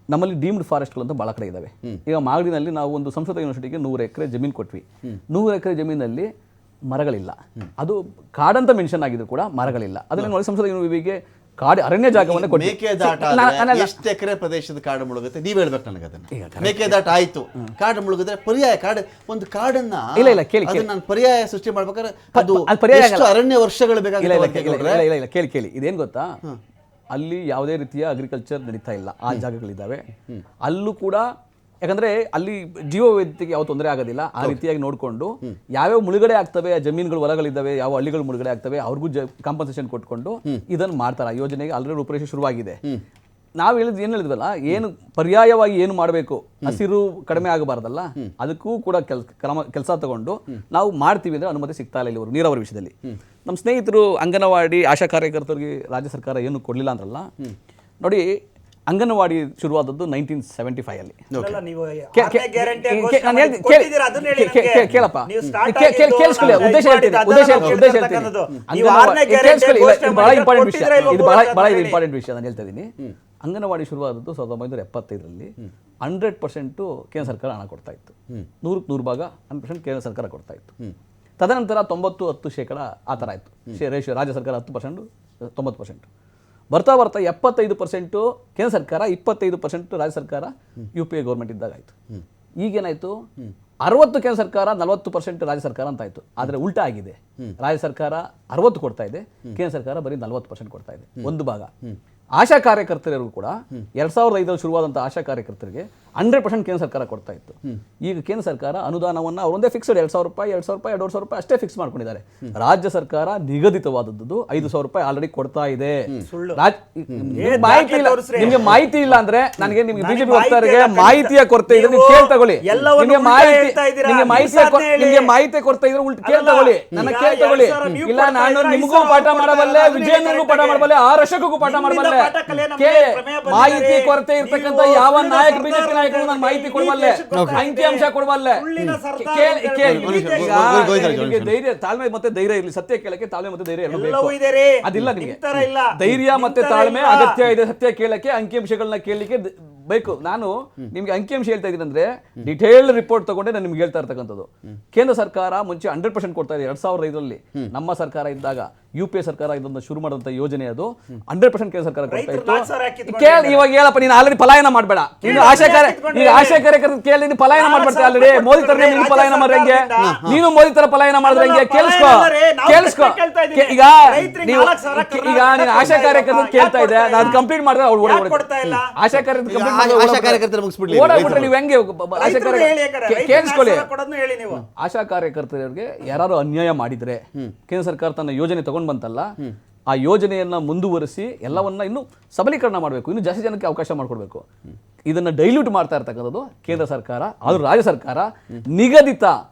B: ನಮ್ಮಲ್ಲಿ ಡೀಮ್ಡ್ ಫಾರೆಸ್ಟ್ಗಳು ಅಂತ ಭಾಳ ಕಡೆ ಇದ್ದಾವೆ. ಈಗ ಮಾಗಡಿನಲ್ಲಿ ನಾವು ಒಂದು ಸಂಸ್ಕೃತ ಯೂನಿವರ್ಸಿಟಿಗೆ 100 ಎಕರೆ ಜಮೀನು ಕೊಟ್ವಿ. 100 ಎಕರೆ ಜಮೀನಲ್ಲಿ ಮರಗಳಿಲ್ಲ. ಅದು ಕಾಡಂತ ಮೆನ್ಷನ್ ಆಗಿದ್ರು ಕೂಡ ಮರಗಳಿಲ್ಲ. ಅದನ್ನ ನೋಡಿ ಸಂಸ್ಕೃತ ಯೂನಿವರ್ಸಿಟಿಗೆ ಕಾಡು ಅರಣ್ಯ ಜಾಗವನ್ನು ಕೊಟ್ಟು
A: ಎಷ್ಟು ಎಕರೆ ಪ್ರದೇಶದ ಕಾಡು ಮುಳುಗುತ್ತೆ ನೀವ್ ಹೇಳ್ಬೇಕು ನನಗೆ. ಅದನ್ನ ಮೇಕೆದಾಟ ಆಯ್ತು, ಕಾಡು ಮುಳುಗಿದ್ರೆ ಪರ್ಯಾಯ ಕಾಡು, ಒಂದು ಕಾಡನ್ನ
B: ಇಲ್ಲ ಕೇಳಿ,
A: ನಾನು ಪರ್ಯಾಯ ಸೃಷ್ಟಿ ಮಾಡ್ಬೇಕಾದ್ರೆ ಅದು
B: ಪರ್ಯಾಯ
A: ಅರಣ್ಯ ವರ್ಷಗಳು ಬೇಕಾಗಿಲ್ಲ.
B: ಕೇಳಿ ಇದೇನ್ ಗೊತ್ತಾ, ಅಲ್ಲಿ ಯಾವುದೇ ರೀತಿಯ ಅಗ್ರಿಕಲ್ಚರ್ ನಡೀತಾ ಇಲ್ಲ. ಆ ಜಾಗಗಳಿದ್ದಾವೆ ಅಲ್ಲೂ ಕೂಡ. ಯಾಕಂದ್ರೆ ಅಲ್ಲಿ ಜೀವ ವೈವಿಧ್ಯತೆಗೆ ಯಾವ ತೊಂದರೆ ಆಗೋದಿಲ್ಲ. ಆ ರೀತಿಯಾಗಿ ನೋಡಿಕೊಂಡು ಯಾವ್ಯಾವ ಮುಳುಗಡೆ ಆಗ್ತವೆ, ಜಮೀನುಗಳು ಹೊಲಗಳಿದ್ದಾವೆ, ಯಾವ ಹಳ್ಳಿಗಳು ಮುಳುಗಡೆ ಆಗ್ತವೆ, ಅವ್ರಿಗೂ ಕಾಂಪನ್ಸೇಷನ್ ಕೊಟ್ಕೊಂಡು ಇದನ್ನು ಮಾಡ್ತಾರೆ. ಆ ಯೋಜನೆಗೆ ಆಲ್ರೆಡಿ ರೂಪರೇಷೆ ಶುರುವಾಗಿದೆ. ನಾವು ಏನು ಹೇಳಿದ್ವಲ್ಲ, ಏನು ಪರ್ಯಾಯವಾಗಿ ಏನು ಮಾಡಬೇಕು, ಹಸಿರು ಕಡಿಮೆ ಆಗಬಾರ್ದಲ್ಲ, ಅದಕ್ಕೂ ಕೂಡ ಕೆಲಸ ತಗೊಂಡು ನಾವು ಮಾಡ್ತೀವಿ ಅಂದರೆ ಅನುಮತಿ ಸಿಗ್ತಾ ಇಲ್ಲ ಇಲ್ಲಿವರು ನೀರಾವರಿ ವಿಷಯದಲ್ಲಿ. ನಮ್ಮ ಸ್ನೇಹಿತರು ಅಂಗನವಾಡಿ ಆಶಾ ಕಾರ್ಯಕರ್ತರಿಗೆ ರಾಜ್ಯ ಸರ್ಕಾರ ಏನು ಕೊಡಲಿಲ್ಲ ಅಂದ್ರಲ್ಲ, ನೋಡಿ ಅಂಗನವಾಡಿ ಶುರುವಾದದ್ದು 1975 ಅಲ್ಲಿ. ಕೇಳಪ್ಪ, ಕೇಳಿಸ್ಕೊಳ್ಳಿ, ಉದ್ದೇಶ ಹೇಳ್ತೀನಿ. ಬಹಳ ಇಂಪಾರ್ಟೆಂಟ್ ವಿಷಯ ನಾನು ಹೇಳ್ತಾ ಇದ್ದೀನಿ. ಅಂಗನವಾಡಿ ಶುರುವಾದದ್ದು 1975ರಲ್ಲಿ 100% ಕೇಂದ್ರ ಸರ್ಕಾರ ಹಣ ಕೊಡ್ತಾ ಇತ್ತು. 100% 100% ಕೇಂದ್ರ ಸರ್ಕಾರ ಕೊಡ್ತಾ ಇತ್ತು. ತದನಂತರ 90-10% ಆ ಥರ ಆಯಿತು ರೇಷಿಯೋ. ರಾಜ್ಯ ಸರ್ಕಾರ 10%, 90%. ಬರ್ತಾ 75% ಕೇಂದ್ರ ಸರ್ಕಾರ, 25% ರಾಜ್ಯ ಸರ್ಕಾರ, UPA ಗೌರ್ಮೆಂಟ್ ಇದ್ದಾಗ ಆಯಿತು. ಈಗೇನಾಯಿತು, 60 ಕೇಂದ್ರ ಸರ್ಕಾರ, 40% ರಾಜ್ಯ ಸರ್ಕಾರ ಅಂತ ಆಯಿತು. ಆದರೆ ಉಲ್ಟಾ ಆಗಿದೆ. ರಾಜ್ಯ ಸರ್ಕಾರ 60 ಕೊಡ್ತಾ ಇದೆ, ಕೇಂದ್ರ ಸರ್ಕಾರ ಬರೀ 40% ಕೊಡ್ತಾ ಇದೆ. ಒಂದು ಭಾಗ. ಆಶಾ ಕಾರ್ಯಕರ್ತರಿಗೂ ಕೂಡ 2005ರಲ್ಲಿ ಶುರುವಾದಂಥ ಆಶಾ ಕಾರ್ಯಕರ್ತರಿಗೆ 100% ಕೇಂದ್ರ ಸರ್ಕಾರ ಕೊಡ್ತಾ ಇತ್ತು. ಈಗ ಕೇಂದ್ರ ಸರ್ಕಾರ ಅನುದಾನವನ್ನು ಅವರೊಂದೇ ಫಿಕ್ಸ್ಡ್ 2,000 ರೂಪಾಯಿ, 2,000 ರೂಪಾಯಿ ಅಷ್ಟೇ ಫಿಕ್ಸ್ ಮಾಡ್ಕೊಂಡಿದ್ದಾರೆ. ರಾಜ್ಯ ಸರ್ಕಾರ ನಿಗದಿತವಾದದ್ದು 5,000 ರೂಪಾಯಿ ಆಲ್ರೆಡಿ ಕೊಡ್ತಾ ಇದೆ. ನಿಮ್ಗೆ ಮಾಹಿತಿ ಇಲ್ಲ ಅಂದ್ರೆ, ನನಗೆ ನಿಮ್ಗೆ ಬಿಜೆಪಿ ವಕ್ತಾರರಿಗೆ ಮಾಹಿತಿಯ ಕೊರತೆ ಇದೆ, ನೀವು ಕೇಳಿ ತಗೊಳ್ಳಿ. ನಿಮ್ಗೆ ಮಾಹಿತಿ ಕೊಡ್ತಾ ಇದ್ರೆ ಉಲ್ಟ ಕೇಳಿ ತಗೊಳ್ಳಿ, ನನ್ನ ಕೇಳಿ ತಗೊಳ್ಳಿ. ಇಲ್ಲ, ನಾನು ನಿಮಗೂ ಪಾಠ ಮಾಡಬಲ್ಲೆ, ವಿಜಯೇಂದ್ರಗೂ ಪಾಠ ಮಾಡಬಲ್ಲೆ, ಆರ್ ಅಶೋಕಗೂ ಪಾಠ ಮಾಡಬಲ್ಲೆ. ಮಾಹಿತಿ ಕೊರತೆ ಇರ್ತಕ್ಕಂಥ ಯಾವ ನಾಯಕ, ಬಿಜೆಪಿ ನಾಯಕರು ನಾನು ಮಾಹಿತಿ ಕೊಡಬಲ್ಲೆ, ಅಂಕಿಅಂಶ ಕೊಡಬಲ್ಲೆ. ಧೈರ್ಯ, ತಾಳ್ಮೆ ಮತ್ತೆ ಧೈರ್ಯ ಇರಲಿ. ಸತ್ಯ ಕೇಳಕ್ಕೆ ತಾಳ್ಮೆ ಮತ್ತೆ ಧೈರ್ಯ ಇರಬೇಕು. ಅದಿಲ್ಲ ನಿಮಗೆ. ಧೈರ್ಯ ಮತ್ತೆ ತಾಳ್ಮೆ ಅಗತ್ಯ ಇದೆ. ಸತ್ಯ ಕೇಳಕ್ಕೆ, ಅಂಕಿಅಂಶಗಳನ್ನ ಕೇಳಲಿಕ್ಕೆ ಬೇಕು. ನಾನು ನಿಮ್ಗೆ ಅಂಕಿಅಂಶ ಹೇಳ್ತಾ ಇದ್ದೀನಿ ಅಂದ್ರೆ ಡಿಟೇಲ್ಡ್ ರಿಪೋರ್ಟ್ ತಗೊಂಡೆ ನಾನು ನಿಮ್ಗೆ ಹೇಳ್ತಾ ಇರ್ತಕ್ಕಂಥದ್ದು. ಕೇಂದ್ರ ಸರ್ಕಾರ ಮುಂಚೆ 100% ಕೊಡ್ತಾ ಇದೆ 2005ರಲ್ಲಿ ನಮ್ಮ ಸರ್ಕಾರ ಇದ್ದಾಗ UPA ಸರ್ಕಾರ ಇದೊಂದು ಶುರು ಮಾಡಿದಂತ ಯೋಜನೆ ಅದು 100% ಕೇಂದ್ರ ಸರ್ಕಾರ ಕೊಡ್ತಾ ಇತ್ತು. ಕೇಳಿ ಇವಾಗ ಹೇಳಪ್ಪ, ನೀನು ಆಲ್ರೆಡಿ ಪಲಾಯನ ಮಾಡಬೇಡ. ನೀನು ಆಶಾ ಕಾರ್ಯಕರ್ತರ ಕೇಳಿ ನೀನು ಪಲಾಯನ ಮಾಡ್ಬಿಡ್ತೀಯ ಆಲ್ರೆಡಿ. ಮೋದಿ ತರ ನೀನು ಪಲಾಯನ ಮಾಡ್ರಂಗೆ, ನೀನು ಮೋದಿ ತರ ಪಲಾಯನ ಮಾಡಿದ್ರಂಗೆ. ಕೇಳಿಸ್ಕೊ ಈಗ ನೀವು ಈಗ ನೀನು ಆಶಾ ಕಾರ್ಯಕರ್ತರು ಕೇಳ್ತಾ ಇದೆ, ನಾನು ಕಂಪ್ಲೀಟ್ ಮಾಡಿದ್ರೆ ಅವ್ರು ಆಶಾ ಕಾರ್ಯಕರ್ತರು ಓಡಾಡ್ಬಿಟ್ರೆ ನೀವು ಹೆಂಗೆ ಆಶಾ ಕಾರ್ಯಕರ್ತರು ಕೇಳಿಸ್ಕೊಳ್ಳಿ. ಆಶಾ ಕಾರ್ಯಕರ್ತರಿಗೆ ಯಾರು ಅನ್ಯಾಯ ಮಾಡಿದ್ರೆ ಕೇಂದ್ರ ಸರ್ಕಾರ ತನ್ನ ಯೋಜನೆ ತಗೊಂಡು ಬಂತಲ್ಲ, ಆ ಯೋಜನೆಯನ್ನ ಮುಂದುವರಿಸಿ ಎಲ್ಲವನ್ನ ಇನ್ನು ಸಬಲೀಕರಣ ಮಾಡಬೇಕು, ಇನ್ನು ಜಾಸ್ತಿ ಜನಕ್ಕೆ ಅವಕಾಶ ಮಾಡಿಕೊಡ್ಬೇಕು. ಇದನ್ನ ಡೈಲ್ಯೂಟ್ ಮಾಡ್ತಾ ಇರ್ತಕ್ಕಂಥದ್ದು ಕೇಂದ್ರ ಸರ್ಕಾರ. ಆದ್ರೂ ರಾಜ್ಯ ಸರ್ಕಾರ ನಿಗದಿತ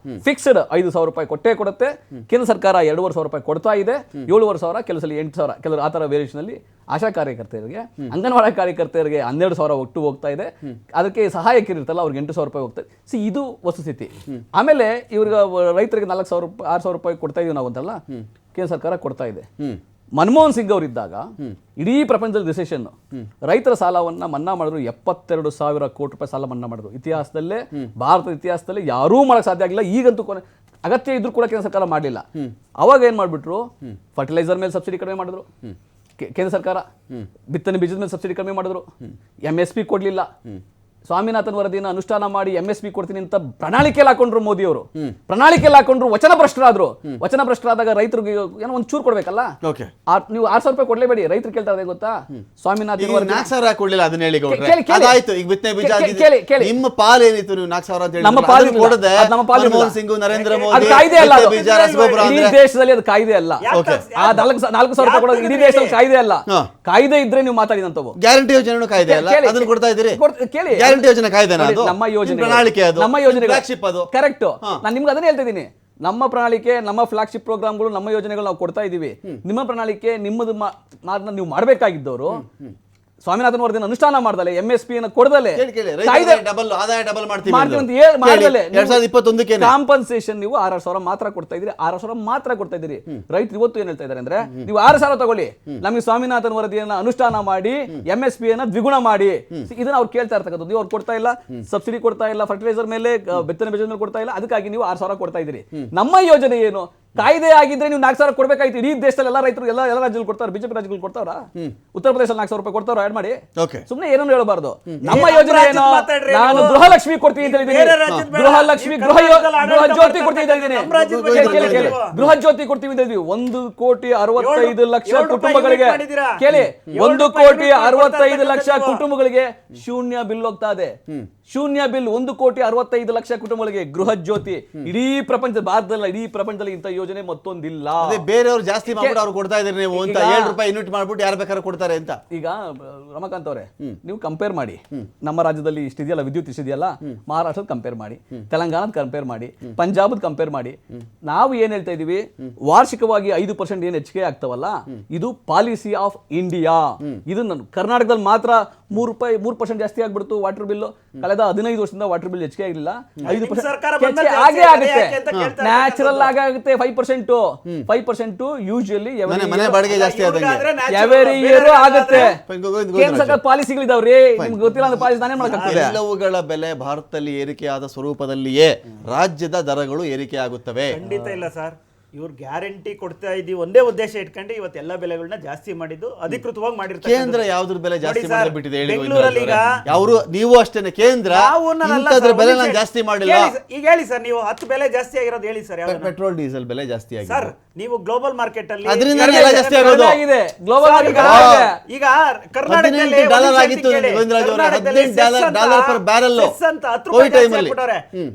B: ಫಿಕ್ಸ್ಡ್ 5,000 ರೂಪಾಯಿ ಕೊಟ್ಟೇ ಕೊಡುತ್ತೆ. ಕೇಂದ್ರ ಸರ್ಕಾರ 2,500 ರೂಪಾಯಿ ಕೊಡ್ತಾ ಇದೆ, 7,500, ಕೆಲಸಲ್ಲಿ 8,000, ಕೆಲವರು ಆ ಥರ ವೇರಿಯೇಷನ್ ಅಲ್ಲಿ ಆಶಾ ಕಾರ್ಯಕರ್ತರಿಗೆ, ಅಂಗನವಾಡಿ ಕಾರ್ಯಕರ್ತರಿಗೆ 12,000 ಒಟ್ಟು ಹೋಗ್ತಾ ಇದೆ. ಅದಕ್ಕೆ ಸಹಾಯಕರು ಇರ್ತಲ್ಲ ಅವ್ರಿಗೆ 8,000 ರೂಪಾಯಿ ಹೋಗ್ತಾ ಇದೆ. ಇದು ವಸ್ತುಸ್ಥಿತಿ. ಆಮೇಲೆ ಇವ್ರಿಗೆ ರೈತರಿಗೆ 4,000 ರೂಪಾಯಿ 6,000 ರೂಪಾಯಿ ಕೊಡ್ತಾ ಇದೀವಿ ನಾವು ಅಂತಲ್ಲ, ಕೇಂದ್ರ ಸರ್ಕಾರ ಕೊಡ್ತಾ ಇದೆ. ಮನಮೋಹನ್ ಸಿಂಗ್ ಅವರಿದ್ದಾಗ ಇಡೀ ಪ್ರಪಂಚದಲ್ಲಿ ರಿಸೆಷನ್, ರೈತರ ಸಾಲವನ್ನ ಮನ್ನಾ ಮಾಡಿದ್ರು. 72,000 ಕೋಟಿ ರೂಪಾಯಿ ಸಾಲ ಮನ್ನಾ ಮಾಡಿದ್ರು. ಇತಿಹಾಸದಲ್ಲೇ, ಭಾರತದ ಇತಿಹಾಸದಲ್ಲೇ ಯಾರೂ ಮಾಡಕ್ ಸಾಧ್ಯ ಆಗಿಲ್ಲ. ಈಗಂತೂ ಅಗತ್ಯ ಇದ್ರೂ ಕೂಡ ಕೇಂದ್ರ ಸರ್ಕಾರ ಮಾಡಲಿಲ್ಲ. ಅವಾಗ ಏನ್ ಮಾಡ್ಬಿಟ್ರು, ಫರ್ಟಿಲೈಸರ್ ಮೇಲೆ ಸಬ್ಸಿಡಿ ಕಡಿಮೆ ಮಾಡಿದ್ರು ಕೇಂದ್ರ ಸರ್ಕಾರ, ಬಿತ್ತನೆ ಬೀಜದ ಮೇಲೆ ಸಬ್ಸಿಡಿ ಕಡಿಮೆ ಮಾಡಿದ್ರು, MSP ಕೊಡ್ಲಿಲ್ಲ. ಸ್ವಾಮಿನಾಥನ್ ವರದಿಯನ್ನು ಅನುಷ್ಠಾನ ಮಾಡಿ MSP ಕೊಡ್ತೀನಿ ಅಂತ ಪ್ರಣಾಳಿಕೆಯಲ್ಲಿ ಹಾಕೊಂಡ್ರು ಮೋದಿ ಅವರು. ಪ್ರಣಾಳಿಕೆಯಲ್ಲಿ ಹಾಕೊಂಡ್ರು, ವಚನ ಭ್ರಷ್ಟರಾದ್ರು. ವಚನ ಭ್ರಷ್ಟರಾದಾಗ ರೈತರಿಗೆ ಏನೋ ಒಂದು ಚೂರು ಕೊಡ್ಬೇಕಲ್ಲ. ನೀವು 6,000 ರೂಪಾಯಿ ಕೊಡ್ಲೇಬೇಡಿ. ರೈತರು ಕೇಳ್ತಾ ಇದ್ದಾರೆ ಗೊತ್ತಾ, ಸ್ವಾಮಿನಾಥನ್ ವರದಿ
A: 4,000 ಕೊಡ್ಲಿಲ್ಲ, ಅದನ್ನ ಹೇಳಿ ಈಗ ಬಿತ್ತನೆ ಬೀಜ ನಿಮ್ಮ ಪಾಲು ಏನಿತ್ತು, ನೀವು 4,000 ಅಂತ ಹೇಳಿ
B: ನಮ್ಮ ಪಾಲು
A: ಮನಮೋಹನ್ ಸಿಂಗ್, ನರೇಂದ್ರ ಮೋದಿ,
B: ಕಾಯ್ದೆ ಅಲ್ಲ,
A: ಬೀಜ ರಸಗೊಬ್ಬರ
B: ಇಡೀ ದೇಶದಲ್ಲಿ ಅದು ಕಾಯ್ದೆ ಅಲ್ಲ. ಆ 4,000 ರೂಪಾಯಿ ಕೊಡೋದು ಇಡೀ ದೇಶದಲ್ಲಿ ಕಾಯ್ದೆ ಅಲ್ಲ. ಕಾಯ್ದೆ ಇದ್ರೆ ನೀವು ಮಾತಾಡಿದಂತವು.
A: ಗ್ಯಾರಂಟಿ ಯೋಜನೆ ಕಾಯ್ದೆ ಅಲ್ಲ, ಅದನ್ನ ಕೊಡ್ತಾ ಇದ್ದೀರಿ.
B: ಕೇಳಿ,
A: ಯೋಜನೆ ಕಾಯ್ದೆನಾ ಅದು?
B: ನಮ್ಮ ಯೋಜನೆ,
A: ಪ್ರಣಾಳಿಕೆ ಅದು,
B: ನಮ್ಮ ಯೋಜನೆ
A: ಫ್ಲಾಗ್ಶಿಪ್ ಅದು.
B: ಕರೆಕ್ಟ್. ನಾನು ನಿಮ್ಗೆ ಅದನ್ನ ಹೇಳ್ತಾ ಇದ್ದೀನಿ. ನಮ್ಮ ಪ್ರಣಾಳಿಕೆ, ನಮ್ಮ ಫ್ಲಾಗ್ಶಿಪ್ ಪ್ರೋಗ್ರಾಮ್ಗಳು, ನಮ್ಮ ಯೋಜನೆಗಳು ನಾವು ಕೊಡ್ತಾ ಇದೀವಿ. ನಿಮ್ಮ ಪ್ರಣಾಳಿಕೆ ನಿಮ್ಮದು ನೀವು ಮಾಡಬೇಕಾಗಿದ್ದವರು ಸ್ವಾಮಿನಾಥನ್ ವರದಿಯನ್ನು ಅನುಷ್ಠಾನ ಮಾಡ್ದಲೆ, MSP ಯನ್ನು ಕೊಡದಲೆ, ಕಾಂಪನ್ಸೇಷನ್ ನೀವು 6,000 ಮಾತ್ರ ಕೊಡ್ತಾ ಇದೀರಿ. 6,000 ಮಾತ್ರ ಕೊಡ್ತಾ ಇದೀರಿ. ರೈತರು ಇವತ್ತು ಏನ್ ಹೇಳ್ತಾ ಇದಾರೆ ಅಂದ್ರೆ, ನೀವು 6,000 ತಗೊಳ್ಳಿ, ನಮಗೆ ಸ್ವಾಮಿನಾಥನ್ ವರದಿಯನ್ನ ಅನುಷ್ಠಾನ ಮಾಡಿ MSP ಯನ್ನು ದ್ವಿಗುಣ ಮಾಡಿ. ಇದನ್ನ ಅವ್ರು ಕೇಳ್ತಾ ಇರ್ತಕ್ಕಂಥದ್ದು. ಅವ್ರು ಕೊಡ್ತಾ ಇಲ್ಲ, ಸಬ್ಸಿಡಿ ಕೊಡ್ತಾ ಇಲ್ಲ, ಫರ್ಟಿಲೈಸರ್ ಮೇಲೆ, ಬಿತ್ತನೆ ಬೀಜದ ಮೇಲೆ ಕೊಡ್ತಾ ಇಲ್ಲ. ಅದಕ್ಕಾಗಿ ನೀವು 6,000 ಕೊಡ್ತಾ ಇದೀರಿ. ನಮ್ಮ ಯೋಜನೆ ಏನು? ಕಾಯ್ದೆ ಆಗಿದ್ರೆ ನೀವು 4,000 ಕೊಡ್ಬೇಕಾಯ್ತು. ಇಡೀ ದೇಶದಲ್ಲಿ ಎಲ್ಲ ರೈತರು ಎಲ್ಲ ರಾಜ್ಯಗಳು ಕೊಡ್ತಾರೆ. ಬಿಜೆಪಿ ರಾಜ್ಯಗಳು ಕೊಡ್ತಾರ? ಉತ್ತರ ಪ್ರದೇಶದಲ್ಲಿ 4,000 ರೂಪಾಯಿ ಕೊಡ್ತಾರ? ಆಡ್ ಮಾಡಿ. ಸುಮ್ಮನೆ ಏನನ್ನು ಹೇಳಬಾರ್ದು. ನಮ್ಮ ಯೋಜನೆ ಏನು? ನಾನು ಗೃಹಲಕ್ಷ್ಮಿ ಕೊಡ್ತೀನಿ ಅಂತ ಹೇಳಿದ್ದೀನಿ. ಗೃಹಲಕ್ಷ್ಮಿ, ಗೃಹ ಜ್ಯೋತಿ ಕೊಡ್ತೀನಿ ಅಂತ ಹೇಳಿದ್ದೀನಿ. ಗೃಹ ಜ್ಯೋತಿ ಕೊಡ್ತೀವಿ ಅಂತ ಹೇಳಿದ್ವಿ. 1,65,00,000 ಕುಟುಂಬಗಳಿಗೆ. ಕೇಳಿ, 1,65,00,000 ಕುಟುಂಬಗಳಿಗೆ ಶೂನ್ಯ ಬಿಲ್ ಹೋಗ್ತಾ ಇದೆ. ಶೂನ್ಯ ಬಿಲ್ 1,65,00,000 ಕುಟುಂಬಗಳಿಗೆ ಗೃಹ ಜ್ಯೋತಿ. ಇಡೀ ಪ್ರಪಂಚ, ಭಾರತದಲ್ಲಿ ಇಡೀ ಪ್ರಪಂಚದಲ್ಲಿ ಇಂಥ ಯೋಜನೆ ಮತ್ತೊಂದಿಲ್ಲ.
A: ಬೇರೆಯವರು ಜಾಸ್ತಿ ಮಾಡ್ಬಿಟ್ಟು ಅವ್ರು ಕೊಡ್ತಾ ಇದ್ದಾರೆ, ನೀವು ಅಂತ 7 ರೂಪಾಯಿ ಯೂನಿಟ್ ಮಾಡ್ಬಿಟ್ಟು ಯಾರು ಬೇಕಾದ್ರೂ ಕೊಡ್ತಾರೆ ಅಂತ.
B: ಈಗ ರಮಾಕಾಂತ್ ಅವರೇ, ನೀವು ಕಂಪೇರ್ ಮಾಡಿ. ನಮ್ಮ ರಾಜ್ಯದಲ್ಲಿ ಇಷ್ಟಿದೆಯಲ್ಲ, ವಿದ್ಯುತ್ ಇಷ್ಟಿದೆಯಲ್ಲ, ಮಹಾರಾಷ್ಟ್ರದ ಕಂಪೇರ್ ಮಾಡಿ, ತೆಲಂಗಾಣದ ಕಂಪೇರ್ ಮಾಡಿ, ಪಂಜಾಬ್ ಕಂಪೇರ್ ಮಾಡಿ. ನಾವು ಏನ್ ಹೇಳ್ತಾ ಇದೀವಿ, ವಾರ್ಷಿಕವಾಗಿ 5% ಏನ್ ಹೆಚ್ಚಿಗೆ ಆಗ್ತಾವಲ್ಲ, ಇದು ಪಾಲಿಸಿ ಆಫ್ ಇಂಡಿಯಾ. ಇದು ಕರ್ನಾಟಕದಲ್ಲಿ ಮಾತ್ರ 3% ಜಾಸ್ತಿ ಆಗ್ಬಿಡ್ತು ವಾಟರ್ ಬಿಲ್. ಕಳೆದ 15 ವರ್ಷದಿಂದ ವಾಟರ್ ಬಿಲ್ ಹೆಚ್ಚಿಗೆ ಆಗಿಲ್ಲ. 5% ಆಗೇ ಆಗುತ್ತೆ, ನ್ಯಾಚುರಲ್ ಆಗುತ್ತೆ. 5% ಯೂಶುವಲಿ
A: ಮನೆ ಬಾಡಿಗೆ ಜಾಸ್ತಿ
B: ಎವರಿ ಇಯರ್ ಆಗುತ್ತೆ. ಕೇಂದ್ರ ಸರ್ಕಾರ ಪಾಲಿಸಿಗಳಿದಾವ್ರಿ, ನಿಮ್ಗೆ ಗೊತ್ತಿಲ್ಲ ಅಂದ್ರೆ ಪಾಲಿಸಿ ನಾನೇ ಮಾಡಕ್ಕಾಗ್ತದೆ.
A: ಎಲ್ಲವುಗಳ ಬೆಲೆ ಭಾರತದಲ್ಲಿ ಏರಿಕೆಯಾದ ಸ್ವರೂಪದಲ್ಲಿಯೇ ರಾಜ್ಯದ ದರಗಳು ಏರಿಕೆ ಆಗುತ್ತವೆ.
C: ಖಂಡಿತ ಇಲ್ಲ ಸರ್. ಇವ್ರು ಗ್ಯಾರಂಟಿ ಕೊಡ್ತಾ ಇದೀವಿ ಒಂದೇ ಉದ್ದೇಶ ಇಟ್ಕೊಂಡು ಇವತ್ತು ಎಲ್ಲ ಬೆಲೆಗಳನ್ನ ಜಾಸ್ತಿ ಮಾಡಿದ್ದು ಅಧಿಕೃತವಾಗಿ ಮಾಡಿರ್ತಾರೆ.
A: ಕೇಂದ್ರ ಯಾವ್ದ್ರ ಬೆಲೆ ಜಾಸ್ತಿ ಮಾಡಿಬಿಟ್ಟಿದೆ ಹೇಳಿ. ಅವರು ನೀವು ಅಷ್ಟೇನೆ, ಕೇಂದ್ರ ಬೆಲೆ ಜಾಸ್ತಿ ಮಾಡಿಲ್ಲ.
C: ಈಗ ಹೇಳಿ ಸರ್, ನೀವು 10 ಬೆಲೆ ಜಾಸ್ತಿ ಆಗಿರೋದು ಹೇಳಿ ಸರ್.
A: ಪೆಟ್ರೋಲ್ ಡೀಸೆಲ್ ಬೆಲೆ ಜಾಸ್ತಿ ಆಗಿದೆ
C: ಸರ್. ನೀವು ಗ್ಲೋಬಲ್ ಮಾರ್ಕೆಟ್ ಅಲ್ಲಿ
A: ಜಾಸ್ತಿ ಆಗೋದು.
C: ಈಗ ಕರ್ನಾಟಕದಲ್ಲಿ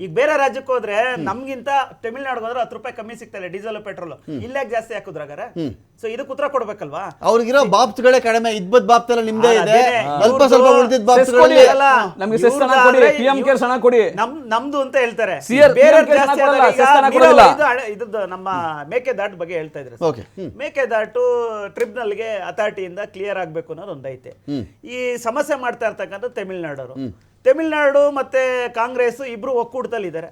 C: ಈಗ ಬೇರೆ ರಾಜ್ಯಕ್ಕೆ ಹೋದ್ರೆ ನಮ್ಗಿಂತ ತಮಿಳ್ನಾಡು ಹೋದ್ರೆ 10 ರೂಪಾಯಿ ಕಮ್ಮಿ ಸಿಗ್ತಾ ಇಲ್ಲ ಡೀಸೆಲ್ ಪೆಟ್ರೋಲ್. ಇಲ್ಲೇ ಜಾಸ್ತಿ ಹಾಕುದ್ರಾಗಾರೆ. ಸೊ ಇದಕ್ಕೆ ಉತ್ತರ ಕೊಡ್ಬೇಕಲ್ಲ.
A: ಅವ್ರಿಗಿರೋ ಬಾಪ್ಸ್ಗಳೇ ಕಡಿಮೆ, ಇದ್ಬದ್ ಬಾಪ್ತೆಲ್ಲ ನಿಮ್ದೇ ಇದೆ. ಸ್ವಲ್ಪ ಸ್ವಲ್ಪ ಉಳಿದಿದ್ದ ಬಾಪ್ಸ್ಗಳಲ್ಲಿ
C: ನಮ್ದು ಅಂತ ಹೇಳ್ತಾರೆ. ಇದು ನಮ್ಮ ಮೇಕೆದಾಟು ಬಗ್ಗೆ ಹೇಳ್ತಾ ಇದ್ರೆ, ಮೇಕೆದಾಟು ಟ್ರಿಬ್ಯುನಲ್ಗೆ ಅಥಾರಿಟಿಯಿಂದ ಕ್ಲಿಯರ್ ಆಗ್ಬೇಕು ಅನ್ನೋದು ಒಂದೈತೆ. ಈ ಸಮಸ್ಯೆ ಮಾಡ್ತಾ ಇರ್ತಕ್ಕಂಥ ತಮಿಳ್ನಾಡವರು ತಮಿಳ್ನಾಡು ಮತ್ತೆ ಕಾಂಗ್ರೆಸ್ ಇಬ್ರು ಒಕ್ಕೂಟದಲ್ಲಿದ್ದಾರೆ.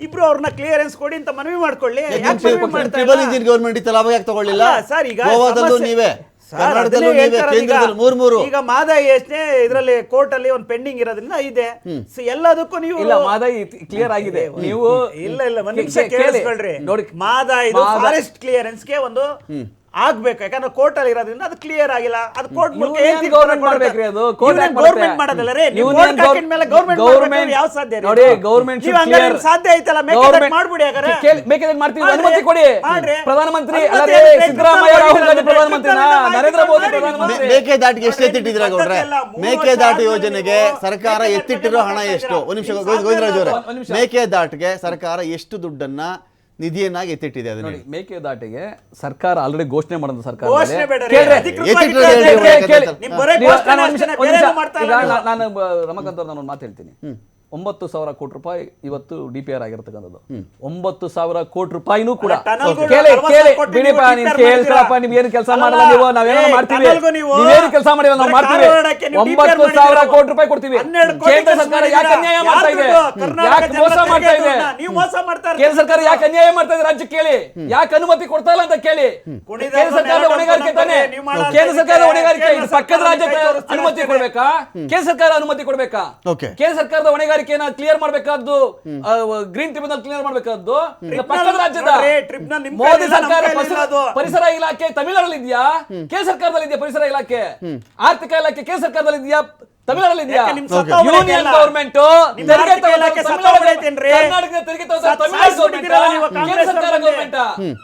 C: ಇಬ್ರು ಅವ್ರನ್ನ ಕ್ಲಿಯರೆನ್ಸ್ ಕೊಡಿ ಅಂತ ಮನವಿ ಮಾಡ್ಕೊಳ್ಳಿ.
A: ಟ್ರಿಬಲ್ ಇಂಜಿನ್ ಗೌರ್ಮೆಂಟ್ ಇತ್ತಲ್ಲ, ಅವಾಗ ಯಾಕೆ ತಗೊಳ್ಳಿಲ್ಲ?
C: ಸರ್ ಈಗ
A: ಗೋವಾದಲ್ಲೂ ನೀವೇ, ಕರ್ನಾಟಕದಲ್ಲೂ ನೀವೇ, ಕೇಂದ್ರದಲ್ಲಿ ಮೂರು.
C: ಈಗ ಮಾದಾಯಿ ಯೋಚನೆ ಇದರಲ್ಲಿ ಕೋರ್ಟ್ ಅಲ್ಲಿ ಒಂದು ಪೆಂಡಿಂಗ್ ಇರೋದ್ರಿಂದ ಇದೆ. ಎಲ್ಲದಕ್ಕೂ ನೀವು
B: ಇಲ್ಲ, ಮಾದಾಯಿ ಕ್ಲಿಯರ್ ಆಗಿದೆ. ನೀವು
C: ಇಲ್ಲ ಕೇಳಿಸ್ಕೊಳ್ರಿ ನೋಡಿ, ಮಾದಾಯಿ ಫಾರೆಸ್ಟ್ ಕ್ಲಿಯರೆನ್ಸ್ ಗೆ ಒಂದು ಆಗ್ಬೇಕು, ಯಾಕಂದ್ರೆ ಕೋರ್ಟ್ ಅಲ್ಲಿ ಇರೋದ್ರಿಂದ ಅದು ಕ್ಲಿಯರ್ ಆಗಿಲ್ಲ. ಅದು ಕೋರ್ಟ್ ಗೌರ್ಮೆಂಟ್ ಮಾಡೋದಲ್ಲ ರೀ, ಗೌರ್ಮೆಂಟ್ ಯಾವ ಸಾಧ್ಯ
B: ನೋಡಿ, ಗೌರ್ಮೆಂಟ್
C: ಸಾಧ್ಯ ಐತಲ್ಲ, ಮಾಡ್ಬಿಡಿ.
B: ಮಾಡ್ತೀವಿ, ಅನುಮತಿ ಕೊಡಿ. ಪ್ರಧಾನಮಂತ್ರಿ ಸಿದ್ದರಾಮಯ್ಯ, ರಾಹುಲ್ ಗಾಂಧಿ ಪ್ರಧಾನಮಂತ್ರಿ, ನರೇಂದ್ರ ಮೋದಿ ಪ್ರಧಾನಮಂತ್ರಿ.
A: ಮೇಕೆದಾಟಿಗೆ ಎಷ್ಟು ಎತ್ತಿಟ್ಟಿದ್ರ ಗೌಡ್ರೆ? ಮೇಕೆದಾಟು ಯೋಜನೆಗೆ ಸರ್ಕಾರ ಎತ್ತಿಟ್ಟಿರೋ ಹಣ ಎಷ್ಟು? ಒಂದ್ ನಿಮಿಷ ಗೋವಿಂದರಾಜ್ ಅವರೇ, ಮೇಕೆದಾಟಿಗೆ ಸರ್ಕಾರ ಎಷ್ಟು ದುಡ್ಡನ್ನ ನಿಧಿಯನ್ನಾಗಿ ಎತ್ತಿಟ್ಟಿದೆ? ಅದನ್ನ
B: ನೋಡಿ, ಮೇಕೆದಾಟಿಗೆ ಸರ್ಕಾರ ಆಲ್ರೆಡಿ ಘೋಷಣೆ ಮಾಡಿದ ಸರ್ಕಾರ. ನಾನು ರಮಾಕಾಂತ್ ಅವ್ರು ನಾನು ಮಾತು ಹೇಳ್ತೀನಿ. 9,000 ಕೋಟಿ ರೂಪಾಯಿ ಇವತ್ತು DPR ಆಗಿರ್ತಕ್ಕಂಥದ್ದು. 9,000 ಕೋಟಿ ರೂಪಾಯಿನೂ ಕೂಡ ಕೇಳ್ಕೊಳಪ್ಪ, ನೀವ್ ಏನು ಕೆಲಸ ಮಾಡಲ್ಲ, ನೀವು ನಾವೇನೋ ಮಾಡ್ತೀವಿ, ನೀವೇನು ಕೆಲಸ ಮಾಡಿಲ್ಲ, ನಾವು ಮಾಡ್ತೀವಿ. 9,000 ಕೋಟಿ ರೂಪಾಯಿ ಕೊಡ್ತೀವಿ. ಕೇಂದ್ರ ಸರ್ಕಾರ ಯಾಕೆ ಅನ್ಯಾಯ ಮಾಡ್ತಾ ಇದೆ? ಯಾಕೆ ಮೋಸ ಮಾಡ್ತಾ ಇದೆ? ಕೇಂದ್ರ ಸರ್ಕಾರ ಯಾಕೆ ಅನ್ಯಾಯ ಮಾಡ್ತಾ ಇದೆ ರಾಜ್ಯಕ್ಕೆ ಕೇಳಿ. ಯಾಕೆ ಅನುಮತಿ ಕೊಡ್ತಾ ಇಲ್ಲ ಅಂತ ಕೇಳಿ. ಕೇಂದ್ರ ಸರ್ಕಾರದ ಹೊಣೆಗಾರಿಕೆ ತಾನೆ. ಕೇಂದ್ರ ಸರ್ಕಾರದ ಹೊಣೆಗಾರಿಕೆ ಇದು. ಪಕ್ಕದ ರಾಜ್ಯಕ್ಕೆ ಅನುಮತಿ ಕೊಡ್ಬೇಕಾ? ಕೇಂದ್ರ ಸರ್ಕಾರ ಅನುಮತಿ ಕೊಡ್ಬೇಕಾ? ಕೇಂದ್ರ ಸರ್ಕಾರದ ಹೊಣೆಗಾರಿಕೆ ಕ್ಲಿಯರ್ ಮಾಡಬೇಕಾದ್ದು, ಗ್ರೀನ್ ಟ್ರಿಬ್ಯುನಲ್ ಕ್ಲಿಯರ್ ಮಾಡಬೇಕಾದ್ದು ಪಕ್ಕದ ರಾಜ್ಯದ ಮೋದಿ ಸರ್ಕಾರ. ಪರಿಸರ ಇಲಾಖೆ ತಮಿಳುನಾಡಲ್ಲಿ ಇದೆಯಾ? ಕೇಂದ್ರ ಸರ್ಕಾರದಲ್ಲಿ ಇದೆಯಾ? ಪರಿಸರ ಇಲಾಖೆ, ಆರ್ಥಿಕ ಇಲಾಖೆ ಕೇಂದ್ರ ಸರ್ಕಾರದಲ್ಲಿ ಇದೆಯಾ? ತಮಿಳುನಾಡಲ್ಲಿ ಇದೆಯಾ? ಯೂನಿಯನ್ ಗವರ್ಮೆಂಟ್ ಕರ್ನಾಟಕದ ತೆರಿಗೆ ಕೇಂದ್ರ ಸರ್ಕಾರ ಗವರ್ಮೆಂಟ್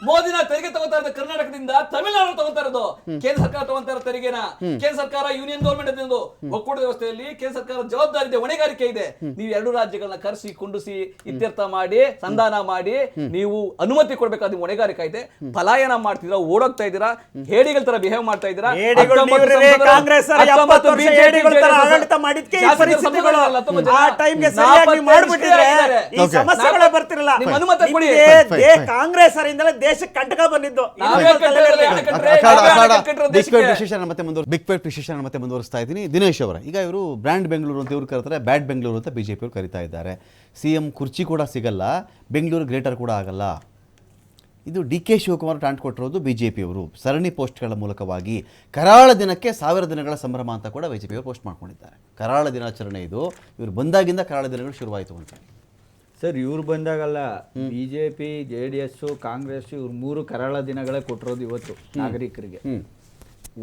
B: ಮೋದಿನ ತೆರಿಗೆ ತಗೋತಾ ಇರೋದು ಕರ್ನಾಟಕದಿಂದ, ತಮಿಳುನಾಡು ತಗೋತಾ ಇರೋದು. ಕೇಂದ್ರ ಸರ್ಕಾರ ತಗೋತಾ ಇರೋ ತೆರಿಗೆನ ಕೇಂದ್ರ ಸರ್ಕಾರ ಯೂನಿಯನ್ ಗವರ್ಮೆಂಟ್ ಒಕ್ಕೂಟ ವ್ಯವಸ್ಥೆಯಲ್ಲಿ ಕೇಂದ್ರ ಸರ್ಕಾರ ಜವಾಬ್ದಾರಿ ಇದೆ, ಹೊಣೆಗಾರಿಕೆ ಇದೆ. ನೀವು ಎರಡು ರಾಜ್ಯಗಳನ್ನ ಕರೆಸಿ ಕುಂಡಿಸಿ ಇತ್ಯರ್ಥ ಮಾಡಿ ಸಂಧಾನ ಮಾಡಿ ನೀವು ಅನುಮತಿ ಕೊಡ್ಬೇಕಾದ ನಿಮ್ಮ ಹೊಣೆಗಾರಿಕೆ ಇದೆ. ಪಲಾಯನ ಮಾಡ್ತಿದ್ದೀರಾ, ಓಡೋಗ್ತಾ ಇದ್ದೀರಾ, ಹೇಡಿಗಳ ತರ ಬಿಹೇವ್ ಮಾಡ್ತಾ ಇದ್ದೀರಾ.
C: ಆಡಳಿತ ಮಾಡಿದ್ಕೆ ಈ ಪರಿಸ್ಥಿತಿಗಳು ಆ ಟೈಮ್ಗೆ ಸರಿಯಾಗಿ ಮಾಡ್ಬಿಟ್ಟಿದ್ರೆ ಈ ಸಮಸ್ಯೆಗಳೇ ಬರ್ತಿರಲ್ಲ. ಕಾಂಗ್ರೆಸ್ ಅವರಿಂದಲೇ ದೇಶಕ್ಕೆ ಕಂಟಕ ಬಂದಿದ್ದು.
A: ಬಿಗ್ ಫೈಟ್ ಡಿಸಿಷನ್ ಮತ್ತೆ ಮುಂದುವರಿಸ್ತಾ ಇದ್ದೀನಿ. ದಿನೇಶ್ ಅವರ, ಈಗ ಇವರು ಬ್ರ್ಯಾಂಡ್ ಬೆಂಗಳೂರು ಅಂತ ಇವ್ರು ಕರೀತಾರೆ, ಬ್ಯಾಡ್ ಬೆಂಗಳೂರು ಅಂತ ಬಿಜೆಪಿ ಅವರು ಕರೀತಾ ಇದ್ದಾರೆ. CM ಕುರ್ಚಿ ಕೂಡ ಸಿಗಲ್ಲ, ಬೆಂಗಳೂರು ಗ್ರೇಟರ್ ಕೂಡ ಆಗಲ್ಲ. ಇದು DK ಶಿವಕುಮಾರ್ ಟಾಂಟ್ ಕೊಟ್ಟಿರೋದು ಬಿಜೆಪಿಯವರು ಸರಣಿ ಪೋಸ್ಟ್ಗಳ ಮೂಲಕವಾಗಿ. ಕರಾಳ ದಿನಕ್ಕೆ 1000 ದಿನಗಳ ಸಂಭ್ರಮ ಅಂತ ಕೂಡ ಬಿಜೆಪಿಯವರು ಪೋಸ್ಟ್ ಮಾಡ್ಕೊಂಡಿದ್ದಾರೆ. ಕರಾಳ ದಿನಾಚರಣೆ ಇದು, ಇವರು ಬಂದಾಗಿಂದ ಕರಾಳ ದಿನಗಳು ಶುರುವಾಯಿತು ಅಂತ.
D: ಸರ್, ಇವ್ರು ಬಂದಾಗಲ್ಲ, BJP, JDS, ಕಾಂಗ್ರೆಸ್ ಇವ್ರು 3 ಕರಾಳ ದಿನಗಳೇ ಕೊಟ್ಟಿರೋದು ಇವತ್ತು ನಾಗರಿಕರಿಗೆ.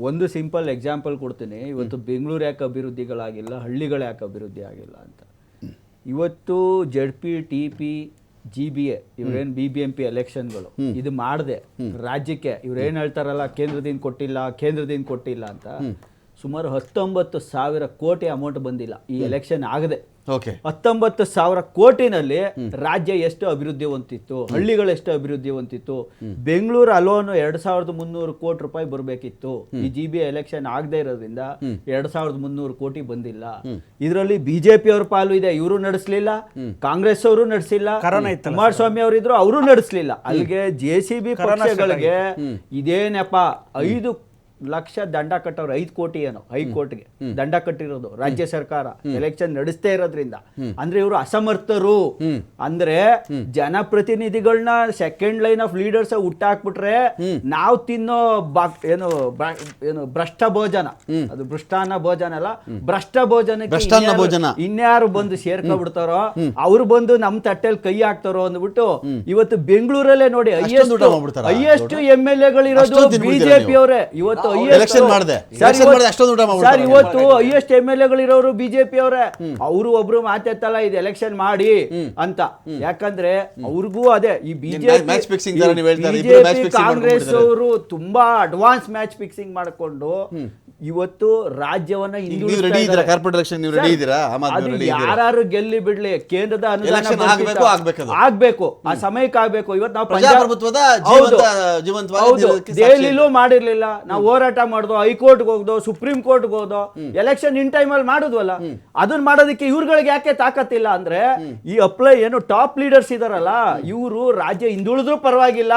D: ಒಂದು ಸಿಂಪಲ್ ಎಕ್ಸಾಂಪಲ್ ಕೊಡ್ತೀನಿ. ಇವತ್ತು ಬೆಂಗಳೂರು ಯಾಕೆ ಅಭಿವೃದ್ಧಿಗಳಾಗಿಲ್ಲ, ಹಳ್ಳಿಗಳು ಯಾಕೆ ಅಭಿವೃದ್ಧಿ ಆಗಿಲ್ಲ ಅಂತ. ಇವತ್ತು ZP, TP, GBA ಇವ್ರೇನು BBMP ಎಲೆಕ್ಷನ್ಗಳು ಇದು ಮಾಡದೆ ರಾಜ್ಯಕ್ಕೆ ಇವ್ರೇನು ಹೇಳ್ತಾರಲ್ಲ, ಕೇಂದ್ರದಿಂದ ಕೊಟ್ಟಿಲ್ಲ ಅಂತ, ಸುಮಾರು 19,000 ಕೋಟಿ ಅಮೌಂಟ್ ಬಂದಿಲ್ಲ ಈ ಎಲೆಕ್ಷನ್ ಆಗದೆ. 19,000 ಕೋಟಿನಲ್ಲಿ ರಾಜ್ಯ ಎಷ್ಟು ಅಭಿವೃದ್ಧಿ ಹೊಂದಿತ್ತು, ಹಳ್ಳಿಗಳು ಎಷ್ಟು ಅಭಿವೃದ್ಧಿ ಹೊಂದಿತ್ತು. ಬೆಂಗಳೂರು ಅಲೋನ್ 2,300 ಕೋಟಿ ರೂಪಾಯಿ ಬರಬೇಕಿತ್ತು. ಈ GBA ಎಲೆಕ್ಷನ್ ಆಗದೆ ಇರೋದ್ರಿಂದ 2,300 ಕೋಟಿ ಬಂದಿಲ್ಲ. ಇದರಲ್ಲಿ ಬಿಜೆಪಿ ಅವ್ರ ಪಾಲು ಇದೆ, ಇವರು ನಡೆಸಲಿಲ್ಲ, ಕಾಂಗ್ರೆಸ್ ಅವರು ನಡೆಸಿಲ್ಲ, ಕುಮಾರಸ್ವಾಮಿ ಅವರಿದ್ರು ಅವರು ನಡೆಸಲಿಲ್ಲ. ಅಲ್ಲಿಗೆ JCB ಪಕ್ಷಗಳಿಗೆ ಇದೇನಪ್ಪ 5 ಲಕ್ಷ ದಂಡ ಕಟ್ಟವ್ರು. 5 ಕೋಟಿ ಏನೋ ಹೈಕೋರ್ಟ್ಗೆ ದಂಡ ಕಟ್ಟಿರೋದು ರಾಜ್ಯ ಸರ್ಕಾರ ಎಲೆಕ್ಷನ್ ನಡೆಸ್ತೇ ಇರೋದ್ರಿಂದ. ಅಂದ್ರೆ ಇವರು ಅಸಮರ್ಥರು. ಅಂದ್ರೆ ಜನಪ್ರತಿನಿಧಿಗಳನ್ನ ಸೆಕೆಂಡ್ ಲೈನ್ ಆಫ್ ಲೀಡರ್ಸ್ ಹುಟ್ಟಾಕ್ಬಿಟ್ರೆ ನಾವು ತಿನ್ನೋ ಏನು ಭ್ರಷ್ಟ ಭೋಜನ, ಅದು ಭ್ರಷ್ಟಾನ್ನ ಭೋಜನ ಅಲ್ಲ, ಭ್ರಷ್ಟ ಭೋಜನಕ್ಕೆ ಇನ್ಯಾರು ಬಂದು ಸೇರ್ಕೊಂಡ್ಬಿಡ್ತಾರೋ ಅವ್ರು ಬಂದು ನಮ್ ತಟ್ಟೆಲ್ ಕೈ ಹಾಕ್ತಾರೋ ಅಂದ್ಬಿಟ್ಟು ಇವತ್ತು ಬೆಂಗಳೂರಲ್ಲೇ ನೋಡಿ ಹೈಯೆಸ್ಟ್ MLA-ಗಳಿರೋದು ಬಿಜೆಪಿ ಅವರೇ. ಇವತ್ತು ಇವತ್ತು ಹೈಯೆಸ್ಟ್ MLA-ಗಳಿರೋರು ಬಿಜೆಪಿ ಅವರೇ. ಅವರು ಒಬ್ರು ಮಾತಾಡ್ತಲ್ಲ ಇದು ಎಲೆಕ್ಷನ್ ಮಾಡಿ ಅಂತ. ಯಾಕಂದ್ರೆ ಅವ್ರಿಗೂ ಅದೇ ಈ ಬಿಜೆಪಿ ಕಾಂಗ್ರೆಸ್ ಅವರು ತುಂಬಾ ಅಡ್ವಾನ್ಸ್ ಮ್ಯಾಚ್ ಫಿಕ್ಸಿಂಗ್ ಮಾಡ್ಕೊಂಡು ಇವತ್ತು ರಾಜ್ಯವನ್ನ ಯಾರು ಗೆಲ್ಲಿ ಬಿಡ್ಲಿ, ಕೇಂದ್ರದ ಅನುದಾನ ಆಗ್ಬೇಕು, ಆ ಸಮಯಕ್ಕೆ ಆಗ್ಬೇಕು. ಇವತ್ತು ನಾವು ದೆಹಲಿಲೂ ಮಾಡಿರ್ಲಿಲ್ಲ, ನಾವು ಹೋರಾಟ ಮಾಡೋದು, ಹೈಕೋರ್ಟ್ಗೆ ಹೋಗೋದು, ಸುಪ್ರೀಂ ಕೋರ್ಟ್ಗೆ ಹೋಗೋದು, ಎಲೆಕ್ಷನ್ ಇನ್ ಟೈಮ್ ಅಲ್ಲಿ ಮಾಡುದ್ವಲ್ಲ. ಅದನ್ನ ಮಾಡೋದಕ್ಕೆ ಇವ್ರುಗಳಿಗೆ ಯಾಕೆ ತಾಕತ್ತಿಲ್ಲ ಅಂದ್ರೆ ಈ ಟಾಪ್ ಲೀಡರ್ಸ್ ಇದಾರಲ್ಲ, ಇವರು ರಾಜ್ಯ ಹಿಂದುಳಿದ್ರು ಪರವಾಗಿಲ್ಲ,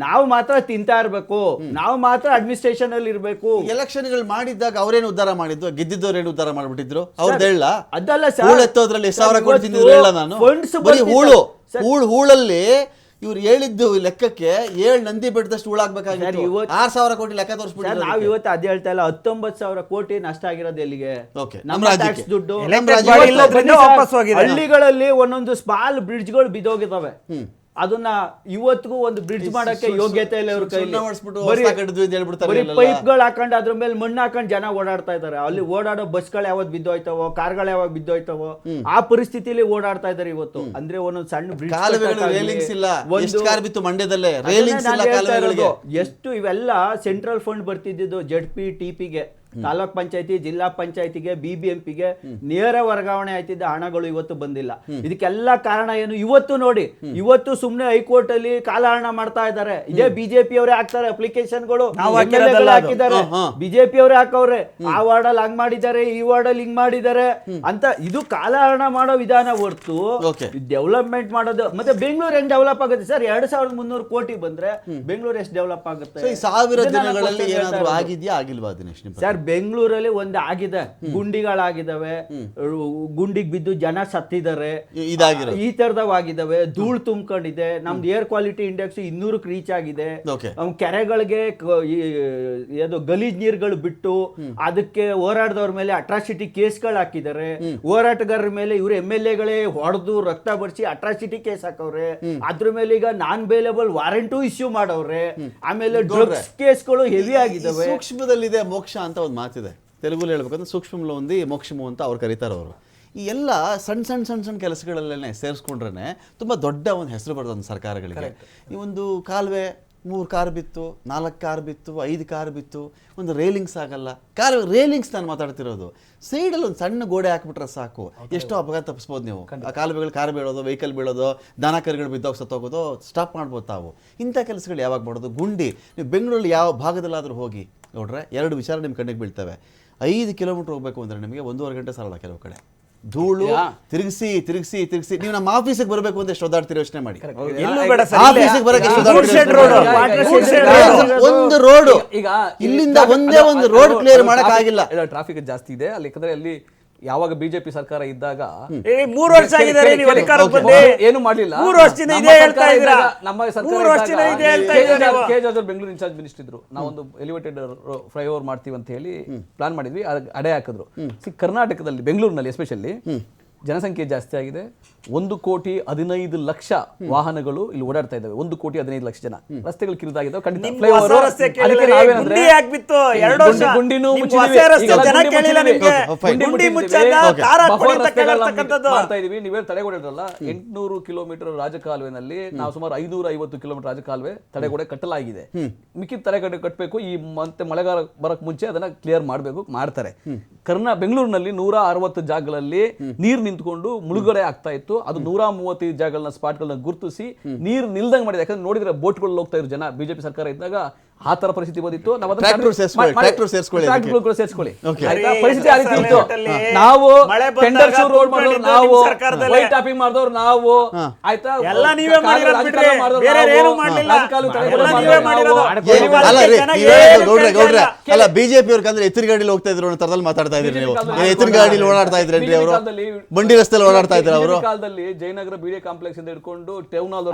D: ನಾವು ಮಾತ್ರ ತಿಂತಾ ಇರ್ಬೇಕು, ನಾವು ಮಾತ್ರ ಅಡ್ಮಿನಿಸ್ಟ್ರೇಷನ್ ಅಲ್ಲಿ ಇರ್ಬೇಕು.
A: ಎಲೆಕ್ಷನ್ಗಳು ಮಾಡಿದ್ದಾಗ ಅವ್ರೇನು ಉದ್ಧಾರ ಮಾಡಿದ್ದು, ಗೆದ್ದಿದ್ದವ್ರೇನು ಉದ್ಧಾರ ಮಾಡ್ಬಿಟ್ಟಿದ್ರು ಅವ್ರದ್ದು ಹೇಳ
D: ಅದಲ್ಲ ಸರ್,
A: ಹೂಳು ಎತ್ತೋದ್ರಲ್ಲಿ 1,000 ಕೋಟಿ ತಿಂದಿದ್ರು ಹೇಳ ನಾನು. ಬರೀ ಹೂಳಲ್ಲಿ ಇವ್ರು ಹೇಳಿದ್ದು ಲೆಕ್ಕಕ್ಕೆ 7 ನಂದಿ ಬೆಟ್ಟದಷ್ಟು ಹೂಳಾಗ್ಬೇಕಾಗಿತ್ತು. 6,000 ಕೋಟಿ ಲೆಕ್ಕ ತೋರಿಸ್ಬಿಟ್ಟು
D: ನಾವ್ ಇವತ್ತು ಅದೇ ಹೇಳ್ತಾ ಇಲ್ಲ, 19,000 ಕೋಟಿ ನಷ್ಟ ಆಗಿರೋದು ಎಲ್ಲಿಗೆ?
A: Okay.
D: ನಮ್ಮ
A: ನಮ್ಮ
D: ಟ್ಯಾಕ್ಸ್
A: ರಾಜ್ಯಕ್ಕೆ.
D: ದುಡ್ಡು.
C: ಇಲ್ಲದ್ರಿಂದ ವಾಪಸ್ ಹೋಗಿದೆ.
D: ಹಳ್ಳಿಗಳಲ್ಲಿ ಒಂದೊಂದು ಸ್ಮಾಲ್ ಬ್ರಿಡ್ಜ್ಗಳು ಬಿದ್ದೋಗಿದಾವೆ. ಅದನ್ನ ಇವತ್ತಿಗೂ ಒಂದು ಬ್ರಿಡ್ಜ್ ಮಾಡಕ್ಕೆ ಯೋಗ್ಯತೆ ಇಲ್ಲ ಇವ್ರ ಕೈಲಿ. ಬರೀ ಪೈಪ್ಗಳು ಹಾಕೊಂಡು ಅದ್ರ ಮೇಲೆ ಮಣ್ಣು ಹಾಕೊಂಡು ಜನ ಓಡಾಡ್ತಾ ಇದಾರೆ. ಅಲ್ಲಿ ಓಡಾಡೋ ಬಸ್ಗಳು ಯಾವತ್ತು ಬಿದ್ದೋಯ್ತಾವೋ, ಕಾರ್ಗಳು ಯಾವಾಗ ಬಿದ್ದೋಯ್ತಾವೋ, ಆ ಪರಿಸ್ಥಿತಿಲಿ ಓಡಾಡ್ತಾ ಇದ್ದಾರೆ ಇವತ್ತು. ಅಂದ್ರೆ ಒಂದೊಂದು ಸಣ್ಣ ಬ್ರಿಡ್ಜ್ ಎಷ್ಟು ಇವೆಲ್ಲ ಸೆಂಟ್ರಲ್ ಫಂಡ್ ಬರ್ತಿದ್ದು ZP TPಗೆ, ತಾಲೂಕ್ ಪಂಚಾಯತಿ, ಜಿಲ್ಲಾ ಪಂಚಾಯತಿಗೆ, BBMPಗೆ ನೇರ ವರ್ಗಾವಣೆ ಆಯ್ತಿದ್ದ ಹಣಗಳು ಇವತ್ತು ಬಂದಿಲ್ಲ. ಇದಕ್ಕೆಲ್ಲ ಕಾರಣ ಏನು? ಇವತ್ತು ನೋಡಿ, ಇವತ್ತು ಸುಮ್ನೆ ಹೈಕೋರ್ಟ್ ಅಲ್ಲಿ ಕಾಲಹರಣ ಮಾಡ್ತಾ ಇದ್ದಾರೆ. ಇದೇ ಬಿಜೆಪಿ ಅವರೇ ಹಾಕ್ತಾರೆ ಅಪ್ಲಿಕೇಶನ್ಗಳು, ಹಾಕಿದ್ದಾರೆ, ಬಿಜೆಪಿ ಅವರೇ ಹಾಕವ್ರೆ. ಆ ವಾರ್ಡ್ ಅಲ್ಲಿ ಹಂಗ್ ಮಾಡಿದ್ದಾರೆ, ಈ ವಾರ್ಡ್ ಅಲ್ಲಿ ಹಿಂಗ್ ಮಾಡಿದ್ದಾರೆ ಅಂತ. ಇದು ಕಾಲಹರಣ ಮಾಡೋ ವಿಧಾನ ಹೊರತು ಡೆವಲಪ್ಮೆಂಟ್ ಮಾಡೋದು. ಮತ್ತೆ ಬೆಂಗಳೂರು ಹೆಂಗ್ ಡೆವಲಪ್ ಆಗುತ್ತೆ ಸರ್? 2,300 ಕೋಟಿ ಬಂದ್ರೆ ಬೆಂಗಳೂರು ಎಷ್ಟು ಡೆವಲಪ್ ಆಗುತ್ತೆ?
A: 1000 ದಿನಗಳಲ್ಲಿ ಏನಾದರೂ ಆಗಿದೆಯಾ ಆಗಿಲ್ವಾ ದಿನೇಶ್?
D: ಸರ್ ಬೆಂಗಳೂರಲ್ಲಿ ಒಂದು ಆಗಿದೆ, ಗುಂಡಿಗಳಾಗಿದ್ದಾವೆ, ಗುಂಡಿಗೆ ಬಿದ್ದು ಜನ ಸತ್ತಿದ್ದಾರೆ, ಈ ತರದವಾಗಿದ್ದಾವೆ. ಧೂಳು ತುಂಬಿಕೊಂಡಿದೆ. ನಮ್ದು ಏರ್ ಕ್ವಾಲಿಟಿ ಇಂಡೆಕ್ಸ್ 200ಕ್ಕೆ ರೀಚ್ ಆಗಿದೆ. ಕೆರೆಗಳಿಗೆ ಗಲೀಜ್ ನೀರುಗಳು ಬಿಟ್ಟು ಅದಕ್ಕೆ ಹೋರಾಟದವ್ರ ಮೇಲೆ ಅಟ್ರಾಸಿಟಿ ಕೇಸ್ಗಳು ಹಾಕಿದ್ದಾರೆ. ಹೋರಾಟಗಾರರ ಮೇಲೆ ಇವ್ರು MLAಗಳೇ ಹೊಡೆದು ರಕ್ತ ಬರ್ಸಿ ಅಟ್ರಾಸಿಟಿ ಕೇಸ್ ಹಾಕವ್ರೆ. ಅದ್ರ ಮೇಲೆ ಈಗ ನಾನ್ ಬೇಲೇಬಲ್ ವಾರೆಂಟು ಇಶ್ಯೂ ಮಾಡವ್ರೆ. ಆಮೇಲೆ ಡ್ರಗ್ಸ್ ಕೇಸ್ಗಳು ಹೆವಿ ಆಗಿದ್ದಾವೆ.
A: ಸೂಕ್ಷ್ಮದಲ್ಲಿದೆ ಮೋಕ್ಷ ಅಂತ ಒಂದು ಮಾತಿದೆ ತೆಲುಗುಲಿ ಹೇಳ್ಬೇಕಂದ್ರೆ, ಸೂಕ್ಷ್ಮಂలో ఉంది ಮೋಕ್ಷಮು ಅಂತ ಅವ್ರು ಕರೀತಾರೆ. ಅವರು ಈ ಎಲ್ಲ ಸಣ್ಣ ಕೆಲಸಗಳಲ್ಲೇ ಸೇರಿಸ್ಕೊಂಡ್ರೆ ತುಂಬ ದೊಡ್ಡ ಒಂದು ಹೆಸರು ಬರೋದು ಒಂದು ಸರ್ಕಾರಗಳಿಗೆ. ಈ ಒಂದು ಕಾಲುವೆ 3 ಕಾರ್ ಬಿತ್ತು, 4 ಕಾರ್ ಬಿತ್ತು, 5 ಕಾರ್ ಬಿತ್ತು, ಒಂದು ರೇಲಿಂಗ್ಸ್ ಆಗಲ್ಲ. ರೇಲಿಂಗ್ಸ್ ನಾನು ಮಾತಾಡ್ತಿರೋದು. ಸೈಡಲ್ಲಿ ಒಂದು ಸಣ್ಣ ಗೋಡೆ ಹಾಕ್ಬಿಟ್ರೆ ಸಾಕು, ಎಷ್ಟೋ ಅಪಘಾತ ತಪ್ಪಿಸ್ಬೋದು ನೀವು. ಆ ಕಾಲುವೆಗಳು ಕಾರ್ ಬೀಳೋದು, ವೆಹಿಕಲ್ ಬೀಳೋದು, ದನ ಕರುಗಳು ಬಿದ್ದೋಗಿ ಸತ್ತೋಗೋದು ಸ್ಟಾಪ್ ಮಾಡ್ಬೋದು ತಾವು. ಇಂಥ ಕೆಲಸಗಳು ಯಾವಾಗ ಮಾಡೋದು? ಗುಂಡಿ ನೀವು ಬೆಂಗಳೂರಲ್ಲಿ ಯಾವ ಭಾಗದಲ್ಲಾದರೂ ಹೋಗಿ ನೋಡ್ರೆ 2 ವಿಚಾರ ನಿಮ್ಮ ಕಣ್ಣಿಗೆ ಬೀಳ್ತವೆ. 5 ಕಿಲೋಮೀಟರ್ ಹೋಗ್ಬೇಕು ಅಂದರೆ ನಿಮಗೆ 1.5 ಗಂಟೆ ಸಾಲಲ್ಲ. ಕೆಲವು ಕಡೆ ಧೂಳು ತಿರುಗಿಸಿ ನೀವು ನಮ್ಮ ಆಫೀಸಿಗೆ ಬರಬೇಕು ಅಂತ ಎಷ್ಟು ಓದಾಡ್ತೀರಿ ಯೋಚನೆ ಮಾಡಿ. ಆಫೀಸಿಗೆ ಬರಕ್ಕೆ ಒಂದು ರೋಡ್, ಇಲ್ಲಿಂದ ಒಂದೇ ಒಂದು ರೋಡ್ ಕ್ಲಿಯರ್ ಮಾಡಕ್ ಆಗಿಲ್ಲ.
B: ಟ್ರಾಫಿಕ್ ಜಾಸ್ತಿ ಇದೆ ಅಲ್ಲಿ. ಯಾಕಂದ್ರೆ ಅಲ್ಲಿ ಯಾವಾಗ ಬಿಜೆಪಿ ಸರ್ಕಾರ ಇದ್ದಾಗ
C: 3 ವರ್ಷ ಆಗಿದೆ ನೀವು ಅಧಿಕಾರಕ್ಕೆ ಬಂದು
B: ಏನು ಮಾಡಲಿಲ್ಲ.
C: 3 ವರ್ಷದಿಂದ ಇದೇ ಹೇಳ್ತಾ ಇದ್ದೀರಾ.
B: ನಮ್ಮ ಸರ್ಕಾರ KJohar ಬೆಂಗಳೂರು ಇನ್ಚಾರ್ಜ್ ಮಿನಿಸ್ಟರ್ ಇದ್ರು. ನಾವೊಂದು ಎಲಿವೇಟೆಡ್ ಫ್ಲೈಓವರ್ ಮಾಡ್ತೀವಿ ಅಂತ ಹೇಳಿ ಪ್ಲಾನ್ ಮಾಡಿದ್ವಿ, ಅಡೆ ಹಾಕಿದ್ರು. ಕರ್ನಾಟಕದಲ್ಲಿ ಬೆಂಗಳೂರಿನಲ್ಲಿ ಎಸ್ಪೆಷಲಿ ಜನಸಂಖ್ಯೆ ಜಾಸ್ತಿ ಆಗಿದೆ. 1,15,00,000 ವಾಹನಗಳು ಇಲ್ಲಿ ಓಡಾಡ್ತಾ ಇದ್ದಾವೆ. 1,15,00,000 ಜನ. ರಸ್ತೆಗಳು ಕಿರಿದಾಗಿದ್ದಾವೆ. ಖಂಡಿತ ಮಾಡ್ತಾ ಇದೀವಿ. ನೀವೇ ತಡೆಗೋಡೆಲ್ಲ 800 ಕಿಲೋಮೀಟರ್ ರಾಜಕಾಲುವೆನಲ್ಲಿ ನಾವು ಸುಮಾರು 550 ಕಿಲೋಮೀಟರ್ ರಾಜಕಾಲುವೆ ತಡೆಗೋಡೆ ಕಟ್ಟಲಾಗಿದೆ. ಮಿಕ್ಕಿದ ತಡೆಗೋಡೆ ಕಟ್ಟಬೇಕು. ಈ ಮತ್ತೆ ಮಳೆಗಾಲ ಬರಕ್ ಮುಂಚೆ ಅದನ್ನ ಕ್ಲಿಯರ್ ಮಾಡಬೇಕು, ಮಾಡ್ತಾರೆ. ಬೆಂಗಳೂರಿನಲ್ಲಿ 160 ಜಾಗಗಳಲ್ಲಿ ನೀರು ನಿಂತ್ಕೊಂಡು ಮುಳುಗಡೆ ಆಗ್ತಾ ಇತ್ತು. ಅದು 135 ಜಾಗಗಳನ್ನ ಸ್ಪಾಟ್ಗಳನ್ನ ಗುರುತಿಸಿ ನೀರು ನಿಲ್ದಂಗ್ ಮಾಡಿದೆ. ಯಾಕಂದ್ರೆ ನೋಡಿದ್ರೆ ಬೋಟ್ಗಳು ಹೋಗ್ತಾ ಇದ್ರು ಜನ. ಬಿಜೆಪಿ ಸರ್ಕಾರ ಇದ್ದಾಗ ಆ ತರ ಪರಿಸ್ಥಿತಿ ಬಂದಿತ್ತು. ಸೇರ್ಸ್ಕೊಳ್ಳಿ ಪರಿಸ್ಥಿತಿ ಆ ರೀತಿ ಇತ್ತು. ನಾವು ಟೆಂಡರ್ ರೋಡ್ ಮಾಡಿದವ್ರು ನಾವು, ವೈಟ್ ಟಾಪಿಂಗ್ ಮಾಡಿದವ್ರು ನಾವು, ಆಯ್ತಾ,
A: ಅಲ್ಲ ಬಿಜೆಪಿ ಅವ್ರ ಕಂದ್ರೆ ಎತ್ತಿನ ಗಾಡಿಲಿ ಹೋಗ್ತಾ ಇದ್ರು ತರದಲ್ಲಿ ಮಾತಾಡ್ತಾ ಇದ್ರಿ ನೀವು. ಎತ್ತಿನ ಗಾಡಿಲಿ ಓಡಾಡ್ತಾ ಇದ್ರೇನ್ರಿ ಅವರು? ಬಂಡಿ ರಸ್ತೆಯಲ್ಲಿ ಓಡಾಡ್ತಾ ಇದ್ರು ಅವರು.
B: ಕಾಲದಲ್ಲಿ ಜಯನಗರ ಬಿಡಿಎ ಕಾಂಪ್ಲೆಕ್ಸ್ ಇಂದ ಹಿಡ್ಕೊಂಡು ಟೌನ್ ಹಾಲ್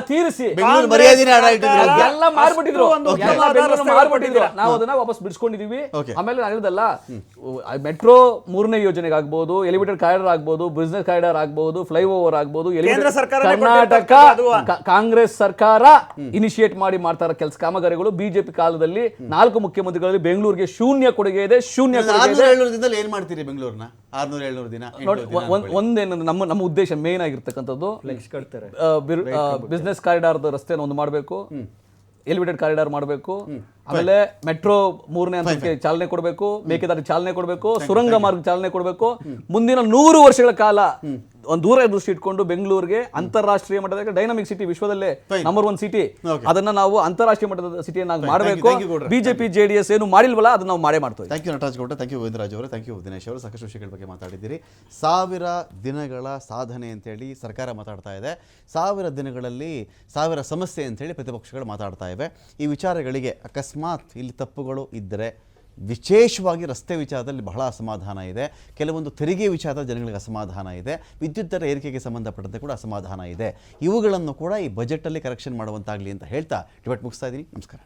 B: ತೀರಿಸಿ ಎಲ್ಲ ಮಾರ್ಬಿಟ್ಟಿದ್ರು. ನಾವು ಅದನ್ನ ವಾಪಸ್ ಬಿಡಿಸ್ಕೊಂಡಿದೀವಿ. ಆಮೇಲೆ ನಾನು ಹೇಳಿದಲ್ಲ, ಮೆಟ್ರೋ 3ನೇ ಯೋಜನೆಗೆ ಆಗ್ಬಹುದು, ಎಲಿವೇಟೆಡ್ ಕಾರಿಡಾರ್ ಆಗ್ಬಹುದು, ಬಿಸಿನೆಸ್ ಕಾರಿಡಾರ್ ಆಗ್ಬಹುದು, ಫ್ಲೈಓವರ್ ಆಗ್ಬಹುದು, ಕರ್ನಾಟಕ ಕಾಂಗ್ರೆಸ್ ಸರ್ಕಾರ ಇನಿಶಿಯೇಟ್ ಮಾಡಿ ಮಾಡ್ತಾರ ಕೆಲಸ ಕಾಮಗಾರಿಗಳು. ಬಿಜೆಪಿ ಕಾಲದಲ್ಲಿ 4 ಮುಖ್ಯಮಂತ್ರಿಗಳಲ್ಲಿ ಬೆಂಗಳೂರಿಗೆ ಶೂನ್ಯ ಕೊಡುಗೆ ಇದೆ.
A: ಏನ್ ಮಾಡ್ತೀರಿ ಬೆಂಗಳೂರಿನ 600-700 ದಿನ?
B: ಒಂದೇನಂದ್ರೆ ನಮ್ಮ ಉದ್ದೇಶ ಮೇನ್ ಆಗಿರ್ತಕ್ಕಂಥದ್ದು ಬಿಸ್ನೆಸ್ ಕಾರಿಡಾರ್ ರಸ್ತೆನ ಒಂದು ಮಾಡಬೇಕು, ಎಲಿವೇಟೆಡ್ ಕಾರಿಡಾರ್ ಮಾಡಬೇಕು, ಆಮೇಲೆ ಮೆಟ್ರೋ 3ನೇ ಹಂತಕ್ಕೆ ಚಾಲನೆ ಕೊಡಬೇಕು, ಮೇಕೆದಾಟು ಚಾಲನೆ ಕೊಡಬೇಕು, ಸುರಂಗ ಮಾರ್ಗ ಚಾಲನೆ ಕೊಡಬೇಕು. ಮುಂದಿನ 100 ವರ್ಷಗಳ ಕಾಲ ಒಂದು ದೂರ ದೃಷ್ಟಿ ಇಟ್ಕೊಂಡು ಬೆಂಗಳೂರಿಗೆ ಅಂತಾರಾಷ್ಟ್ರೀಯ ಮಟ್ಟದ ಡೈನಾಮಿಕ್ ಸಿಟಿ, ವಿಶ್ವದಲ್ಲೇ ನಂಬರ್ 1 ಸಿಟಿ, ಅದನ್ನ ನಾವು ಅಂತಾರಾಷ್ಟ್ರೀಯ ಮಟ್ಟದ ಸಿಟಿಯನ್ನಾಗಿ ಮಾಡಬೇಕು. ಬಿಜೆಪಿ JDS ಏನು ಮಾಡಿಲ್ವಲ್ಲ ಅದನ್ನ ನಾವು ಮಾಡೇ ಮಾಡ್ತೀವಿ.
A: ಥ್ಯಾಂಕ್ ಯು ನಟರಾಜ್ ಗೌಡ್ರೆ, ಥ್ಯಾಂಕ್ ಯು ಗೋವಿಂದರಾಜ್ ಅವರು, ಥ್ಯಾಂಕ್ ಯು ದಿನೇಶ್ ಅವರು. ಸಾಕಷ್ಟು ವಿಷಯಗಳ ಬಗ್ಗೆ ಮಾತಾಡಿದ್ದೀರಿ. 1000 ದಿನಗಳ ಸಾಧನೆ ಅಂತೇಳಿ ಸರ್ಕಾರ ಮಾತಾಡ್ತಾ ಇದೆ, 1000 ದಿನಗಳಲ್ಲಿ 1000 ಸಮಸ್ಯೆ ಅಂತೇಳಿ ಪ್ರತಿಪಕ್ಷಗಳು ಮಾತಾಡ್ತಾ ಇವೆ. ಈ ವಿಚಾರಗಳಿಗೆ ಅಕಸ್ಮಾತ್ ಇಲ್ಲಿ ತಪ್ಪುಗಳು ಇದ್ದರೆ, ವಿಶೇಷವಾಗಿ ರಸ್ತೆ ವಿಚಾರದಲ್ಲಿ ಬಹಳ ಅಸಮಾಧಾನ ಇದೆ, ಕೆಲವೊಂದು ತೆರಿಗೆ ವಿಚಾರದ ಜನಗಳಿಗೆ ಅಸಮಾಧಾನ ಇದೆ, ವಿದ್ಯುತ್ ದರ ಏರಿಕೆಗೆ ಸಂಬಂಧಪಟ್ಟಂತೆ ಕೂಡ ಅಸಮಾಧಾನ ಇದೆ. ಇವುಗಳನ್ನು ಕೂಡ ಈ ಬಜೆಟಲ್ಲಿ ಕರೆಕ್ಷನ್ ಮಾಡುವಂತಾಗಲಿ ಅಂತ ಹೇಳ್ತಾ ಡಿಬೇಟ್ ಮುಗಿಸ್ತಾ ಇದ್ದೀನಿ. ನಮಸ್ಕಾರ.